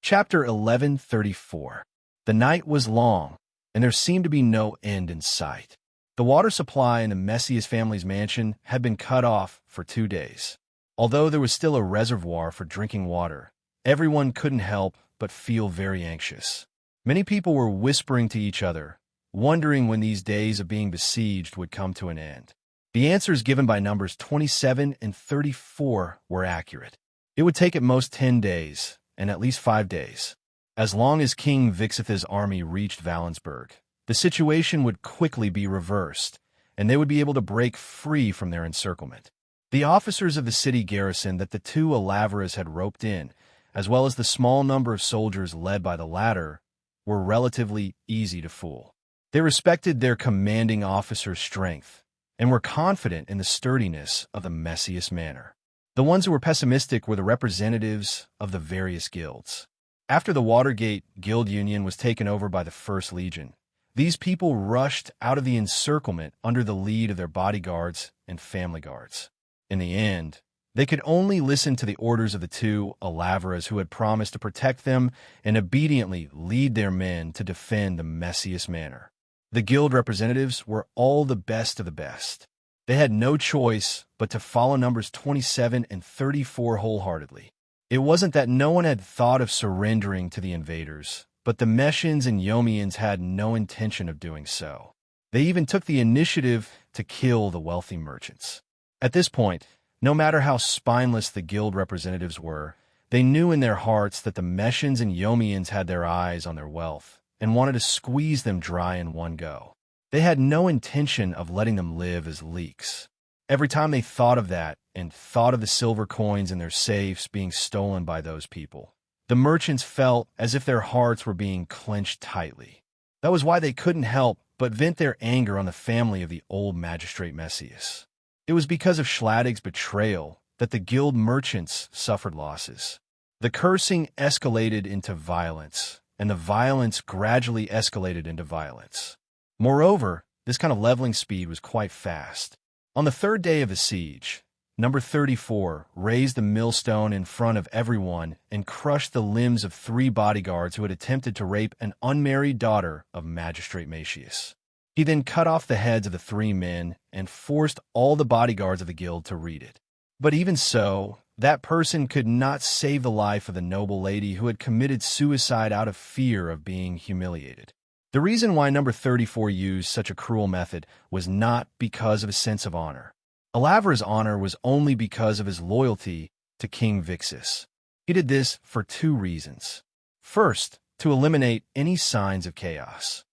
Chapter 1134. The night was long, and there seemed to be no end in sight. The water supply in the Messias family's mansion had been cut off for 2 days. Although there was still a reservoir for drinking water, everyone couldn't help but feel very anxious. Many people were whispering to each other, wondering when these days of being besieged would come to an end. The answers given by numbers 27 and 34 were accurate. It would take at most 10 days, and at least 5 days. As long as King Vixith's army reached Valensburg, the situation would quickly be reversed, and they would be able to break free from their encirclement. The officers of the city garrison that the two Alavras had roped in, as well as the small number of soldiers led by the latter, were relatively easy to fool. They respected their commanding officer's strength and were confident in the sturdiness of the Messias manor. The ones who were pessimistic were the representatives of the various guilds. After the Watergate Guild Union was taken over by the First Legion, these people rushed out of the encirclement under the lead of their bodyguards and family guards. In the end, they could only listen to the orders of the two Alavras who had promised to protect them and obediently lead their men to defend the Messias manor. The guild representatives were all the best of the best. They had no choice but to follow numbers 27 and 34 wholeheartedly. It wasn't that no one had thought of surrendering to the invaders, but the Messians and Yomians had no intention of doing so. They even took the initiative to kill the wealthy merchants. At this point, no matter how spineless the guild representatives were, they knew in their hearts that the Messians and Yomians had their eyes on their wealth and wanted to squeeze them dry in one go. They had no intention of letting them live as leaks. Every time they thought of that and thought of the silver coins in their safes being stolen by those people, the merchants felt as if their hearts were being clenched tightly. That was why they couldn't help but vent their anger on the family of the old magistrate Messias. It was because of Schladig's betrayal that the guild merchants suffered losses. The cursing escalated into violence, and the violence gradually escalated into violence. Moreover, This kind of leveling speed was quite fast. On the third day of the siege, number 34 raised the millstone in front of everyone and crushed the limbs of 3 bodyguards who had attempted to rape an unmarried daughter of Magistrate Macius. He then cut off the heads of the 3 men and forced all the bodyguards of the guild to read it. But even so, that person could not save the life of the noble lady who had committed suicide out of fear of being humiliated. The reason why number 34 used such a cruel method was not because of a sense of honor. Alavra's honor was only because of his loyalty to King Vixis. He did this for 2 reasons. First, to eliminate any signs of chaos.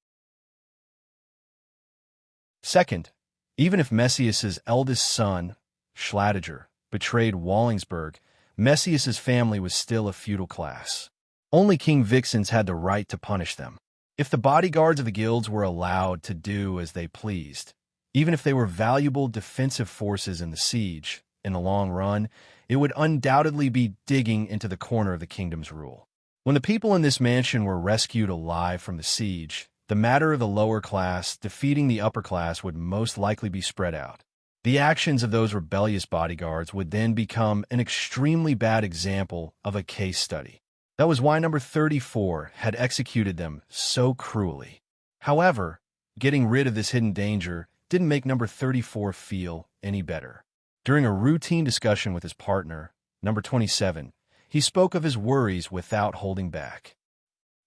Second, even if Messius's eldest son, Schladiger, betrayed Wallingsburg, Messius's family was still a feudal class. Only King Vixens had the right to punish them. If the bodyguards of the guilds were allowed to do as they pleased, even if they were valuable defensive forces in the siege, in the long run, it would undoubtedly be digging into the corner of the kingdom's rule. When the people in this mansion were rescued alive from the siege, the matter of the lower class defeating the upper class would most likely be spread out. The actions of those rebellious bodyguards would then become an extremely bad example of a case study. That was why number 34 had executed them so cruelly. However, getting rid of this hidden danger didn't make number 34 feel any better. During a routine discussion with his partner, number 27, he spoke of his worries without holding back.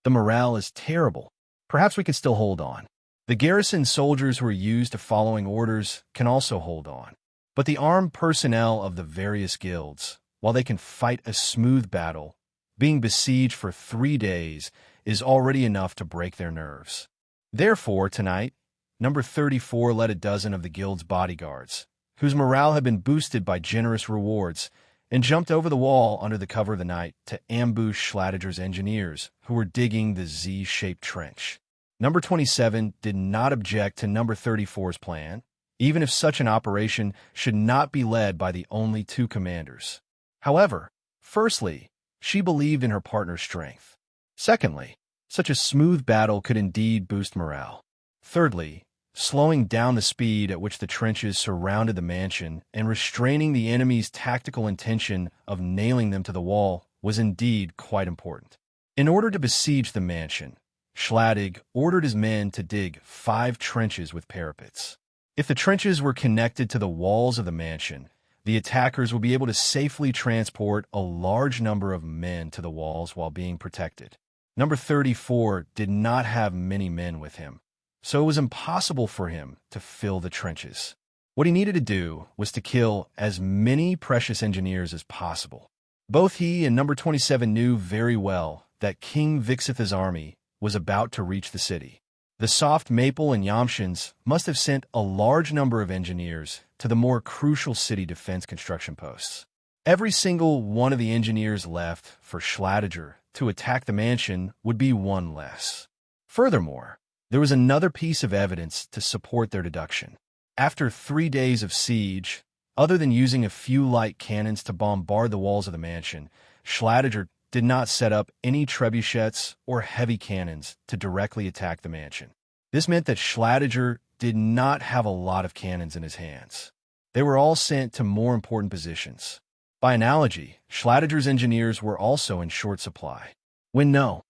The morale is terrible. Perhaps we can still hold on. The garrison soldiers who are used to following orders can also hold on. But the armed personnel of the various guilds, while they can fight a smooth battle, being besieged for 3 days is already enough to break their nerves. Therefore, tonight, number 34 led a dozen of the guild's bodyguards, whose morale had been boosted by generous rewards, and jumped over the wall under the cover of the night to ambush Schladiger's engineers, who were digging the Z-shaped trench. Number 27 did not object to number 34's plan, even if such an operation should not be led by the only 2 commanders. However, firstly, she believed in her partner's strength. Secondly, such a smooth battle could indeed boost morale. Thirdly, slowing down the speed at which the trenches surrounded the mansion and restraining the enemy's tactical intention of nailing them to the wall was indeed quite important. In order to besiege the mansion, Schladig ordered his men to dig 5 trenches with parapets. If the trenches were connected to the walls of the mansion, the attackers would be able to safely transport a large number of men to the walls while being protected. Number 34 did not have many men with him, so it was impossible for him to fill the trenches. What he needed to do was to kill as many precious engineers as possible. Both he and number 27 knew very well that King Vixith's army was about to reach the city. The soft maple and Yamshins must have sent a large number of engineers to the more crucial city defense construction posts. Every single one of the engineers left for Schladiger to attack the mansion would be 1 less. Furthermore, there was another piece of evidence to support their deduction. After 3 days of siege, other than using a few light cannons to bombard the walls of the mansion, Schladiger did not set up any trebuchets or heavy cannons to directly attack the mansion. This meant that Schladiger did not have a lot of cannons in his hands. They were all sent to more important positions. By analogy, Schladiger's engineers were also in short supply. When no.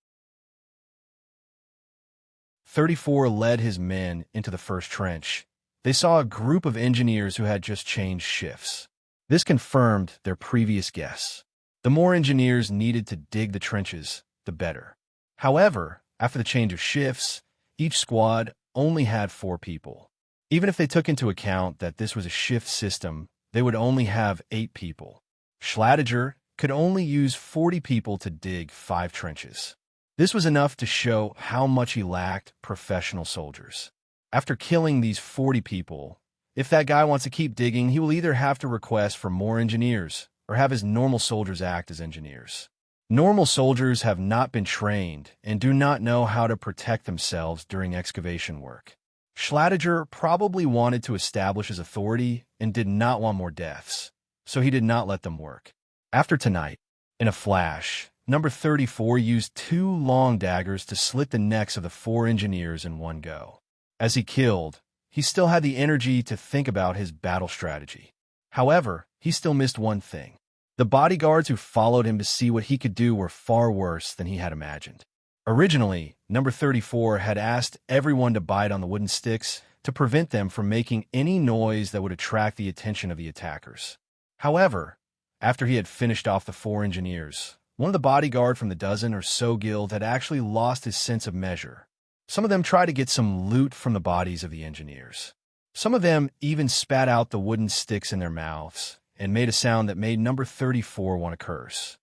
34 led his men into the first trench. They saw a group of engineers who had just changed shifts. This confirmed their previous guess. The more engineers needed to dig the trenches, the better. However, after the change of shifts, each squad only had 4 people. Even if they took into account that this was a shift system, they would only have 8 people. Schladiger could only use 40 people to dig 5 trenches. This was enough to show how much he lacked professional soldiers. After killing these 40 people, if that guy wants to keep digging, he will either have to request for more engineers or have his normal soldiers act as engineers. Normal soldiers have not been trained and do not know how to protect themselves during excavation work. Schladiger probably wanted to establish his authority and did not want more deaths, so he did not let them work. After tonight, in a flash, number 34 used 2 long daggers to slit the necks of the 4 engineers in one go. As he killed, he still had the energy to think about his battle strategy. However, he still missed one thing. The bodyguards who followed him to see what he could do were far worse than he had imagined. Originally, number 34 had asked everyone to bite on the wooden sticks to prevent them from making any noise that would attract the attention of the attackers. However, after he had finished off the 4 engineers, one of the bodyguard from the dozen or so guild had actually lost his sense of measure. Some of them tried to get some loot from the bodies of the engineers. Some of them even spat out the wooden sticks in their mouths and made a sound that made number 34 want to curse.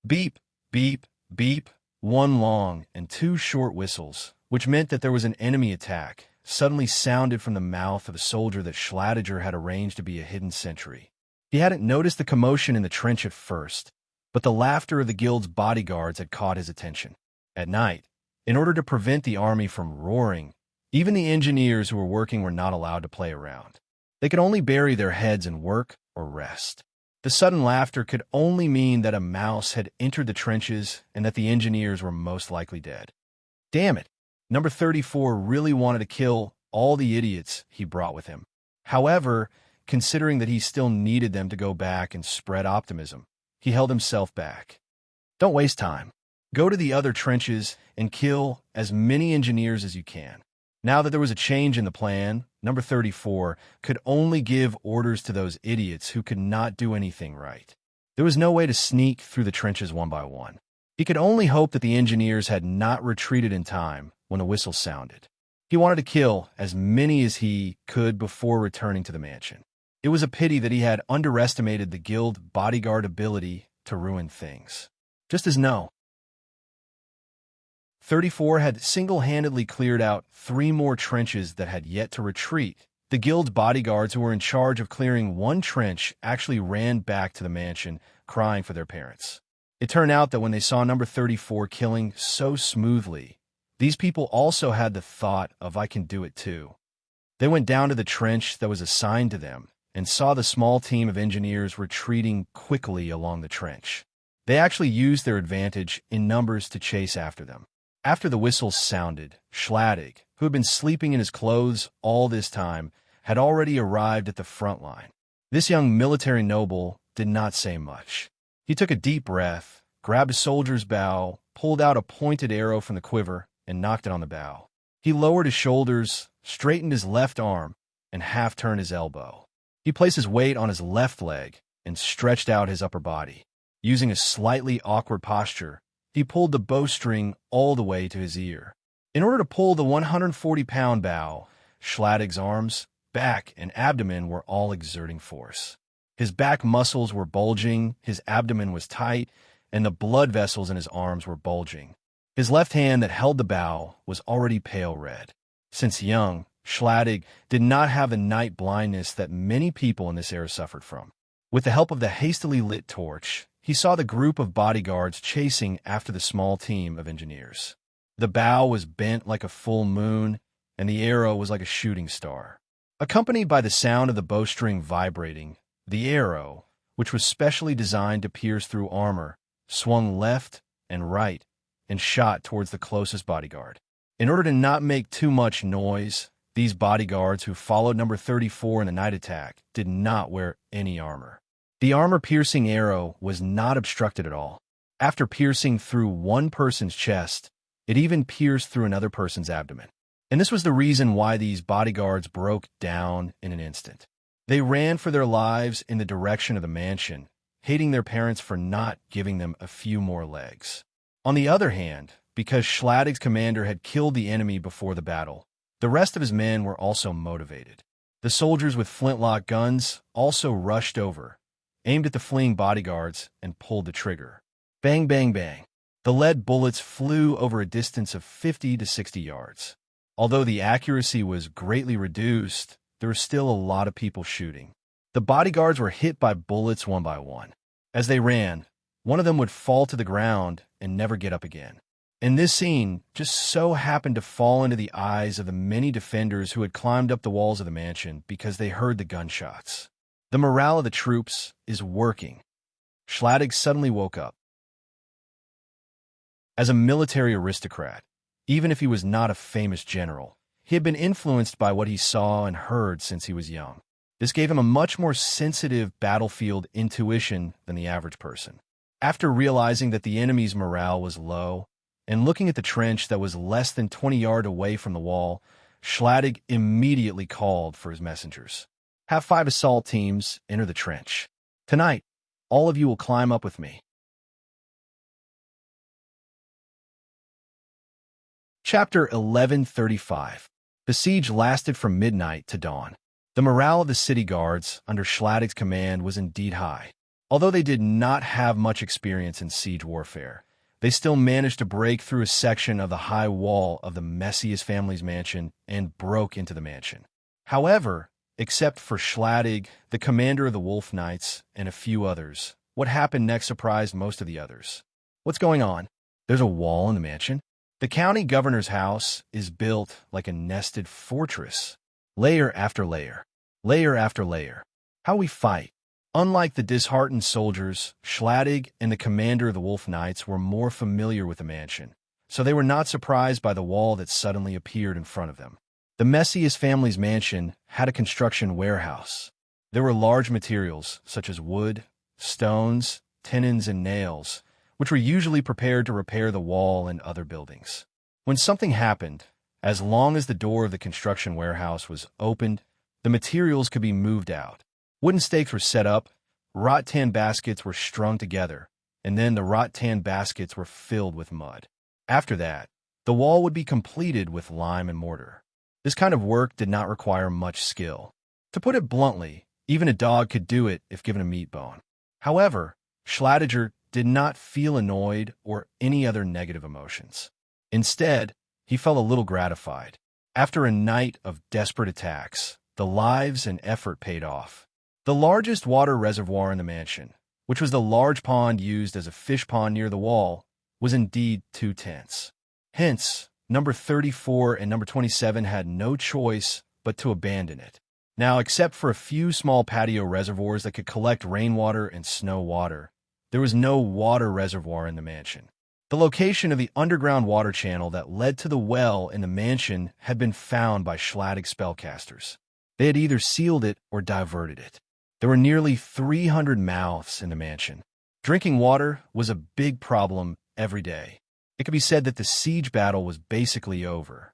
Beep, beep, beep, 1 long and 2 short whistles, which meant that there was an enemy attack, suddenly sounded from the mouth of a soldier that Schladiger had arranged to be a hidden sentry. He hadn't noticed the commotion in the trench at first, but the laughter of the guild's bodyguards had caught his attention. At night, in order to prevent the army from roaring, even the engineers who were working were not allowed to play around. They could only bury their heads and work or rest. The sudden laughter could only mean that a mouse had entered the trenches and that the engineers were most likely dead. Damn it! Number 34 really wanted to kill all the idiots he brought with him. However, considering that he still needed them to go back and spread optimism, he held himself back. Don't waste time. Go to the other trenches and kill as many engineers as you can. Now that there was a change in the plan, number 34 could only give orders to those idiots who could not do anything right. There was no way to sneak through the trenches one by one. He could only hope that the engineers had not retreated in time when the whistle sounded. He wanted to kill as many as he could before returning to the mansion. It was a pity that he had underestimated the guild bodyguard ability to ruin things. Just as no. 34 had single-handedly cleared out 3 more trenches that had yet to retreat. The guild's bodyguards who were in charge of clearing 1 trench actually ran back to the mansion, crying for their parents. It turned out that when they saw number 34 killing so smoothly, these people also had the thought of "I can do it too." They went down to the trench that was assigned to them and saw the small team of engineers retreating quickly along the trench. They actually used their advantage in numbers to chase after them. After the whistles sounded, Schladig, who had been sleeping in his clothes all this time, had already arrived at the front line. This young military noble did not say much. He took a deep breath, grabbed a soldier's bow, pulled out a pointed arrow from the quiver, and knocked it on the bow. He lowered his shoulders, straightened his left arm, and half-turned his elbow. He placed his weight on his left leg and stretched out his upper body. Using a slightly awkward posture, he pulled the bowstring all the way to his ear. In order to pull the 140-pound bow, Schladig's arms, back, and abdomen were all exerting force. His back muscles were bulging, his abdomen was tight, and the blood vessels in his arms were bulging. His left hand that held the bow was already pale red. Since young, Schladig did not have the night blindness that many people in this era suffered from. With the help of the hastily lit torch, he saw the group of bodyguards chasing after the small team of engineers. The bow was bent like a full moon, and the arrow was like a shooting star. Accompanied by the sound of the bowstring vibrating, the arrow, which was specially designed to pierce through armor, swung left and right and shot towards the closest bodyguard. In order to not make too much noise, these bodyguards who followed number 34 in the night attack did not wear any armor. The armor-piercing arrow was not obstructed at all. After piercing through one person's chest, it even pierced through another person's abdomen. And this was the reason why these bodyguards broke down in an instant. They ran for their lives in the direction of the mansion, hating their parents for not giving them a few more legs. On the other hand, because Schladig's commander had killed the enemy before the battle, the rest of his men were also motivated. The soldiers with flintlock guns also rushed over, aimed at the fleeing bodyguards, and pulled the trigger. Bang, bang, bang. The lead bullets flew over a distance of 50 to 60 yards. Although the accuracy was greatly reduced, there were still a lot of people shooting. The bodyguards were hit by bullets one by one. As they ran, one of them would fall to the ground and never get up again. And this scene just so happened to fall into the eyes of the many defenders who had climbed up the walls of the mansion because they heard the gunshots. The morale of the troops is working. Schladig suddenly woke up. As a military aristocrat, even if he was not a famous general, He had been influenced by what he saw and heard since he was young. This gave him a much more sensitive battlefield intuition than the average person. After realizing that the enemy's morale was low, and looking at the trench that was less than 20 yards away from the wall, Schladig immediately called for his messengers. Have 5 assault teams enter the trench. Tonight, all of you will climb up with me. Chapter 1135. The siege lasted from midnight to dawn. The morale of the city guards, under Schladig's command, was indeed high. Although they did not have much experience in siege warfare, they still managed to break through a section of the high wall of the messiest family's mansion and broke into the mansion. However, except for Schladig, the commander of the Wolf Knights, and a few others, what happened next surprised most of the others. What's going on? There's a wall in the mansion? The county governor's house is built like a nested fortress, layer after layer, layer after layer. How we fight. Unlike the disheartened soldiers, Schladig and the commander of the Wolf Knights were more familiar with the mansion, so they were not surprised by the wall that suddenly appeared in front of them. The messiest family's mansion had a construction warehouse. There were large materials, such as wood, stones, tenons, and nails, which were usually prepared to repair the wall and other buildings. When something happened, as long as the door of the construction warehouse was opened, the materials could be moved out. Wooden stakes were set up, rattan baskets were strung together, and then the rattan baskets were filled with mud. After that, the wall would be completed with lime and mortar. This kind of work did not require much skill. To put it bluntly, even a dog could do it if given a meat bone. However, Schladiger did not feel annoyed or any other negative emotions. Instead, he felt a little gratified. After a night of desperate attacks, the lives and effort paid off. The largest water reservoir in the mansion, which was the large pond used as a fish pond near the wall, was indeed too tense. Hence, number 34 and number 27 had no choice but to abandon it. Now, except for a few small patio reservoirs that could collect rainwater and snow water, there was no water reservoir in the mansion. The location of the underground water channel that led to the well in the mansion had been found by Schladig spellcasters. They had either sealed it or diverted it. There were nearly 300 mouths in the mansion. Drinking water was a big problem every day. It could be said that the siege battle was basically over.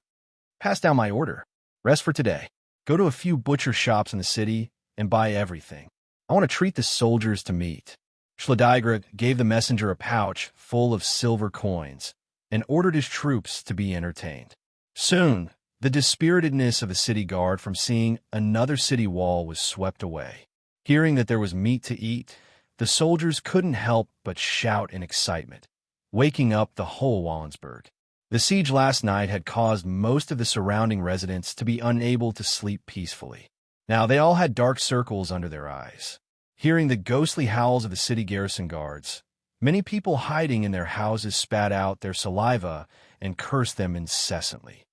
Pass down my order. Rest for today. Go to a few butcher shops in the city and buy everything. I want to treat the soldiers to meat. Schladig gave the messenger a pouch full of silver coins and ordered his troops to be entertained. Soon, the dispiritedness of the city guard from seeing another city wall was swept away. Hearing that there was meat to eat, the soldiers couldn't help but shout in excitement, waking up the whole Wallensburg. The siege last night had caused most of the surrounding residents to be unable to sleep peacefully. Now they all had dark circles under their eyes. Hearing the ghostly howls of the city garrison guards, many people hiding in their houses spat out their saliva and cursed them incessantly.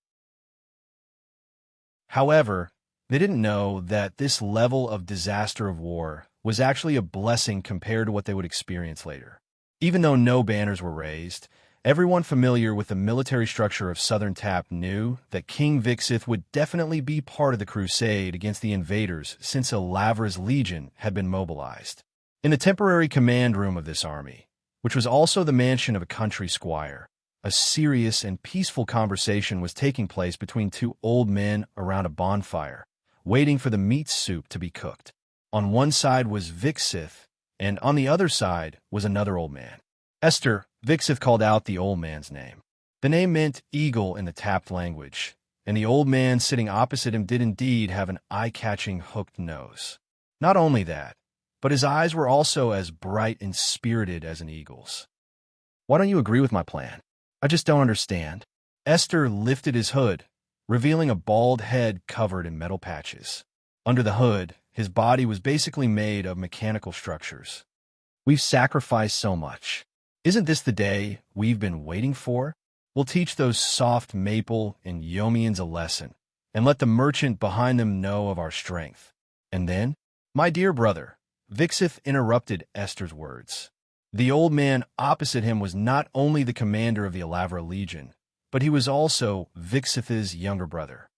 However, they didn't know that this level of disaster of war was actually a blessing compared to what they would experience later. Even though no banners were raised, everyone familiar with the military structure of Southern Tap knew that King Vixith would definitely be part of the crusade against the invaders since Alavra's legion had been mobilized. In the temporary command room of this army, which was also the mansion of a country squire, a serious and peaceful conversation was taking place between 2 old men around a bonfire, waiting for the meat soup to be cooked. On one side was Vixith, and on the other side was another old man. Esther, Vixith called out the old man's name. The name meant eagle in the Tapt language, and the old man sitting opposite him did indeed have an eye-catching hooked nose. Not only that, but his eyes were also as bright and spirited as an eagle's. Why don't you agree with my plan? I just don't understand. Esther lifted his hood, revealing a bald head covered in metal patches. Under the hood, his body was basically made of mechanical structures. We've sacrificed so much. Isn't this the day we've been waiting for? We'll teach those soft maple and Yomians a lesson, and let the merchant behind them know of our strength. And then, my dear brother, Vixith interrupted Esther's words. The old man opposite him was not only the commander of the Alavra Legion, but he was also Vixith's younger brother.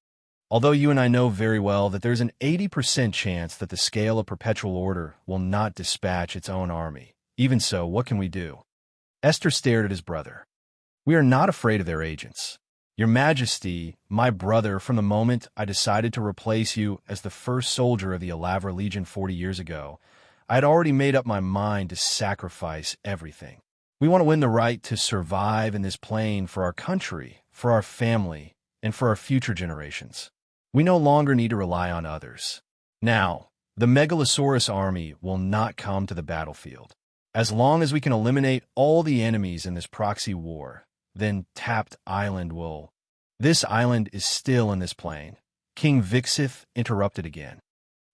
Although you and I know very well that there's an 80% chance that the scale of perpetual order will not dispatch its own army. Even so, what can we do? Esther stared at his brother. We are not afraid of their agents. Your Majesty, my brother, from the moment I decided to replace you as the first soldier of the Alavra Legion 40 years ago, I had already made up my mind to sacrifice everything. We want to win the right to survive in this plane for our country, for our family, and for our future generations. We no longer need to rely on others. Now, the Megalosaurus army will not come to the battlefield. As long as we can eliminate all the enemies in this proxy war, then Tapped Island will... This island is still in this plane. King Vixith interrupted again.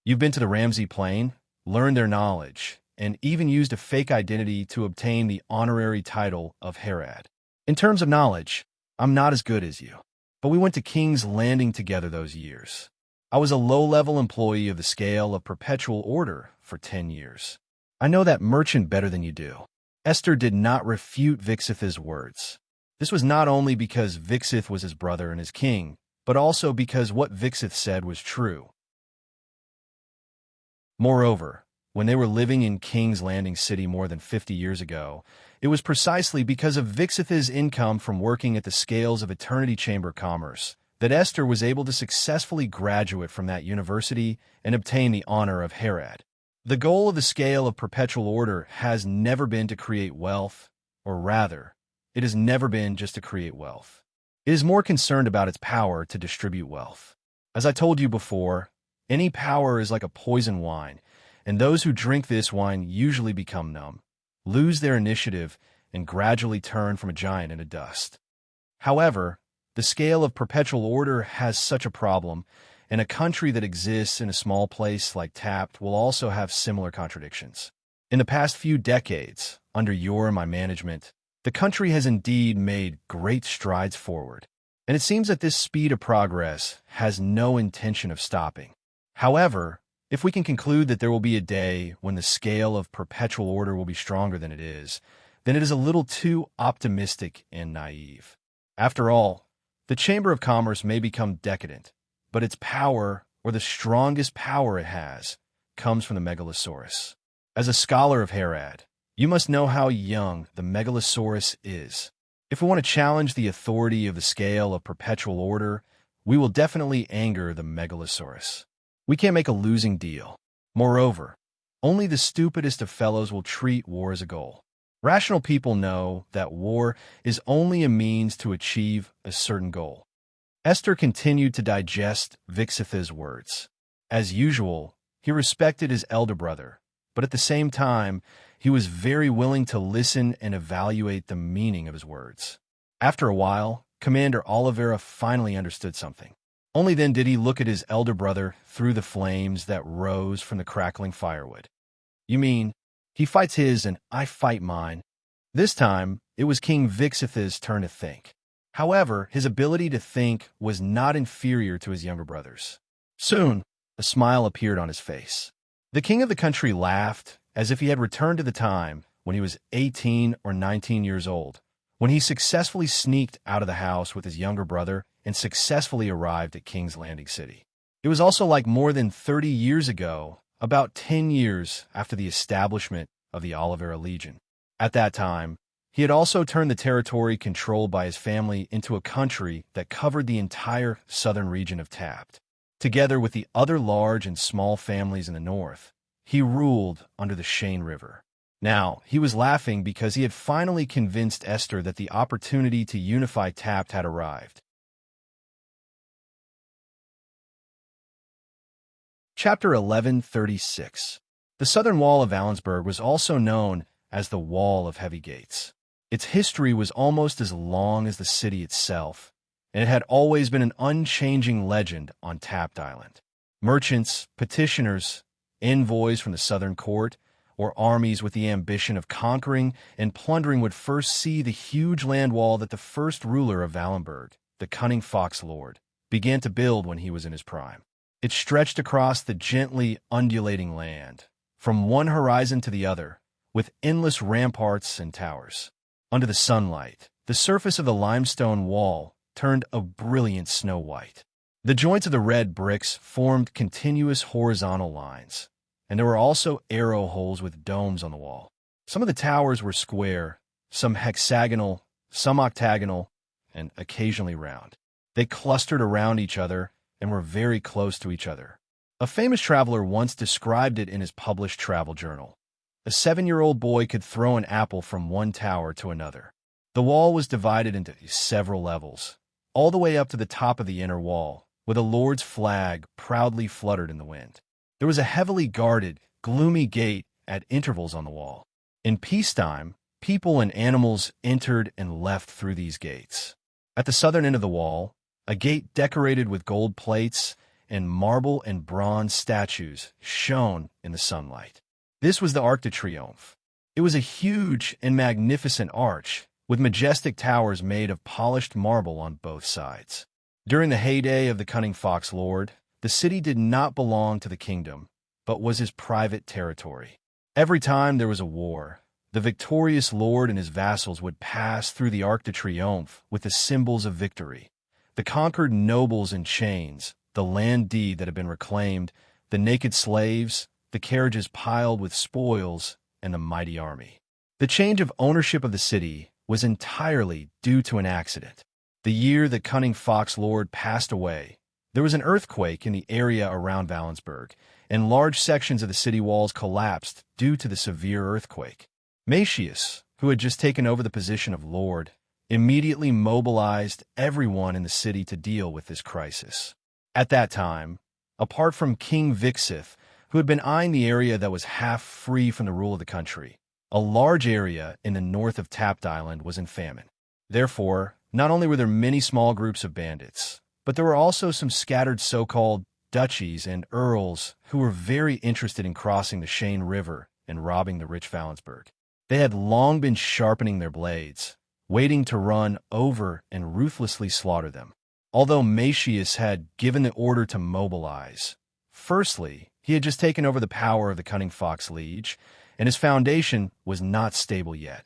You've been to the Ramsey Plain, learned their knowledge, and even used a fake identity to obtain the honorary title of Herad. In terms of knowledge, I'm not as good as you. But we went to King's Landing together those years. I was a low-level employee of the scale of perpetual order for 10 years. I know that merchant better than you do. Esther did not refute Vixith's words. This was not only because Vixith was his brother and his king, but also because what Vixith said was true. Moreover, when they were living in King's Landing City more than 50 years ago, it was precisely because of Vixith's income from working at the scales of Eternity Chamber Commerce that Esther was able to successfully graduate from that university and obtain the honor of Herad. The goal of the scale of perpetual order has never been to create wealth, or rather, it has never been just to create wealth. It is more concerned about its power to distribute wealth. As I told you before, any power is like a poison wine, and those who drink this wine usually become numb, lose their initiative, and gradually turn from a giant into dust. However, the scale of perpetual order has such a problem, and a country that exists in a small place like Tapped will also have similar contradictions. In the past few decades, under your and my management, the country has indeed made great strides forward, and it seems that this speed of progress has no intention of stopping. However, if we can conclude that there will be a day when the scale of perpetual order will be stronger than it is, then it is a little too optimistic and naive. After all, the Chamber of Commerce may become decadent, but its power, or the strongest power it has, comes from the Megalosaurus. As a scholar of Herad, you must know how young the Megalosaurus is. If we want to challenge the authority of the scale of perpetual order, we will definitely anger the Megalosaurus. We can't make a losing deal. Moreover, only the stupidest of fellows will treat war as a goal. Rational people know that war is only a means to achieve a certain goal. Esther continued to digest Vixith's words. As usual, he respected his elder brother, but at the same time, he was very willing to listen and evaluate the meaning of his words. After a while, Commander Oliveira finally understood something. Only then did he look at his elder brother through the flames that rose from the crackling firewood. You mean, he fights his and I fight mine? This time, it was King Vixith's turn to think. However, his ability to think was not inferior to his younger brother's. Soon, a smile appeared on his face. The king of the country laughed, as if he had returned to the time when he was 18 or 19 years old, when he successfully sneaked out of the house with his younger brother and successfully arrived at King's Landing City. It was also like more than 30 years ago, about 10 years after the establishment of the Oliveira Legion. At that time, he had also turned the territory controlled by his family into a country that covered the entire southern region of Tapped. Together with the other large and small families in the north, he ruled under the Shane River. Now, he was laughing because he had finally convinced Esther that the opportunity to unify Tapped had arrived. Chapter 1136. The southern wall of Allensburg was also known as the Wall of Heavy Gates. Its history was almost as long as the city itself, and it had always been an unchanging legend on Tapped Island. Merchants, petitioners, envoys from the southern court, or armies with the ambition of conquering and plundering would first see the huge land wall that the first ruler of Wallenberg, the cunning fox lord, began to build when he was in his prime. It stretched across the gently undulating land, from one horizon to the other, with endless ramparts and towers. Under the sunlight, the surface of the limestone wall turned a brilliant snow white. The joints of the red bricks formed continuous horizontal lines, and there were also arrow holes with domes on the wall. Some of the towers were square, some hexagonal, some octagonal, and occasionally round. They clustered around each other and were very close to each other. A famous traveler once described it in his published travel journal. A 7-year-old boy could throw an apple from one tower to another. The wall was divided into several levels, all the way up to the top of the inner wall, where the Lord's flag proudly fluttered in the wind. There was a heavily guarded, gloomy gate at intervals on the wall. In peacetime, people and animals entered and left through these gates. At the southern end of the wall, a gate decorated with gold plates and marble and bronze statues shone in the sunlight. This was the Arc de Triomphe. It was a huge and magnificent arch with majestic towers made of polished marble on both sides. During the heyday of the cunning fox lord, the city did not belong to the kingdom, but was his private territory. Every time there was a war, the victorious lord and his vassals would pass through the Arc de Triomphe with the symbols of victory. The conquered nobles in chains, the land deed that had been reclaimed, the naked slaves, the carriages piled with spoils, and the mighty army. The change of ownership of the city was entirely due to an accident. The year the cunning fox lord passed away, there was an earthquake in the area around Valensburg, and large sections of the city walls collapsed due to the severe earthquake. Macius, who had just taken over the position of lord, immediately mobilized everyone in the city to deal with this crisis. At that time, apart from King Vixith, who had been eyeing the area that was half free from the rule of the country, a large area in the north of Tapped Island was in famine. Therefore, not only were there many small groups of bandits, but there were also some scattered so-called duchies and earls who were very interested in crossing the Seine River and robbing the rich Valensburg. They had long been sharpening their blades, waiting to run over and ruthlessly slaughter them. Although Macius had given the order to mobilize, firstly, he had just taken over the power of the cunning fox liege, and his foundation was not stable yet.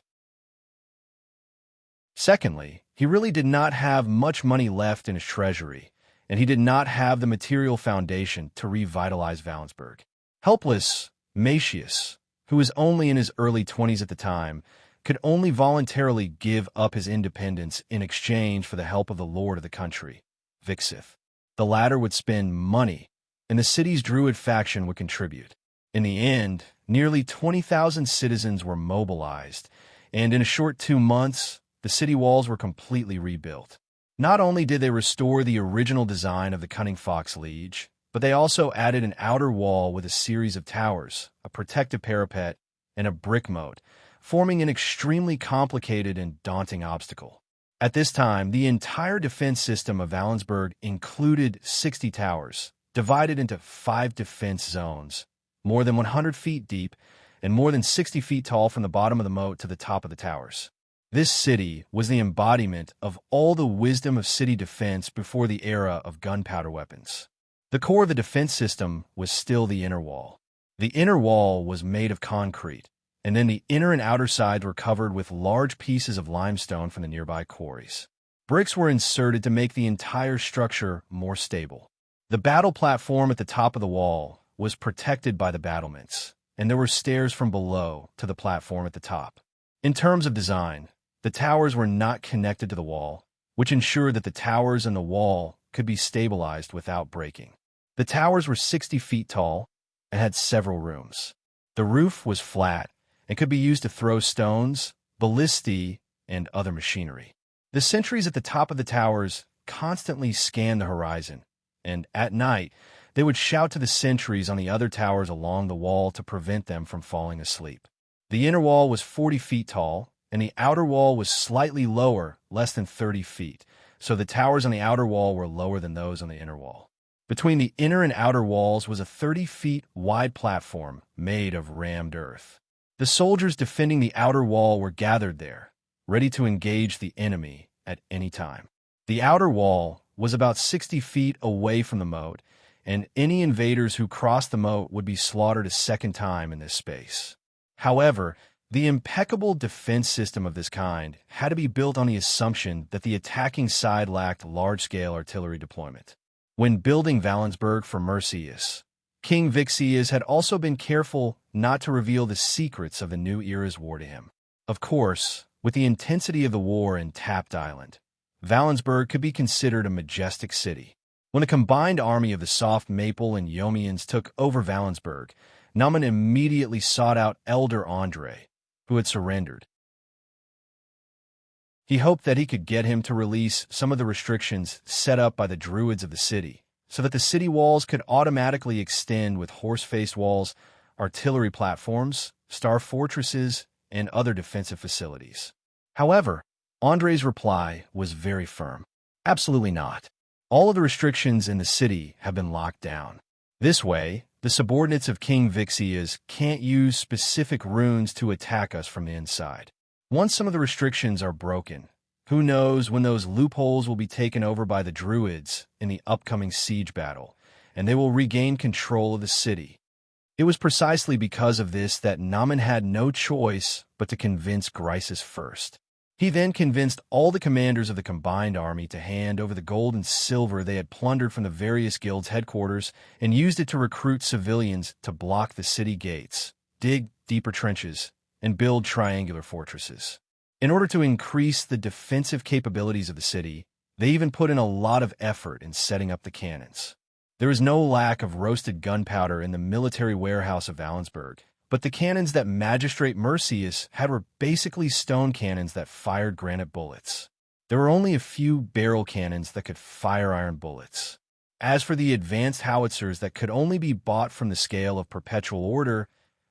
Secondly, he really did not have much money left in his treasury, and he did not have the material foundation to revitalize Valensburg. Helpless, Macius, who was only in his early 20s at the time, could only voluntarily give up his independence in exchange for the help of the lord of the country, Vixith. The latter would spend money, and the city's druid faction would contribute. In the end, nearly 20,000 citizens were mobilized, and in a short 2 months, the city walls were completely rebuilt. Not only did they restore the original design of the Cunning Fox Liege, but they also added an outer wall with a series of towers, a protective parapet, and a brick moat, forming an extremely complicated and daunting obstacle. At this time, the entire defense system of Valensburg included 60 towers, divided into 5 defense zones, more than 100 feet deep and more than 60 feet tall from the bottom of the moat to the top of the towers. This city was the embodiment of all the wisdom of city defense before the era of gunpowder weapons. The core of the defense system was still the inner wall. The inner wall was made of concrete, and then the inner and outer sides were covered with large pieces of limestone from the nearby quarries. Bricks were inserted to make the entire structure more stable. The battle platform at the top of the wall was protected by the battlements, and there were stairs from below to the platform at the top. In terms of design, the towers were not connected to the wall, which ensured that the towers and the wall could be stabilized without breaking. The towers were 60 feet tall and had several rooms. The roof was flat and could be used to throw stones, ballistae, and other machinery. The sentries at the top of the towers constantly scanned the horizon, and at night, they would shout to the sentries on the other towers along the wall to prevent them from falling asleep. The inner wall was 40 feet tall, and the outer wall was slightly lower, less than 30 feet, so the towers on the outer wall were lower than those on the inner wall. Between the inner and outer walls was a 30 feet wide platform made of rammed earth. The soldiers defending the outer wall were gathered there, ready to engage the enemy at any time. The outer wall was about 60 feet away from the moat, and any invaders who crossed the moat would be slaughtered a second time in this space. However, the impeccable defense system of this kind had to be built on the assumption that the attacking side lacked large-scale artillery deployment. When building Valensburg for Mercius, King Vixius had also been careful not to reveal the secrets of the new era's war to him. Of course, with the intensity of the war in Tapped Island, Valensburg could be considered a majestic city. When a combined army of the Soft Maple and Yomians took over Valensburg, Naumann immediately sought out Elder Andre, who had surrendered. He hoped that he could get him to release some of the restrictions set up by the druids of the city, so that the city walls could automatically extend with horse-faced walls, artillery platforms, star fortresses, and other defensive facilities. However, Andre's reply was very firm. Absolutely not. All of the restrictions in the city have been locked down. This way, the subordinates of King Vixius can't use specific runes to attack us from the inside. Once some of the restrictions are broken, who knows when those loopholes will be taken over by the druids in the upcoming siege battle, and they will regain control of the city. It was precisely because of this that Naumann had no choice but to convince Grisus first. He then convinced all the commanders of the combined army to hand over the gold and silver they had plundered from the various guilds' headquarters and used it to recruit civilians to block the city gates, dig deeper trenches, and build triangular fortresses. In order to increase the defensive capabilities of the city, they even put in a lot of effort in setting up the cannons. There is no lack of roasted gunpowder in the military warehouse of Valensburg, but the cannons that Magistrate Mercius had were basically stone cannons that fired granite bullets. There were only a few barrel cannons that could fire iron bullets. As for the advanced howitzers that could only be bought from the scale of Perpetual Order,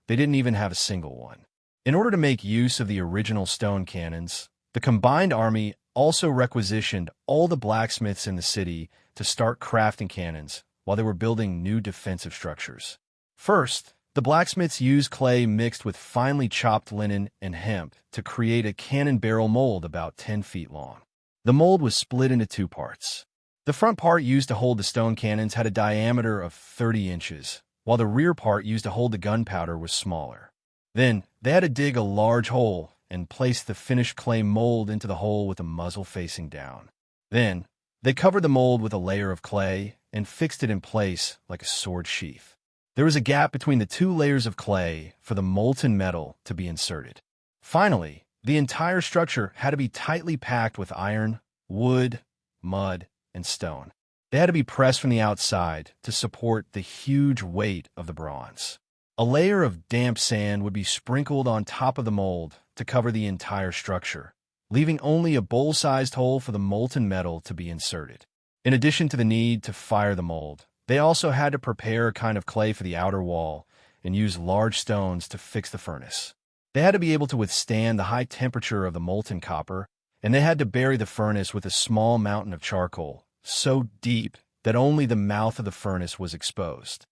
they didn't even have a single one. In order to make use of the original stone cannons, the combined army also requisitioned all the blacksmiths in the city to start crafting cannons while they were building new defensive structures. First, the blacksmiths used clay mixed with finely chopped linen and hemp to create a cannon barrel mold about 10 feet long. The mold was split into two parts. The front part used to hold the stone cannons had a diameter of 30 inches, while the rear part used to hold the gunpowder was smaller. Then, they had to dig a large hole and place the finished clay mold into the hole with the muzzle facing down. Then, they covered the mold with a layer of clay and fixed it in place like a sword sheath. There was a gap between the two layers of clay for the molten metal to be inserted. Finally, the entire structure had to be tightly packed with iron, wood, mud, and stone. They had to be pressed from the outside to support the huge weight of the bronze. A layer of damp sand would be sprinkled on top of the mold to cover the entire structure, leaving only a bowl-sized hole for the molten metal to be inserted. In addition to the need to fire the mold, they also had to prepare a kind of clay for the outer wall and use large stones to fix the furnace. They had to be able to withstand the high temperature of the molten copper, and they had to bury the furnace with a small mountain of charcoal, so deep that only the mouth of the furnace was exposed.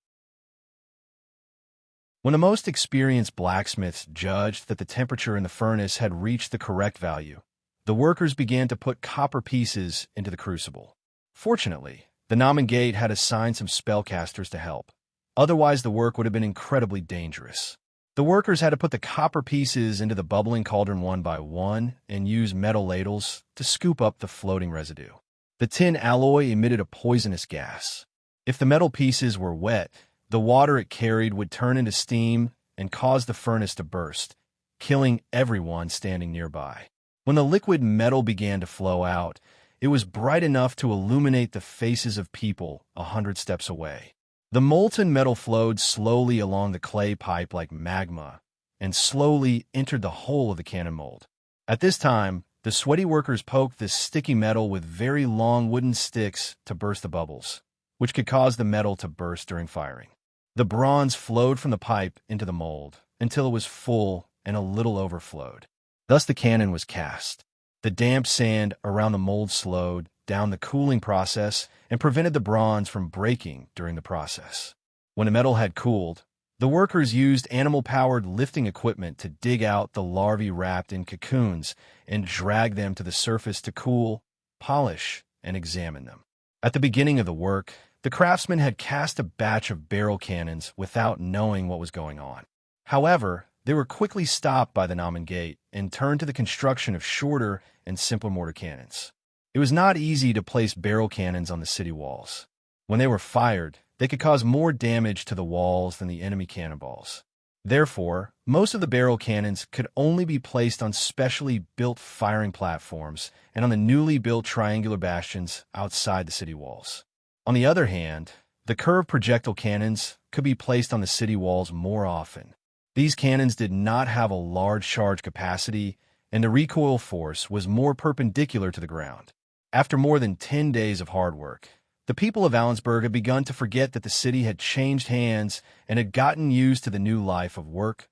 When the most experienced blacksmiths judged that the temperature in the furnace had reached the correct value, the workers began to put copper pieces into the crucible. Fortunately, the Naumann Gate had assigned some spellcasters to help. Otherwise, the work would have been incredibly dangerous. The workers had to put the copper pieces into the bubbling cauldron one by one and use metal ladles to scoop up the floating residue. The tin alloy emitted a poisonous gas. If the metal pieces were wet, the water it carried would turn into steam and cause the furnace to burst, killing everyone standing nearby. When the liquid metal began to flow out, it was bright enough to illuminate the faces of people 100 steps away. The molten metal flowed slowly along the clay pipe like magma and slowly entered the hole of the cannon mold. At this time, the sweaty workers poked this sticky metal with very long wooden sticks to burst the bubbles, which could cause the metal to burst during firing. The bronze flowed from the pipe into the mold until it was full and a little overflowed. Thus the cannon was cast. The damp sand around the mold slowed down the cooling process and prevented the bronze from breaking during the process. When the metal had cooled, the workers used animal-powered lifting equipment to dig out the larvae wrapped in cocoons and drag them to the surface to cool, polish, and examine them. At the beginning of the work, the craftsmen had cast a batch of barrel cannons without knowing what was going on. However, they were quickly stopped by the Naumann Gate and turned to the construction of shorter and simpler mortar cannons. It was not easy to place barrel cannons on the city walls. When they were fired, they could cause more damage to the walls than the enemy cannonballs. Therefore, most of the barrel cannons could only be placed on specially built firing platforms and on the newly built triangular bastions outside the city walls. On the other hand, the curved projectile cannons could be placed on the city walls more often. These cannons did not have a large charge capacity, and the recoil force was more perpendicular to the ground. After more than 10 days of hard work, the people of Allensburg had begun to forget that the city had changed hands and had gotten used to the new life of work,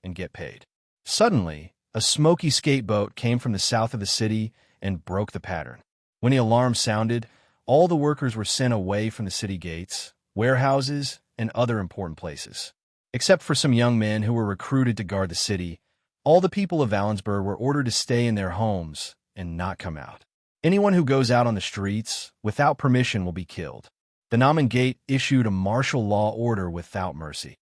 and get paid. Suddenly, a smoky skateboat came from the south of the city and broke the pattern. When the alarm sounded, all the workers were sent away from the city gates, warehouses, and other important places. Except for some young men who were recruited to guard the city, all the people of Allensburg were ordered to stay in their homes and not come out. Anyone who goes out on the streets without permission will be killed. The Namen Gate issued a martial law order without mercy.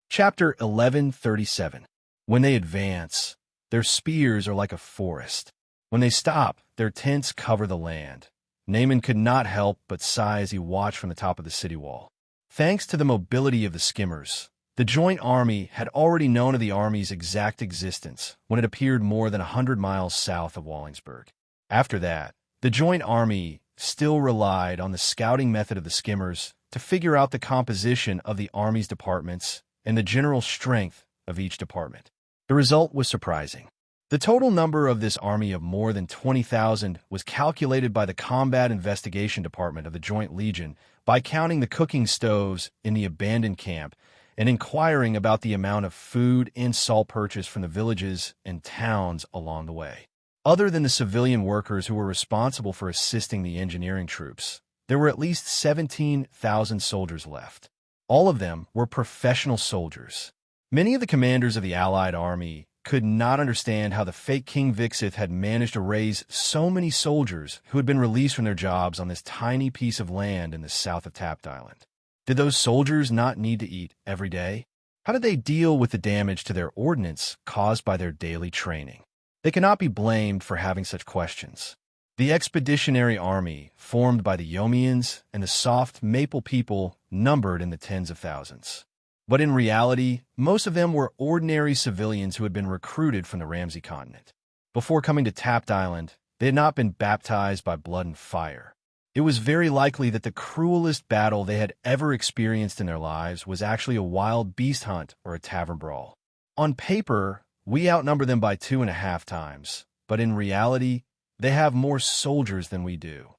Chapter 1137. When they advance, their spears are like a forest. When they stop, their tents cover the land. Naaman could not help but sigh as he watched from the top of the city wall. Thanks to the mobility of the skimmers, the Joint Army had already known of the Army's exact existence when it appeared more than 100 miles south of Wallingsburg. After that, the Joint Army still relied on the scouting method of the skimmers to figure out the composition of the Army's departments and the general strength of each department. The result was surprising. The total number of this army of more than 20,000 was calculated by the Combat Investigation Department of the Joint Legion by counting the cooking stoves in the abandoned camp and inquiring about the amount of food and salt purchased from the villages and towns along the way. Other than the civilian workers who were responsible for assisting the engineering troops, there were at least 17,000 soldiers left. All of them were professional soldiers. Many of the commanders of the Allied army could not understand how the fake King Vixith had managed to raise so many soldiers who had been released from their jobs on this tiny piece of land in the south of Tapt Island. Did those soldiers not need to eat every day? How did they deal with the damage to their ordnance caused by their daily training? They cannot be blamed for having such questions. The expeditionary army, formed by the Yomians and the soft maple people, numbered in the tens of thousands. But in reality, most of them were ordinary civilians who had been recruited from the Ramsey continent. Before coming to Tapt Island, they had not been baptized by blood and fire. It was very likely that the cruelest battle they had ever experienced in their lives was actually a wild beast hunt or a tavern brawl. On paper, we outnumber them by 2.5 times, but in reality, they have more soldiers than we do.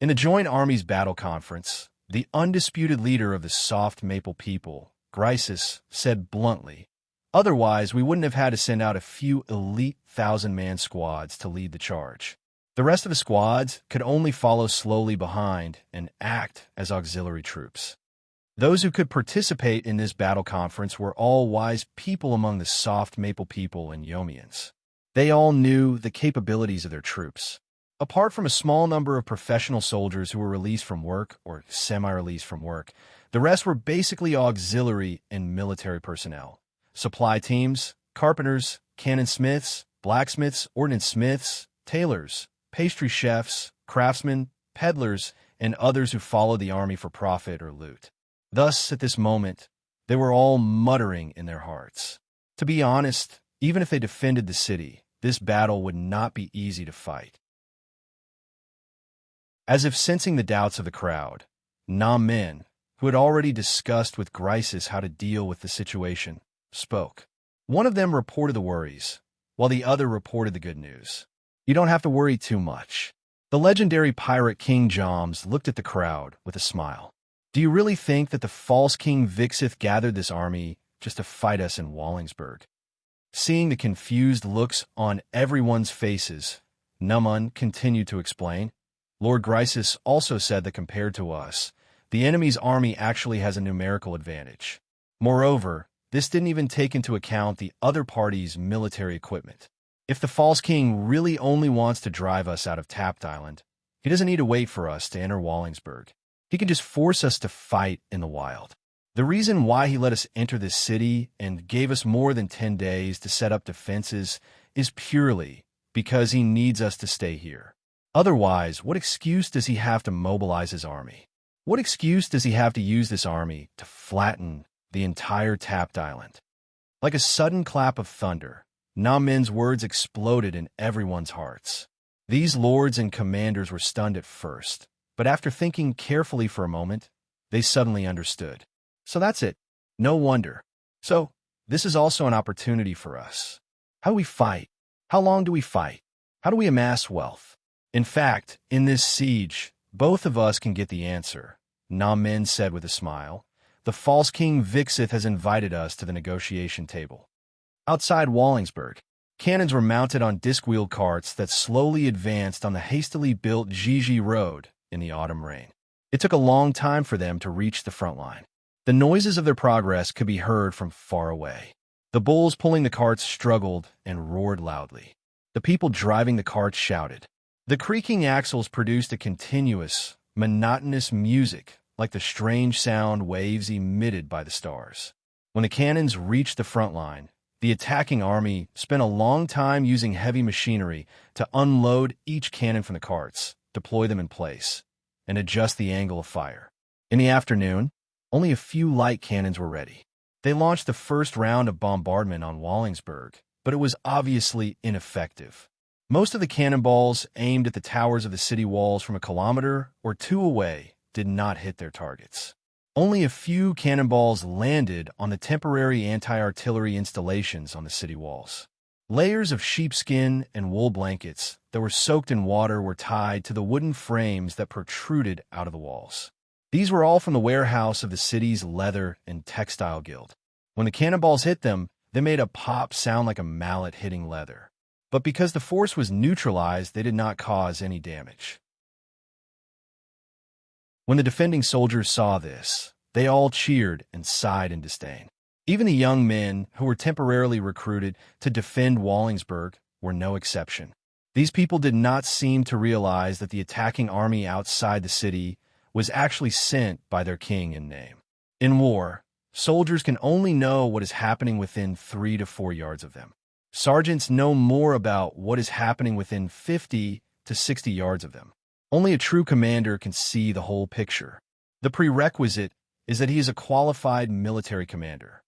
In the Joint Army's battle conference, the undisputed leader of the soft maple people, Grisus, said bluntly, "Otherwise, we wouldn't have had to send out a few elite 1,000-man squads to lead the charge. The rest of the squads could only follow slowly behind and act as auxiliary troops." Those who could participate in this battle conference were all wise people among the soft maple people and Yomians. They all knew the capabilities of their troops. Apart from a small number of professional soldiers who were released from work or semi-released from work, the rest were basically auxiliary and military personnel. Supply teams, carpenters, cannon smiths, blacksmiths, ordnance smiths, tailors, pastry chefs, craftsmen, peddlers, and others who followed the army for profit or loot. Thus, at this moment, they were all muttering in their hearts. To be honest, even if they defended the city, this battle would not be easy to fight. As if sensing the doubts of the crowd, Namen, who had already discussed with Grisus how to deal with the situation, spoke. One of them reported the worries, while the other reported the good news. "You don't have to worry too much." The legendary pirate King Joms looked at the crowd with a smile. "Do you really think that the false King Vixith gathered this army just to fight us in Wallingsburg?" Seeing the confused looks on everyone's faces, Naman continued to explain. "Lord Grisus also said that compared to us, the enemy's army actually has a numerical advantage. Moreover, this didn't even take into account the other party's military equipment. If the false king really only wants to drive us out of Tapt Island, he doesn't need to wait for us to enter Wallingsburg. He can just force us to fight in the wild. The reason why he let us enter this city and gave us more than 10 days to set up defenses is purely because he needs us to stay here. Otherwise, what excuse does he have to mobilize his army? What excuse does he have to use this army to flatten the entire tapped island? Like a sudden clap of thunder, Namin's words exploded in everyone's hearts. These lords and commanders were stunned at first, but after thinking carefully for a moment, they suddenly understood. So that's it. No wonder. So, this is also an opportunity for us. How do we fight? How long do we fight? How do we amass wealth? In fact, in this siege, both of us can get the answer, Namin said with a smile. The false king Vixith has invited us to the negotiation table. Outside Wallingsburg, cannons were mounted on disc-wheeled carts that slowly advanced on the hastily built Gigi Road in the autumn rain. It took a long time for them to reach the front line. The noises of their progress could be heard from far away. The bulls pulling the carts struggled and roared loudly. The people driving the carts shouted. The creaking axles produced a continuous, monotonous music like the strange sound waves emitted by the stars. When the cannons reached the front line, the attacking army spent a long time using heavy machinery to unload each cannon from the carts, deploy them in place, and adjust the angle of fire. In the afternoon, only a few light cannons were ready. They launched the first round of bombardment on Wallingsburg, but it was obviously ineffective. Most of the cannonballs aimed at the towers of the city walls from a kilometer or two away did not hit their targets. Only a few cannonballs landed on the temporary anti-artillery installations on the city walls. Layers of sheepskin and wool blankets that were soaked in water were tied to the wooden frames that protruded out of the walls. These were all from the warehouse of the city's leather and textile guild. When the cannonballs hit them, they made a pop sound like a mallet hitting leather. But because the force was neutralized, they did not cause any damage. When the defending soldiers saw this, they all cheered and sighed in disdain. Even the young men who were temporarily recruited to defend Wallingsburg were no exception. These people did not seem to realize that the attacking army outside the city was actually sent by their king in name. In war, soldiers can only know what is happening within 3 to 4 yards of them. Sergeants know more about what is happening within 50 to 60 yards of them. Only a true commander can see the whole picture. The prerequisite is that he is a qualified military commander.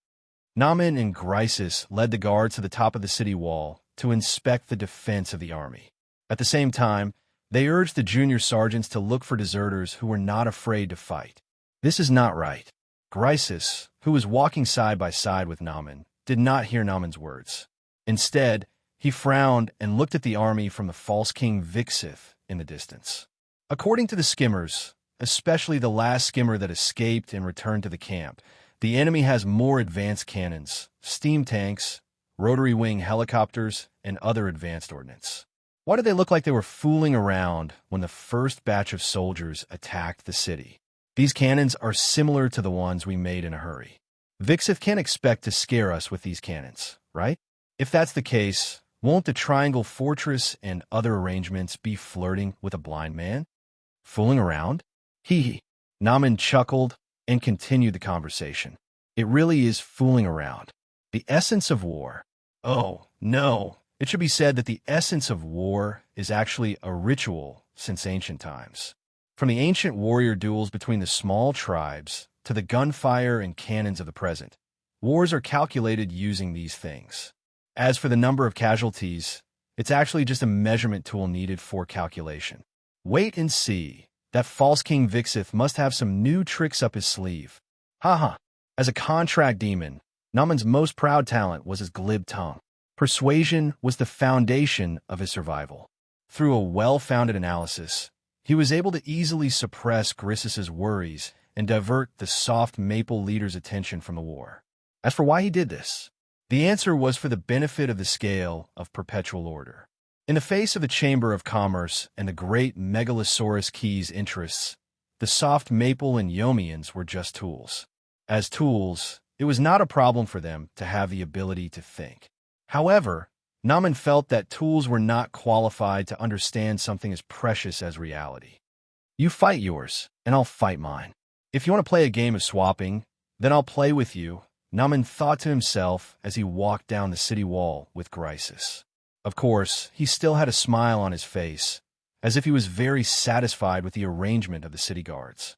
Namin and Grisis led the guards to the top of the city wall to inspect the defense of the army. At the same time, they urged the junior sergeants to look for deserters who were not afraid to fight. This is not right. Grisis, who was walking side by side with Namin, did not hear Namin's words. Instead, he frowned and looked at the army from the false king Vixith in the distance. According to the skimmers, especially the last skimmer that escaped and returned to the camp, the enemy has more advanced cannons, steam tanks, rotary wing helicopters, and other advanced ordnance. Why did they look like they were fooling around when the first batch of soldiers attacked the city? These cannons are similar to the ones we made in a hurry. Vixith can't expect to scare us with these cannons, right? If that's the case, won't the Triangle Fortress and other arrangements be flirting with a blind man? Fooling around? Hee. Namin chuckled and continued the conversation. It really is fooling around. The essence of war. Oh, no. It should be said that the essence of war is actually a ritual since ancient times. From the ancient warrior duels between the small tribes to the gunfire and cannons of the present, wars are calculated using these things. As for the number of casualties, it's actually just a measurement tool needed for calculation. Wait and see. That false King Vixith must have some new tricks up his sleeve. Haha. As a contract demon, Namin's most proud talent was his glib tongue. Persuasion was the foundation of his survival. Through a well-founded analysis, he was able to easily suppress Grisis's worries and divert the soft maple leader's attention from the war. As for why he did this, the answer was for the benefit of the scale of perpetual order. In the face of the Chamber of Commerce and the great Megalosaurus Key's interests, the soft maple and Yomians were just tools. As tools, it was not a problem for them to have the ability to think. However, Namin felt that tools were not qualified to understand something as precious as reality. You fight yours, and I'll fight mine. If you want to play a game of swapping, then I'll play with you, Namin thought to himself as he walked down the city wall with Grisis. Of course, he still had a smile on his face, as if he was very satisfied with the arrangement of the city guards.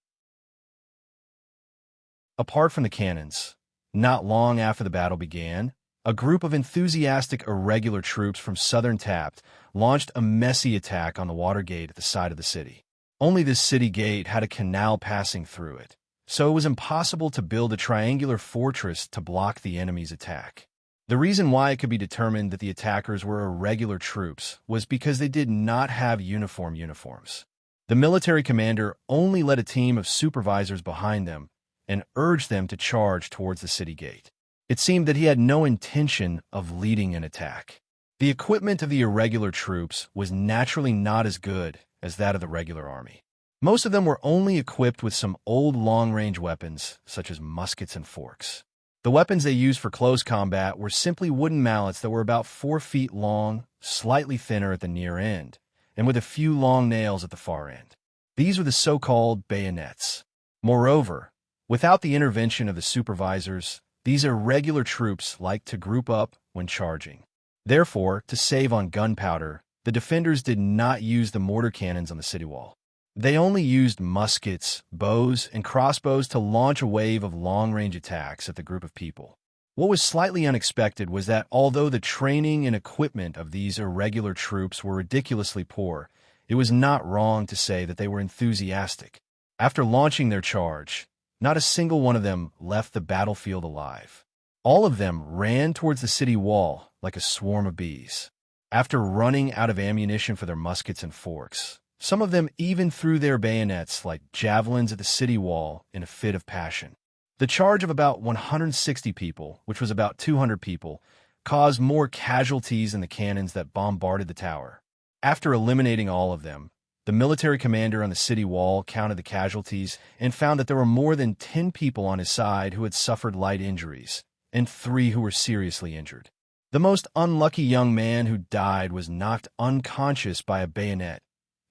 Apart from the cannons, not long after the battle began, a group of enthusiastic irregular troops from southern Tapt launched a messy attack on the water gate at the side of the city. Only this city gate had a canal passing through it, so it was impossible to build a triangular fortress to block the enemy's attack. The reason why it could be determined that the attackers were irregular troops was because they did not have uniforms. The military commander only led a team of supervisors behind them and urged them to charge towards the city gate. It seemed that he had no intention of leading an attack. The equipment of the irregular troops was naturally not as good as that of the regular army. Most of them were only equipped with some old long-range weapons, such as muskets and forks. The weapons they used for close combat were simply wooden mallets that were about 4 feet long, slightly thinner at the near end, and with a few long nails at the far end. These were the so-called bayonets. Moreover, without the intervention of the supervisors, these irregular troops liked to group up when charging. Therefore, to save on gunpowder, the defenders did not use the mortar cannons on the city wall. They only used muskets, bows, and crossbows to launch a wave of long-range attacks at the group of people. What was slightly unexpected was that although the training and equipment of these irregular troops were ridiculously poor, it was not wrong to say that they were enthusiastic. After launching their charge, not a single one of them left the battlefield alive. All of them ran towards the city wall like a swarm of bees. After running out of ammunition for their muskets and forks, some of them even threw their bayonets like javelins at the city wall in a fit of passion. The charge of about 160 people, which was about 200 people, caused more casualties than the cannons that bombarded the tower. After eliminating all of them, the military commander on the city wall counted the casualties and found that there were more than 10 people on his side who had suffered light injuries, and 3 who were seriously injured. The most unlucky young man who died was knocked unconscious by a bayonet,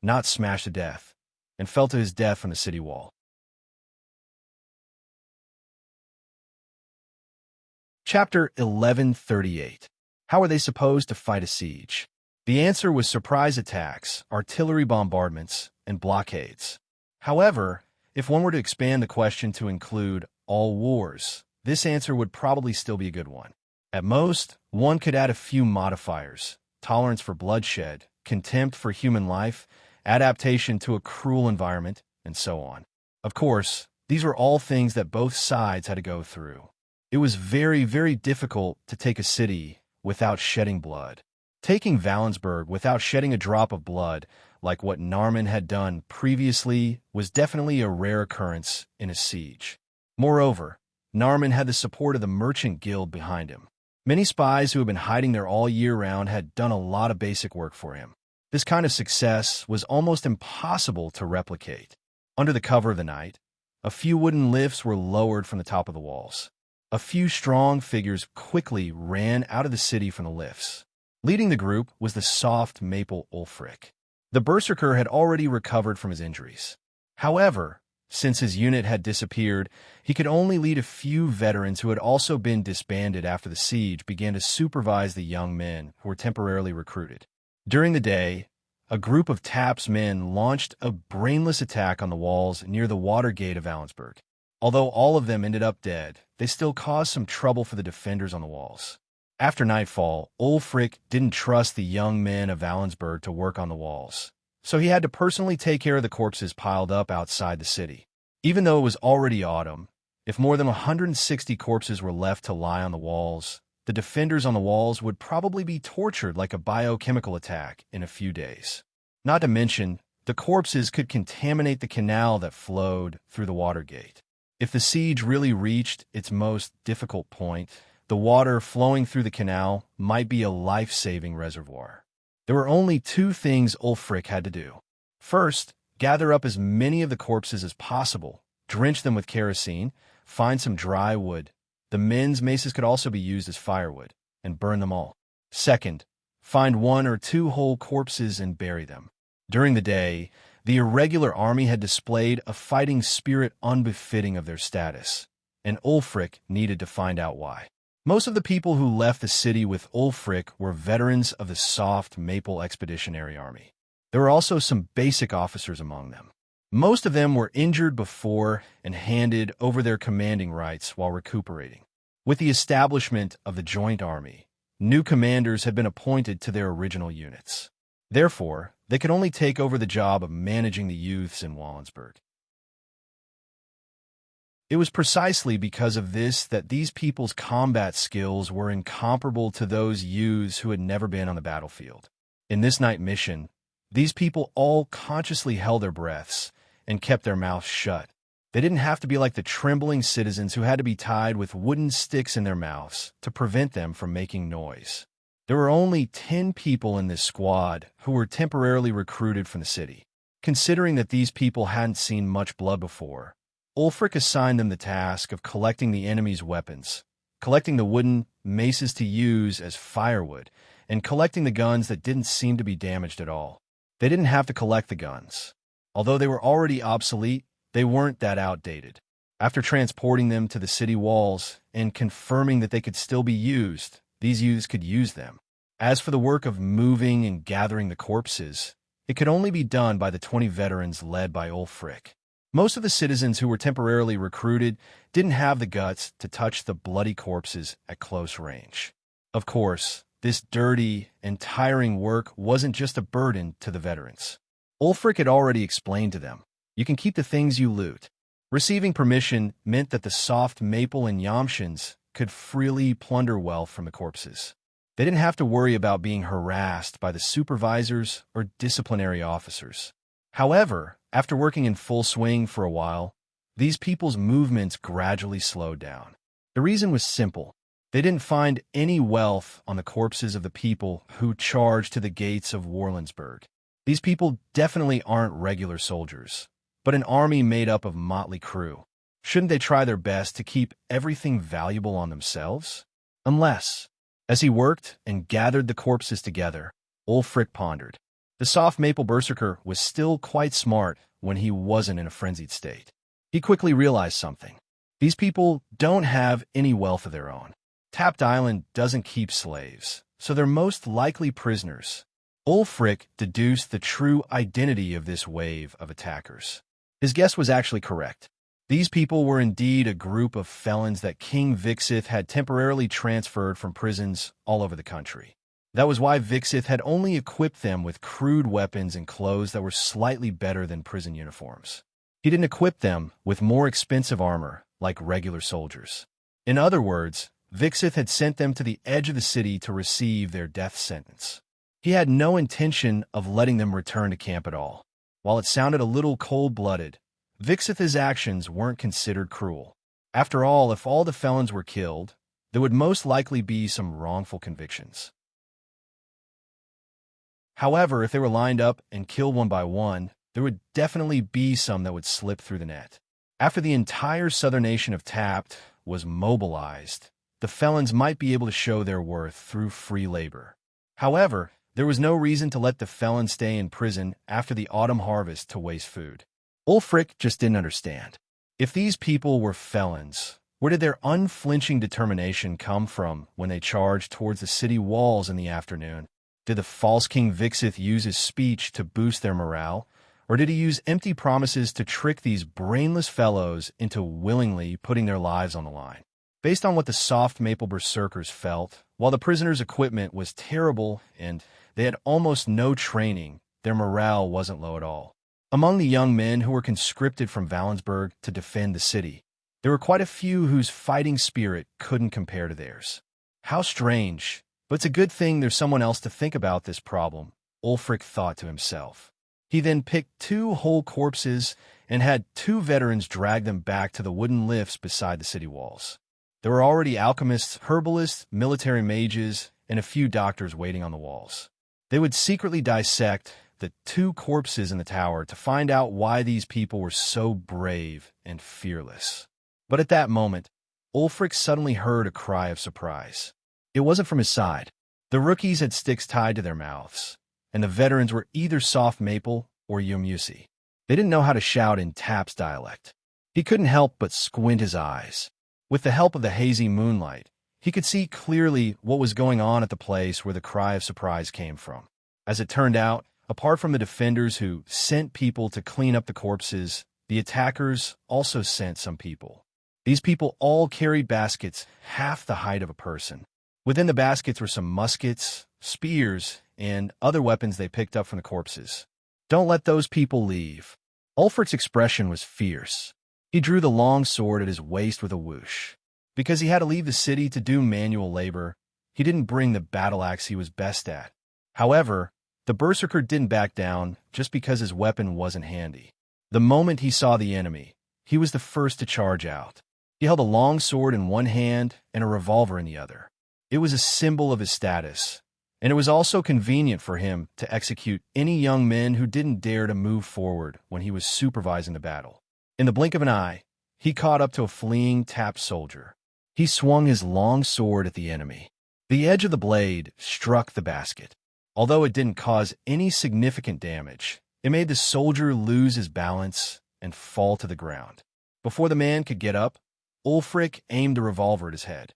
not smashed to death, and fell to his death on the city wall. Chapter 1138. How were they supposed to fight a siege? The answer was surprise attacks, artillery bombardments, and blockades. However, if one were to expand the question to include all wars, this answer would probably still be a good one. At most, one could add a few modifiers: tolerance for bloodshed, contempt for human life, adaptation to a cruel environment, and so on. Of course, these were all things that both sides had to go through. It was very, very difficult to take a city without shedding blood. Taking Valensburg without shedding a drop of blood, like what Narman had done previously, was definitely a rare occurrence in a siege. Moreover, Narman had the support of the merchant guild behind him. Many spies who had been hiding there all year round had done a lot of basic work for him. This kind of success was almost impossible to replicate. Under the cover of the night, a few wooden lifts were lowered from the top of the walls. A few strong figures quickly ran out of the city from the lifts. Leading the group was the soft maple Ulfric. The berserker had already recovered from his injuries. However, since his unit had disappeared, he could only lead a few veterans who had also been disbanded after the siege began to supervise the young men who were temporarily recruited. During the day, a group of Tap's men launched a brainless attack on the walls near the water gate of Valensburg. Although all of them ended up dead, they still caused some trouble for the defenders on the walls. After nightfall, Ulfric didn't trust the young men of Valensburg to work on the walls, so he had to personally take care of the corpses piled up outside the city. Even though it was already autumn, if more than 160 corpses were left to lie on the walls, the defenders on the walls would probably be tortured like a biochemical attack in a few days. Not to mention, the corpses could contaminate the canal that flowed through the water gate. If the siege really reached its most difficult point, the water flowing through the canal might be a life-saving reservoir. There were only 2 things Ulfric had to do. First, gather up as many of the corpses as possible, drench them with kerosene, find some dry wood. The men's maces could also be used as firewood, and burn them all. Second, find 1 or 2 whole corpses and bury them. During the day, the irregular army had displayed a fighting spirit unbefitting of their status, and Ulfric needed to find out why. Most of the people who left the city with Ulfric were veterans of the Soft Maple Expeditionary Army. There were also some basic officers among them. Most of them were injured before and handed over their commanding rights while recuperating. With the establishment of the Joint Army, new commanders had been appointed to their original units. Therefore, they could only take over the job of managing the youths in Wallensburg. It was precisely because of this that these people's combat skills were incomparable to those youths who had never been on the battlefield. In this night mission, these people all consciously held their breaths and kept their mouths shut. They didn't have to be like the trembling citizens who had to be tied with wooden sticks in their mouths to prevent them from making noise. There were only 10 people in this squad who were temporarily recruited from the city. Considering that these people hadn't seen much blood before, Ulfric assigned them the task of collecting the enemy's weapons, collecting the wooden maces to use as firewood, and collecting the guns that didn't seem to be damaged at all. They didn't have to collect the guns. Although they were already obsolete, they weren't that outdated. After transporting them to the city walls and confirming that they could still be used, these youths could use them. As for the work of moving and gathering the corpses, it could only be done by the 20 veterans led by Ulfric. Most of the citizens who were temporarily recruited didn't have the guts to touch the bloody corpses at close range. Of course, this dirty and tiring work wasn't just a burden to the veterans. Ulfric had already explained to them, you can keep the things you loot. Receiving permission meant that the Soft Maple and Yamshins could freely plunder wealth from the corpses. They didn't have to worry about being harassed by the supervisors or disciplinary officers. However, after working in full swing for a while, these people's movements gradually slowed down. The reason was simple. They didn't find any wealth on the corpses of the people who charged to the gates of Warlensburg. These people definitely aren't regular soldiers, but an army made up of motley crew. Shouldn't they try their best to keep everything valuable on themselves? Unless, as he worked and gathered the corpses together, Ulfric pondered. The Soft Maple Berserker was still quite smart when he wasn't in a frenzied state. He quickly realized something. These people don't have any wealth of their own. Tapped Island doesn't keep slaves, so they're most likely prisoners. Ulfric deduced the true identity of this wave of attackers. His guess was actually correct. These people were indeed a group of felons that King Vixith had temporarily transferred from prisons all over the country. That was why Vixith had only equipped them with crude weapons and clothes that were slightly better than prison uniforms. He didn't equip them with more expensive armor like regular soldiers. In other words, Vixith had sent them to the edge of the city to receive their death sentence. He had no intention of letting them return to camp at all. While it sounded a little cold-blooded, Vixith's actions weren't considered cruel. After all, if all the felons were killed, there would most likely be some wrongful convictions. However, if they were lined up and killed one by one, there would definitely be some that would slip through the net. After the entire southern nation of Tapt was mobilized, the felons might be able to show their worth through free labor. However, there was no reason to let the felons stay in prison after the autumn harvest to waste food. Ulfric just didn't understand. If these people were felons, where did their unflinching determination come from when they charged towards the city walls in the afternoon? Did the false King Vixith use his speech to boost their morale, or did he use empty promises to trick these brainless fellows into willingly putting their lives on the line? Based on what the Soft Maple Berserkers felt, while the prisoners' equipment was terrible and they had almost no training, their morale wasn't low at all. Among the young men who were conscripted from Valensburg to defend the city, there were quite a few whose fighting spirit couldn't compare to theirs. How strange, but it's a good thing there's someone else to think about this problem, Ulfric thought to himself. He then picked 2 whole corpses and had 2 veterans drag them back to the wooden lifts beside the city walls. There were already alchemists, herbalists, military mages, and a few doctors waiting on the walls. They would secretly dissect the 2 corpses in the tower to find out why these people were so brave and fearless. But at that moment, Ulfric suddenly heard a cry of surprise. It wasn't from his side. The rookies had sticks tied to their mouths, and the veterans were either Soft Maple or Yomusi. They didn't know how to shout in Tap's dialect. He couldn't help but squint his eyes. With the help of the hazy moonlight, He could see clearly what was going on at the place where the cry of surprise came from. As it turned out, apart from the defenders who sent people to clean up the corpses, the attackers also sent some people. These people all carried baskets half the height of a person. Within the baskets were some muskets, spears, and other weapons they picked up from the corpses. "Don't let those people leave." Ulfric's expression was fierce. He drew the long sword at his waist with a whoosh. Because he had to leave the city to do manual labor, he didn't bring the battle axe he was best at. However, the berserker didn't back down just because his weapon wasn't handy. The moment he saw the enemy, he was the first to charge out. He held a long sword in one hand and a revolver in the other. It was a symbol of his status, and it was also convenient for him to execute any young men who didn't dare to move forward when he was supervising the battle. In the blink of an eye, he caught up to a fleeing tapped soldier. He swung his long sword at the enemy. The edge of the blade struck the basket. Although it didn't cause any significant damage, it made the soldier lose his balance and fall to the ground. Before the man could get up, Ulfric aimed a revolver at his head.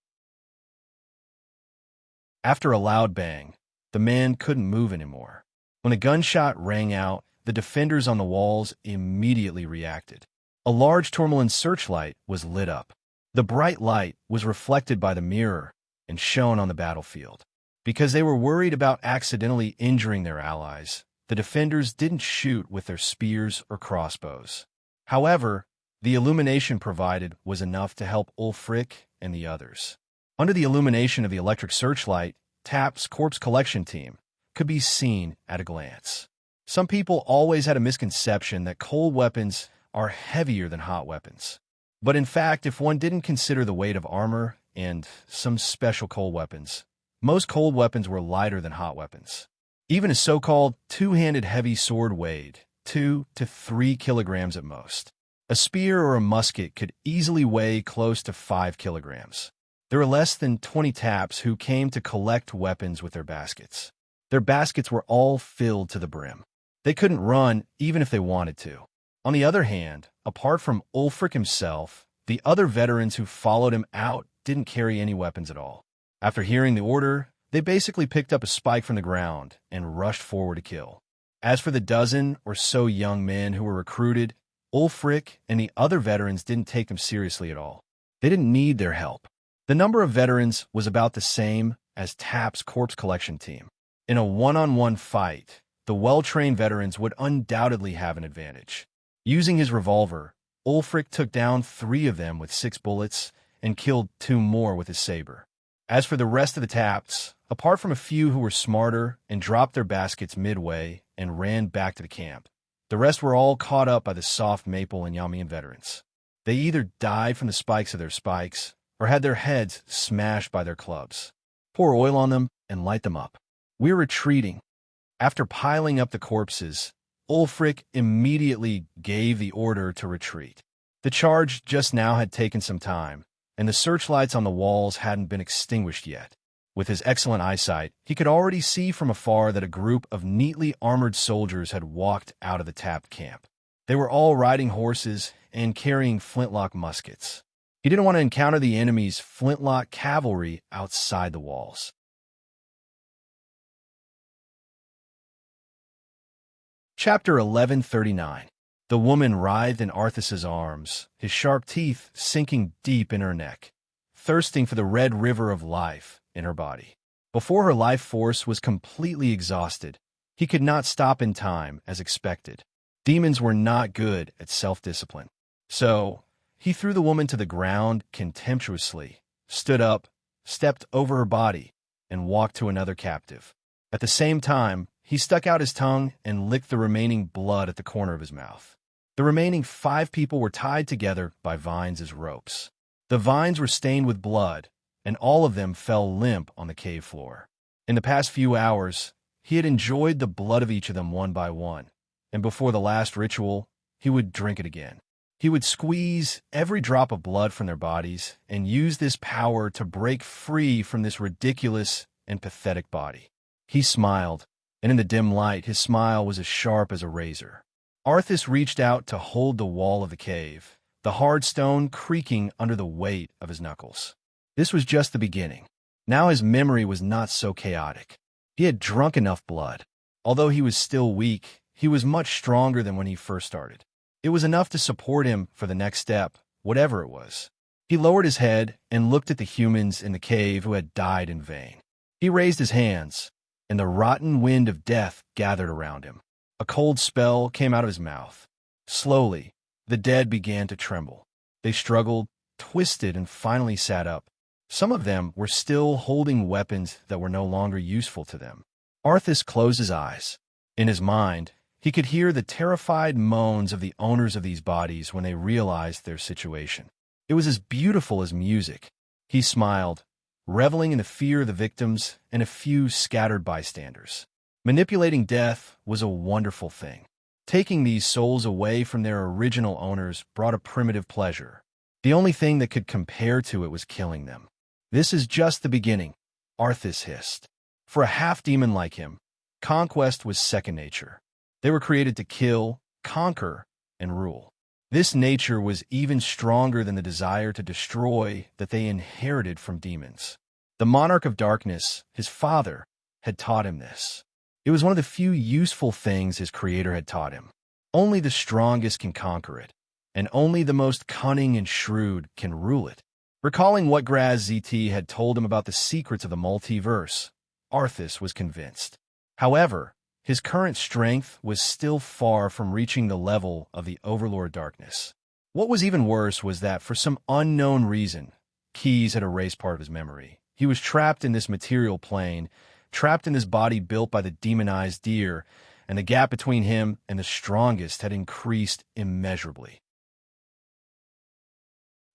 After a loud bang, the man couldn't move anymore. When a gunshot rang out, the defenders on the walls immediately reacted. A large tourmaline searchlight was lit up. The bright light was reflected by the mirror and shone on the battlefield. Because they were worried about accidentally injuring their allies, the defenders didn't shoot with their spears or crossbows. However, the illumination provided was enough to help Ulfric and the others. Under the illumination of the electric searchlight, Tap's corpse collection team could be seen at a glance. Some people always had a misconception that cold weapons are heavier than hot weapons. But in fact, if one didn't consider the weight of armor and some special cold weapons, most cold weapons were lighter than hot weapons. Even a so-called two-handed heavy sword weighed 2 to 3 kilograms at most. A spear or a musket could easily weigh close to 5 kilograms. There were less than 20 taps who came to collect weapons with their baskets. Their baskets were all filled to the brim. They couldn't run even if they wanted to. On the other hand, apart from Ulfric himself, the other veterans who followed him out didn't carry any weapons at all. After hearing the order, they basically picked up a spike from the ground and rushed forward to kill. As for the dozen or so young men who were recruited, Ulfric and the other veterans didn't take them seriously at all. They didn't need their help. The number of veterans was about the same as Tap's corpse collection team. In a one-on-one fight, the well-trained veterans would undoubtedly have an advantage. Using his revolver, Ulfric took down 3 of them with 6 bullets and killed 2 more with his saber. As for the rest of the Taps, apart from a few who were smarter and dropped their baskets midway and ran back to the camp, the rest were all caught up by the soft maple and Yamian veterans. They either died from the spikes of their spikes or had their heads smashed by their clubs. Pour oil on them and light them up. We're retreating. After piling up the corpses, Ulfric immediately gave the order to retreat. The charge just now had taken some time, and the searchlights on the walls hadn't been extinguished yet. With his excellent eyesight, he could already see from afar that a group of neatly armored soldiers had walked out of the tapped camp. They were all riding horses and carrying flintlock muskets. He didn't want to encounter the enemy's flintlock cavalry outside the walls. Chapter 1139. The woman writhed in Arthas's arms, his sharp teeth sinking deep in her neck, thirsting for the red river of life in her body. Before her life force was completely exhausted, he could not stop in time as expected. Demons were not good at self-discipline. So, he threw the woman to the ground contemptuously, stood up, stepped over her body, and walked to another captive. At the same time, he stuck out his tongue and licked the remaining blood at the corner of his mouth. The remaining 5 people were tied together by vines as ropes. The vines were stained with blood, and all of them fell limp on the cave floor. In the past few hours, he had enjoyed the blood of each of them one by one, and before the last ritual, he would drink it again. He would squeeze every drop of blood from their bodies and use this power to break free from this ridiculous and pathetic body. He smiled, and in the dim light, his smile was as sharp as a razor. Arthas reached out to hold the wall of the cave, the hard stone creaking under the weight of his knuckles. This was just the beginning. Now his memory was not so chaotic. He had drunk enough blood. Although he was still weak, he was much stronger than when he first started. It was enough to support him for the next step, whatever it was. He lowered his head and looked at the humans in the cave who had died in vain. He raised his hands, and the rotten wind of death gathered around him. A cold spell came out of his mouth. Slowly, the dead began to tremble. They struggled, twisted, and finally sat up. Some of them were still holding weapons that were no longer useful to them. Arthas closed his eyes. In his mind, he could hear the terrified moans of the owners of these bodies when they realized their situation. It was as beautiful as music. He smiled, reveling in the fear of the victims and a few scattered bystanders. Manipulating death was a wonderful thing. Taking these souls away from their original owners brought a primitive pleasure. The only thing that could compare to it was killing them. "This is just the beginning," Arthas hissed. For a half-demon like him, conquest was second nature. They were created to kill, conquer, and rule. This nature was even stronger than the desire to destroy that they inherited from demons. The monarch of darkness, his father, had taught him this. It was one of the few useful things his creator had taught him. Only the strongest can conquer it, and only the most cunning and shrewd can rule it. Recalling what Graz ZT had told him about the secrets of the multiverse, Arthas was convinced. However, his current strength was still far from reaching the level of the Overlord Darkness. What was even worse was that, for some unknown reason, Keys had erased part of his memory. He was trapped in this material plane, trapped in this body built by the demonized deer, and the gap between him and the strongest had increased immeasurably.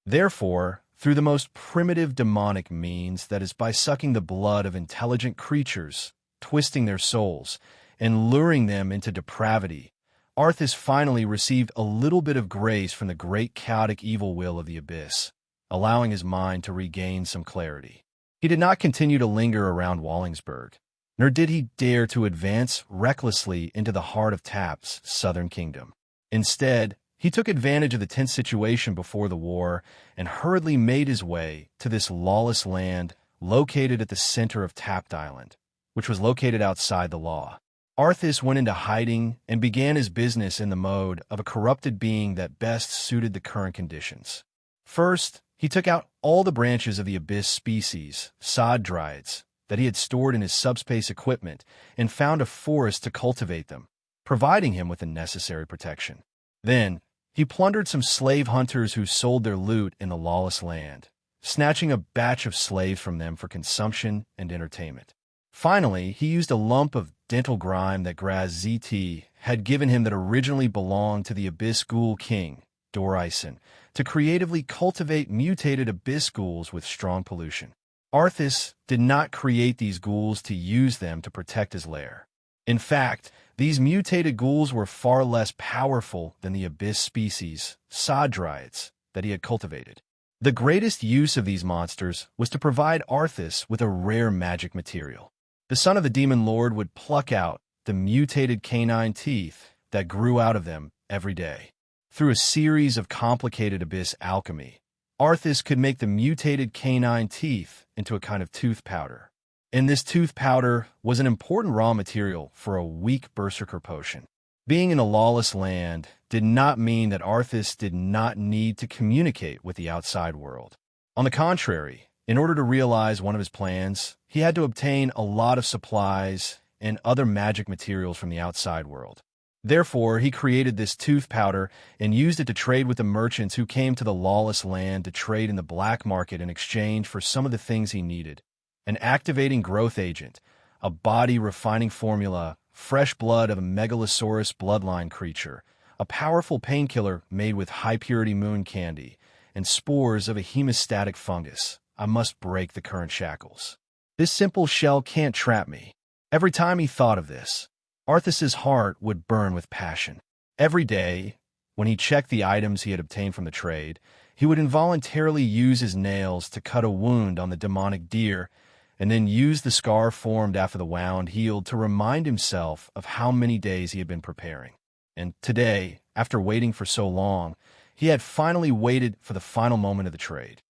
Therefore, through the most primitive demonic means, that is, by sucking the blood of intelligent creatures, twisting their souls, and luring them into depravity, Arthas finally received a little bit of grace from the great chaotic evil will of the abyss, allowing his mind to regain some clarity. He did not continue to linger around Wallingsburg, nor did he dare to advance recklessly into the heart of Tap's southern kingdom. Instead, he took advantage of the tense situation before the war and hurriedly made his way to this lawless land located at the center of Tapt Island, which was located outside the law. Arthas went into hiding and began his business in the mode of a corrupted being that best suited the current conditions. First, he took out all the branches of the abyss species, sod dryads, that he had stored in his subspace equipment and found a forest to cultivate them, providing him with the necessary protection. Then, he plundered some slave hunters who sold their loot in the lawless land, snatching a batch of slaves from them for consumption and entertainment. Finally, he used a lump of dental grime that Graz ZT had given him that originally belonged to the Abyss Ghoul King, Dorison, to creatively cultivate mutated abyss ghouls with strong pollution. Arthas did not create these ghouls to use them to protect his lair. In fact, these mutated ghouls were far less powerful than the abyss species, sod dryads, that he had cultivated. The greatest use of these monsters was to provide Arthas with a rare magic material. The son of the demon lord would pluck out the mutated canine teeth that grew out of them every day. Through a series of complicated abyss alchemy, Arthas could make the mutated canine teeth into a kind of tooth powder. And this tooth powder was an important raw material for a weak berserker potion. Being in a lawless land did not mean that Arthas did not need to communicate with the outside world. On the contrary, in order to realize one of his plans, he had to obtain a lot of supplies and other magic materials from the outside world. Therefore, he created this tooth powder and used it to trade with the merchants who came to the lawless land to trade in the black market in exchange for some of the things he needed: an activating growth agent, a body refining formula, fresh blood of a megalosaurus bloodline creature, a powerful painkiller made with high-purity moon candy, and spores of a hemostatic fungus. I must break the current shackles. This simple shell can't trap me. Every time he thought of this, Arthas's heart would burn with passion. Every day, when he checked the items he had obtained from the trade, he would involuntarily use his nails to cut a wound on the demonic deer, and then use the scar formed after the wound healed to remind himself of how many days he had been preparing. And today, after waiting for so long, he had finally waited for the final moment of the trade.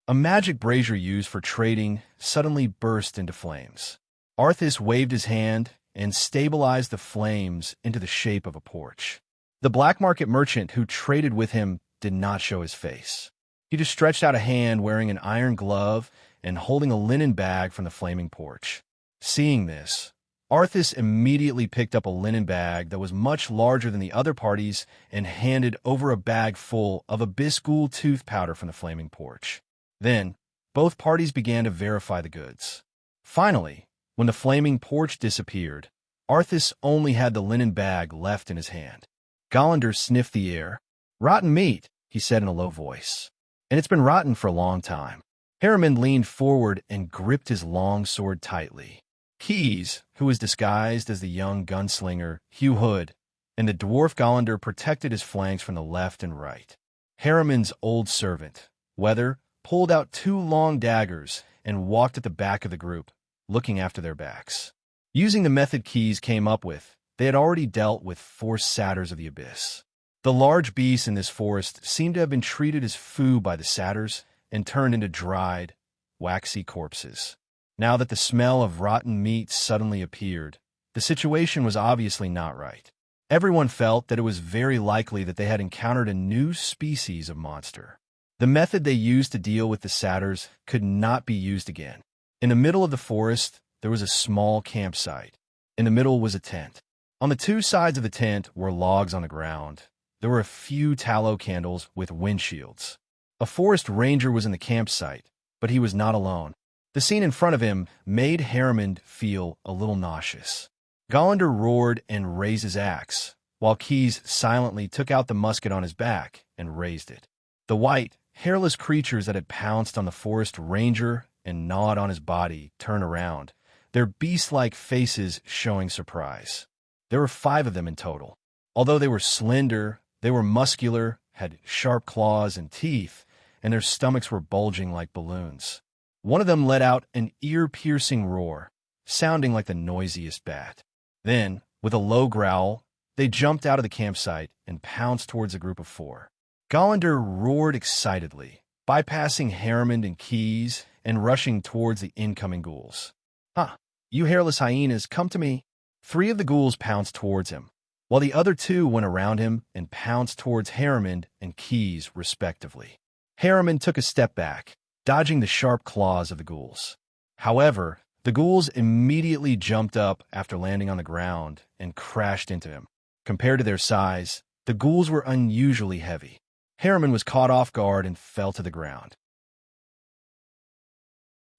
A magic brazier used for trading suddenly burst into flames. Arthas waved his hand and stabilized the flames into the shape of a porch. The black market merchant who traded with him did not show his face. He just stretched out a hand wearing an iron glove and holding a linen bag from the flaming porch. Seeing this, Arthas immediately picked up a linen bag that was much larger than the other parties and handed over a bag full of abyss ghoul tooth powder from the flaming porch. Then, both parties began to verify the goods. Finally, when the flaming porch disappeared, Arthas only had the linen bag left in his hand. Galander sniffed the air. "Rotten meat," he said in a low voice. "And it's been rotten for a long time." Harriman leaned forward and gripped his long sword tightly. Keys, who was disguised as the young gunslinger Hugh Hood, and the dwarf Galander protected his flanks from the left and right. Harriman's old servant, Weather, pulled out 2 long daggers and walked at the back of the group, looking after their backs. Using the method Keys came up with, they had already dealt with 4 satyrs of the abyss. The large beasts in this forest seemed to have been treated as food by the satyrs and turned into dried, waxy corpses. Now that the smell of rotten meat suddenly appeared, the situation was obviously not right. Everyone felt that it was very likely that they had encountered a new species of monster. The method they used to deal with the satyrs could not be used again. In the middle of the forest, there was a small campsite. In the middle was a tent. On the 2 sides of the tent were logs on the ground. There were a few tallow candles with windshields. A forest ranger was in the campsite, but he was not alone. The scene in front of him made Harriman feel a little nauseous. Galander roared and raised his axe, while Keys silently took out the musket on his back and raised it. The white, hairless creatures that had pounced on the forest ranger and gnawed on his body turned around, their beast-like faces showing surprise. There were 5 of them in total. Although they were slender, they were muscular, had sharp claws and teeth, and their stomachs were bulging like balloons. One of them let out an ear-piercing roar, sounding like the noisiest bat. Then, with a low growl, they jumped out of the campsite and pounced towards a group of 4. Galander roared excitedly, bypassing Harriman and Keys and rushing towards the incoming ghouls. "Ha! You hairless hyenas, come to me!" 3 of the ghouls pounced towards him, while the other 2 went around him and pounced towards Harriman and Keys, respectively. Harriman took a step back, dodging the sharp claws of the ghouls. However, the ghouls immediately jumped up after landing on the ground and crashed into him. Compared to their size, the ghouls were unusually heavy. Harriman was caught off guard and fell to the ground.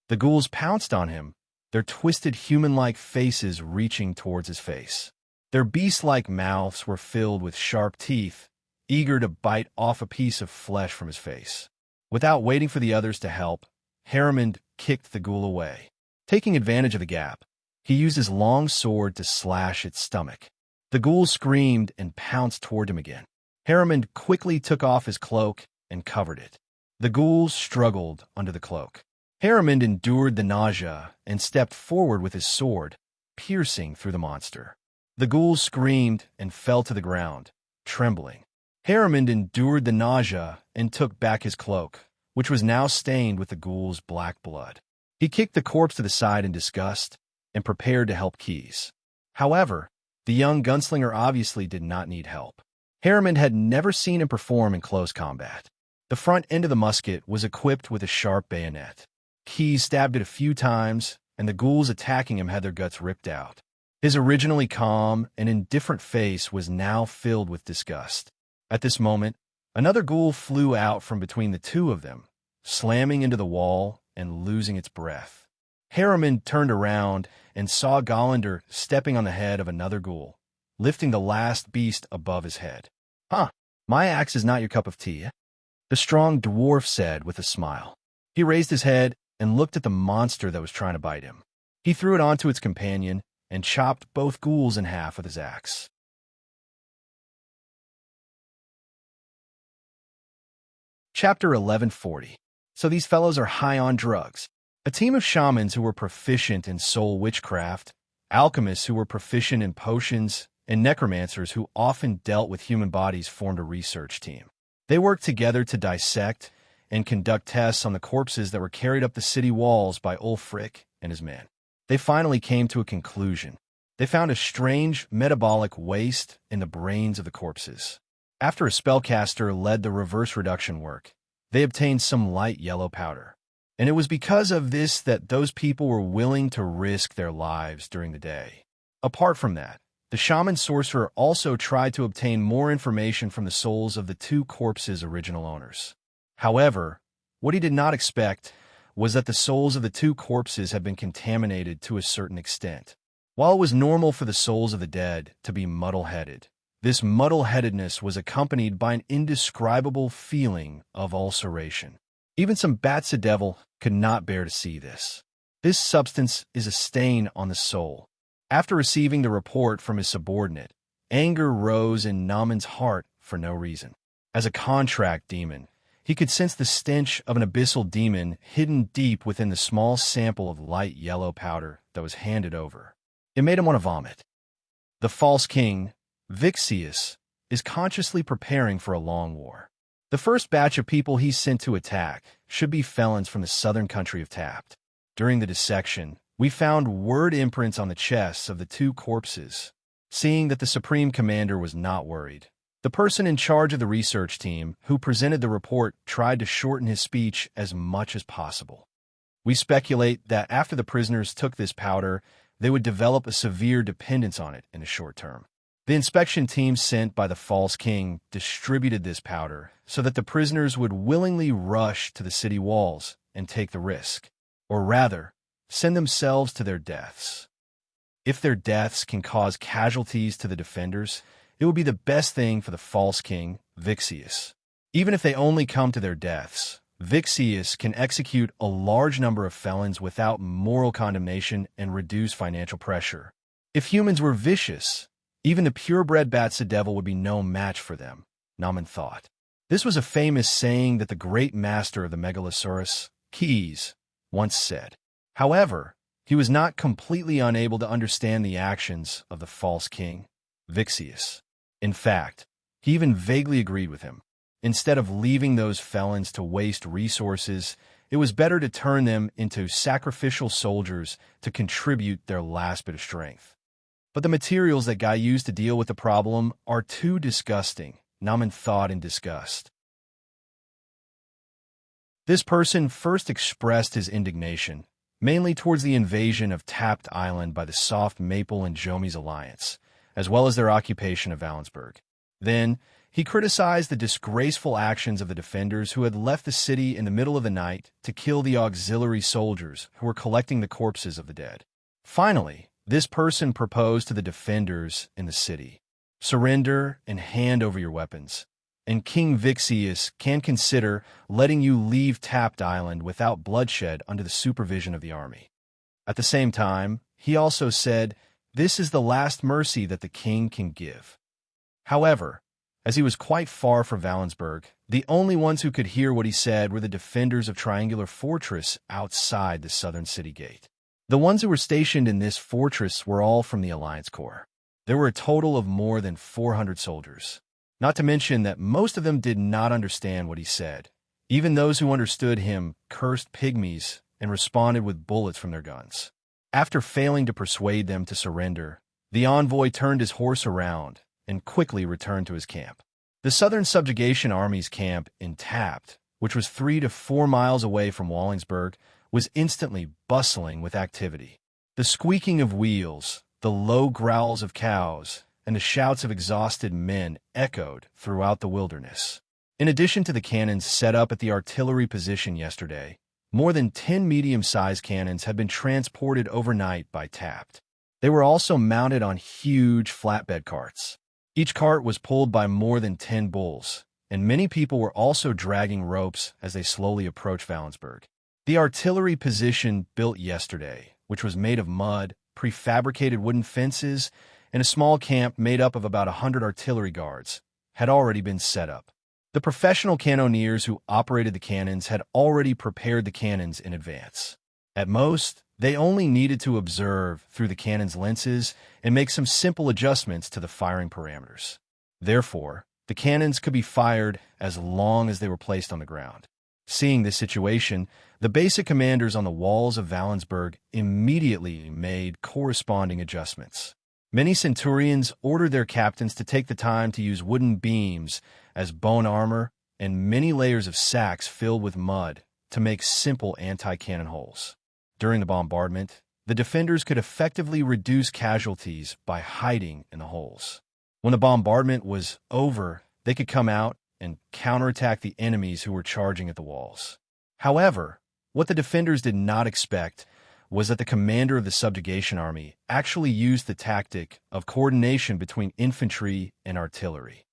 The ghouls pounced on him, their twisted human-like faces reaching towards his face. Their beast-like mouths were filled with sharp teeth, eager to bite off a piece of flesh from his face. Without waiting for the others to help, Harriman kicked the ghoul away. Taking advantage of the gap, he used his long sword to slash its stomach. The ghoul screamed and pounced toward him again. Harriman quickly took off his cloak and covered it. The ghouls struggled under the cloak. Harriman endured the nausea and stepped forward with his sword, piercing through the monster. The ghouls screamed and fell to the ground, trembling. Harriman endured the nausea and took back his cloak, which was now stained with the ghoul's black blood. He kicked the corpse to the side in disgust and prepared to help Keys. However, the young gunslinger obviously did not need help. Harriman had never seen him perform in close combat. The front end of the musket was equipped with a sharp bayonet. Keys stabbed it a few times, and the ghouls attacking him had their guts ripped out. His originally calm and indifferent face was now filled with disgust. At this moment, another ghoul flew out from between the 2 of them, slamming into the wall and losing its breath. Harriman turned around and saw Galander stepping on the head of another ghoul, lifting the last beast above his head. "Huh, my axe is not your cup of tea," the strong dwarf said with a smile. He raised his head and looked at the monster that was trying to bite him. He threw it onto its companion and chopped both ghouls in half with his axe. Chapter 1140. So these fellows are high on drugs. A team of shamans who were proficient in soul witchcraft, alchemists who were proficient in potions, and necromancers who often dealt with human bodies formed a research team. They worked together to dissect and conduct tests on the corpses that were carried up the city walls by Ulfric and his men. They finally came to a conclusion. They found a strange metabolic waste in the brains of the corpses. After a spellcaster led the reverse reduction work, they obtained some light yellow powder. And it was because of this that those people were willing to risk their lives during the day. Apart from that, the shaman sorcerer also tried to obtain more information from the souls of the two corpses' original owners. However, what he did not expect was that the souls of the two corpses had been contaminated to a certain extent. While it was normal for the souls of the dead to be muddle-headed, this muddle-headedness was accompanied by an indescribable feeling of ulceration. Even some bats a devil could not bear to see this. This substance is a stain on the soul. After receiving the report from his subordinate, anger rose in Naman's heart for no reason. As a contract demon, he could sense the stench of an abyssal demon hidden deep within the small sample of light yellow powder that was handed over. It made him want to vomit. The false king, Vixius, is consciously preparing for a long war. The first batch of people he sent to attack should be felons from the southern country of Tapt. During the dissection, we found word imprints on the chests of the two corpses. Seeing that the Supreme Commander was not worried, the person in charge of the research team who presented the report tried to shorten his speech as much as possible. We speculate that after the prisoners took this powder, they would develop a severe dependence on it in the short term. The inspection team sent by the false king distributed this powder so that the prisoners would willingly rush to the city walls and take the risk, or rather, send themselves to their deaths. If their deaths can cause casualties to the defenders, it would be the best thing for the false king, Vixius. Even if they only come to their deaths, Vixius can execute a large number of felons without moral condemnation and reduce financial pressure. If humans were vicious, even the purebred bats the devil would be no match for them, Naman thought. This was a famous saying that the great master of the Megalosaurus, Keys, once said. However, he was not completely unable to understand the actions of the false king, Vixius. In fact, he even vaguely agreed with him. Instead of leaving those felons to waste resources, it was better to turn them into sacrificial soldiers to contribute their last bit of strength. But the materials that Guy used to deal with the problem are too disgusting, Naman thought in disgust. This person first expressed his indignation, mainly towards the invasion of Tapt Island by the Soft Maple and Jomi's alliance, as well as their occupation of Valensburg. Then, he criticized the disgraceful actions of the defenders who had left the city in the middle of the night to kill the auxiliary soldiers who were collecting the corpses of the dead. Finally, this person proposed to the defenders in the city, "Surrender and hand over your weapons, and King Vixius can consider letting you leave Tapt Island without bloodshed under the supervision of the army." At the same time, he also said, "This is the last mercy that the king can give." However, as he was quite far from Valensburg, the only ones who could hear what he said were the defenders of Triangular Fortress outside the southern city gate. The ones who were stationed in this fortress were all from the Alliance Corps. There were a total of more than 400 soldiers. Not to mention that most of them did not understand what he said. Even those who understood him cursed pygmies and responded with bullets from their guns. After failing to persuade them to surrender, the envoy turned his horse around and quickly returned to his camp. The Southern Subjugation Army's camp in Tapt, which was 3 to 4 miles away from Wallingsburg, was instantly bustling with activity. The squeaking of wheels, the low growls of cows, and the shouts of exhausted men echoed throughout the wilderness. In addition to the cannons set up at the artillery position yesterday, more than 10 medium-sized cannons had been transported overnight by Tapt. They were also mounted on huge flatbed carts. Each cart was pulled by more than 10 bulls, and many people were also dragging ropes as they slowly approached Valensburg. The artillery position built yesterday, which was made of mud, prefabricated wooden fences, and a small camp made up of about 100 artillery guards, had already been set up. The professional cannoneers who operated the cannons had already prepared the cannons in advance. At most, they only needed to observe through the cannon's lenses and make some simple adjustments to the firing parameters. Therefore, the cannons could be fired as long as they were placed on the ground. Seeing this situation, the basic commanders on the walls of Valensburg immediately made corresponding adjustments. Many centurions ordered their captains to take the time to use wooden beams as bone armor and many layers of sacks filled with mud to make simple anti-cannon holes. During the bombardment, the defenders could effectively reduce casualties by hiding in the holes. When the bombardment was over, they could come out and counterattack the enemies who were charging at the walls. However, what the defenders did not expect was that the commander of the subjugation army actually used the tactic of coordination between infantry and artillery.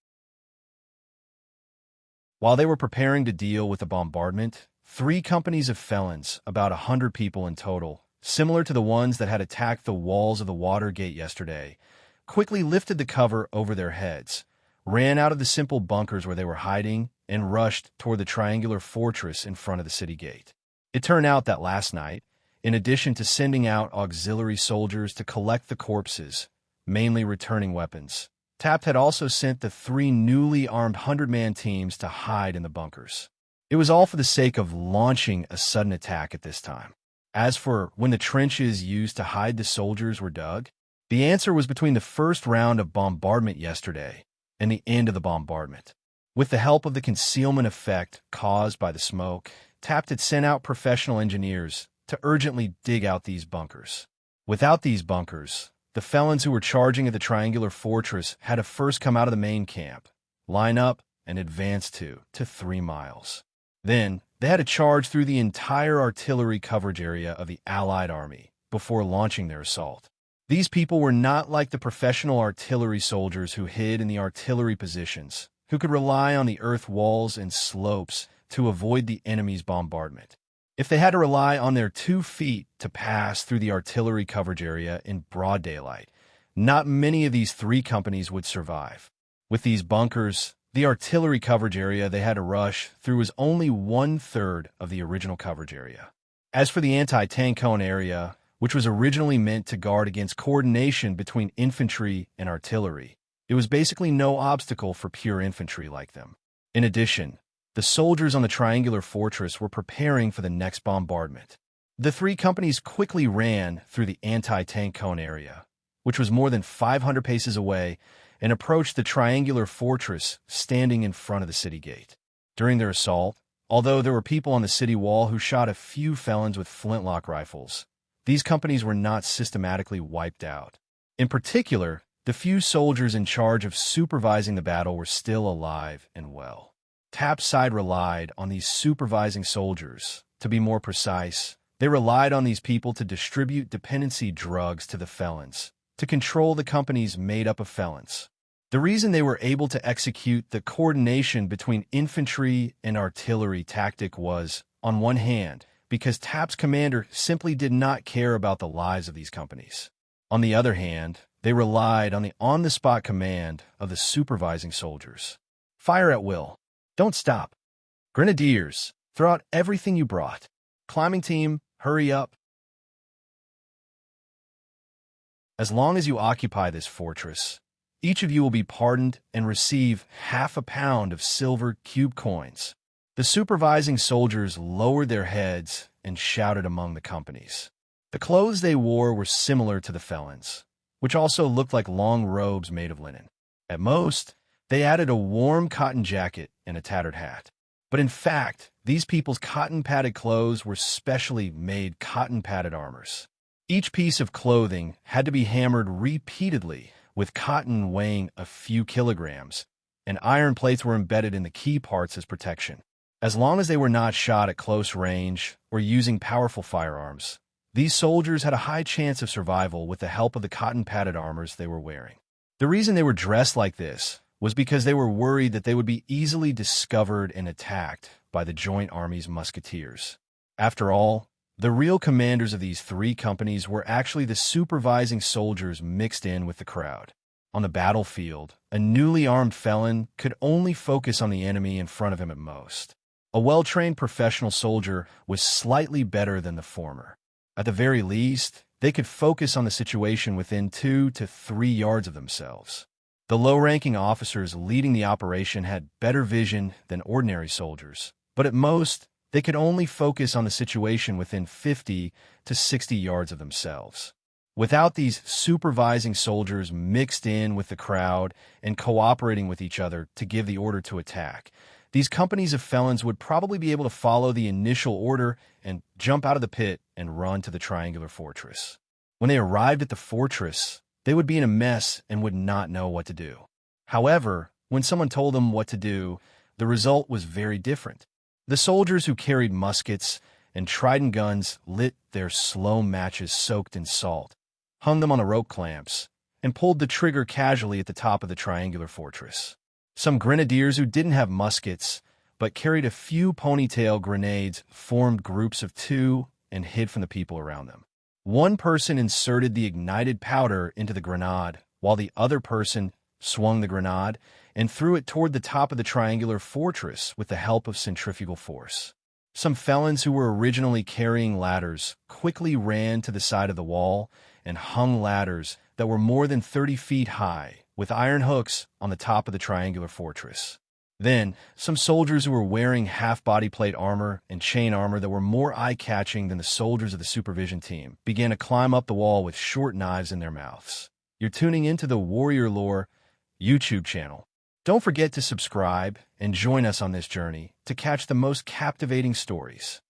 While they were preparing to deal with the bombardment, 3 companies of felons, about 100 people in total, similar to the ones that had attacked the walls of the Watergate yesterday, quickly lifted the cover over their heads, ran out of the simple bunkers where they were hiding, and rushed toward the triangular fortress in front of the city gate. It turned out that last night, in addition to sending out auxiliary soldiers to collect the corpses, mainly returning weapons, Taft had also sent the 3 newly armed 100-man teams to hide in the bunkers. It was all for the sake of launching a sudden attack at this time. As for when the trenches used to hide the soldiers were dug, the answer was between the first round of bombardment yesterday and the end of the bombardment. With the help of the concealment effect caused by the smoke, Taft had sent out professional engineers to urgently dig out these bunkers. Without these bunkers, the felons who were charging at the triangular fortress had to first come out of the main camp, line up, and advance 2 to 3 miles. Then, they had to charge through the entire artillery coverage area of the Allied army before launching their assault. These people were not like the professional artillery soldiers who hid in the artillery positions, who could rely on the earth walls and slopes to avoid the enemy's bombardment. If they had to rely on their 2 feet to pass through the artillery coverage area in broad daylight, not many of these 3 companies would survive. With these bunkers, the artillery coverage area they had to rush through was only 1/3 of the original coverage area. As for the anti-tank cone area, which was originally meant to guard against coordination between infantry and artillery, it was basically no obstacle for pure infantry like them. In addition, the soldiers on the triangular fortress were preparing for the next bombardment. The 3 companies quickly ran through the anti-tank cone area, which was more than 500 paces away, and approached the triangular fortress standing in front of the city gate. During their assault, although there were people on the city wall who shot a few felons with flintlock rifles, these companies were not systematically wiped out. In particular, the few soldiers in charge of supervising the battle were still alive and well. Taft's side relied on these supervising soldiers. To be more precise, they relied on these people to distribute dependency drugs to the felons, to control the companies made up of felons. The reason they were able to execute the coordination between infantry and artillery tactic was, on one hand, because Taft's commander simply did not care about the lives of these companies. On the other hand, they relied on the on-the-spot command of the supervising soldiers. Fire at will. Don't stop. Grenadiers, throw out everything you brought. Climbing team, hurry up. As long as you occupy this fortress, each of you will be pardoned and receive ½ a pound of silver cube coins. The supervising soldiers lowered their heads and shouted among the companies. The clothes they wore were similar to the felons, which also looked like long robes made of linen. At most, they added a warm cotton jacket and a tattered hat. But in fact, these people's cotton-padded clothes were specially made cotton-padded armors. Each piece of clothing had to be hammered repeatedly with cotton weighing a few kilograms, and iron plates were embedded in the key parts as protection. As long as they were not shot at close range or using powerful firearms, these soldiers had a high chance of survival with the help of the cotton-padded armors they were wearing. The reason they were dressed like this was because they were worried that they would be easily discovered and attacked by the Joint Army's musketeers. After all, the real commanders of these 3 companies were actually the supervising soldiers mixed in with the crowd. On the battlefield, a newly armed felon could only focus on the enemy in front of him at most. A well-trained professional soldier was slightly better than the former. At the very least, they could focus on the situation within 2 to 3 yards of themselves. The low-ranking officers leading the operation had better vision than ordinary soldiers, but at most, They could only focus on the situation within 50 to 60 yards of themselves. Without these supervising soldiers mixed in with the crowd and cooperating with each other to give the order to attack, these companies of felons would probably be able to follow the initial order and jump out of the pit and run to the triangular fortress. When they arrived at the fortress, they would be in a mess and would not know what to do. However, when someone told them what to do, the result was very different. The soldiers who carried muskets and trident guns lit their slow matches soaked in salt, hung them on the rope clamps, and pulled the trigger casually at the top of the triangular fortress. Some grenadiers who didn't have muskets, but carried a few ponytail grenades, formed groups of two and hid from the people around them. One person inserted the ignited powder into the grenade, while the other person swung the grenade and threw it toward the top of the triangular fortress with the help of centrifugal force. Some felons who were originally carrying ladders quickly ran to the side of the wall and hung ladders that were more than 30 feet high, with iron hooks on the top of the triangular fortress. Then, some soldiers who were wearing half-body plate armor and chain armor that were more eye-catching than the soldiers of the supervision team began to climb up the wall with short knives in their mouths. You're tuning into the Warrior Lore YouTube channel. Don't forget to subscribe and join us on this journey to catch the most captivating stories.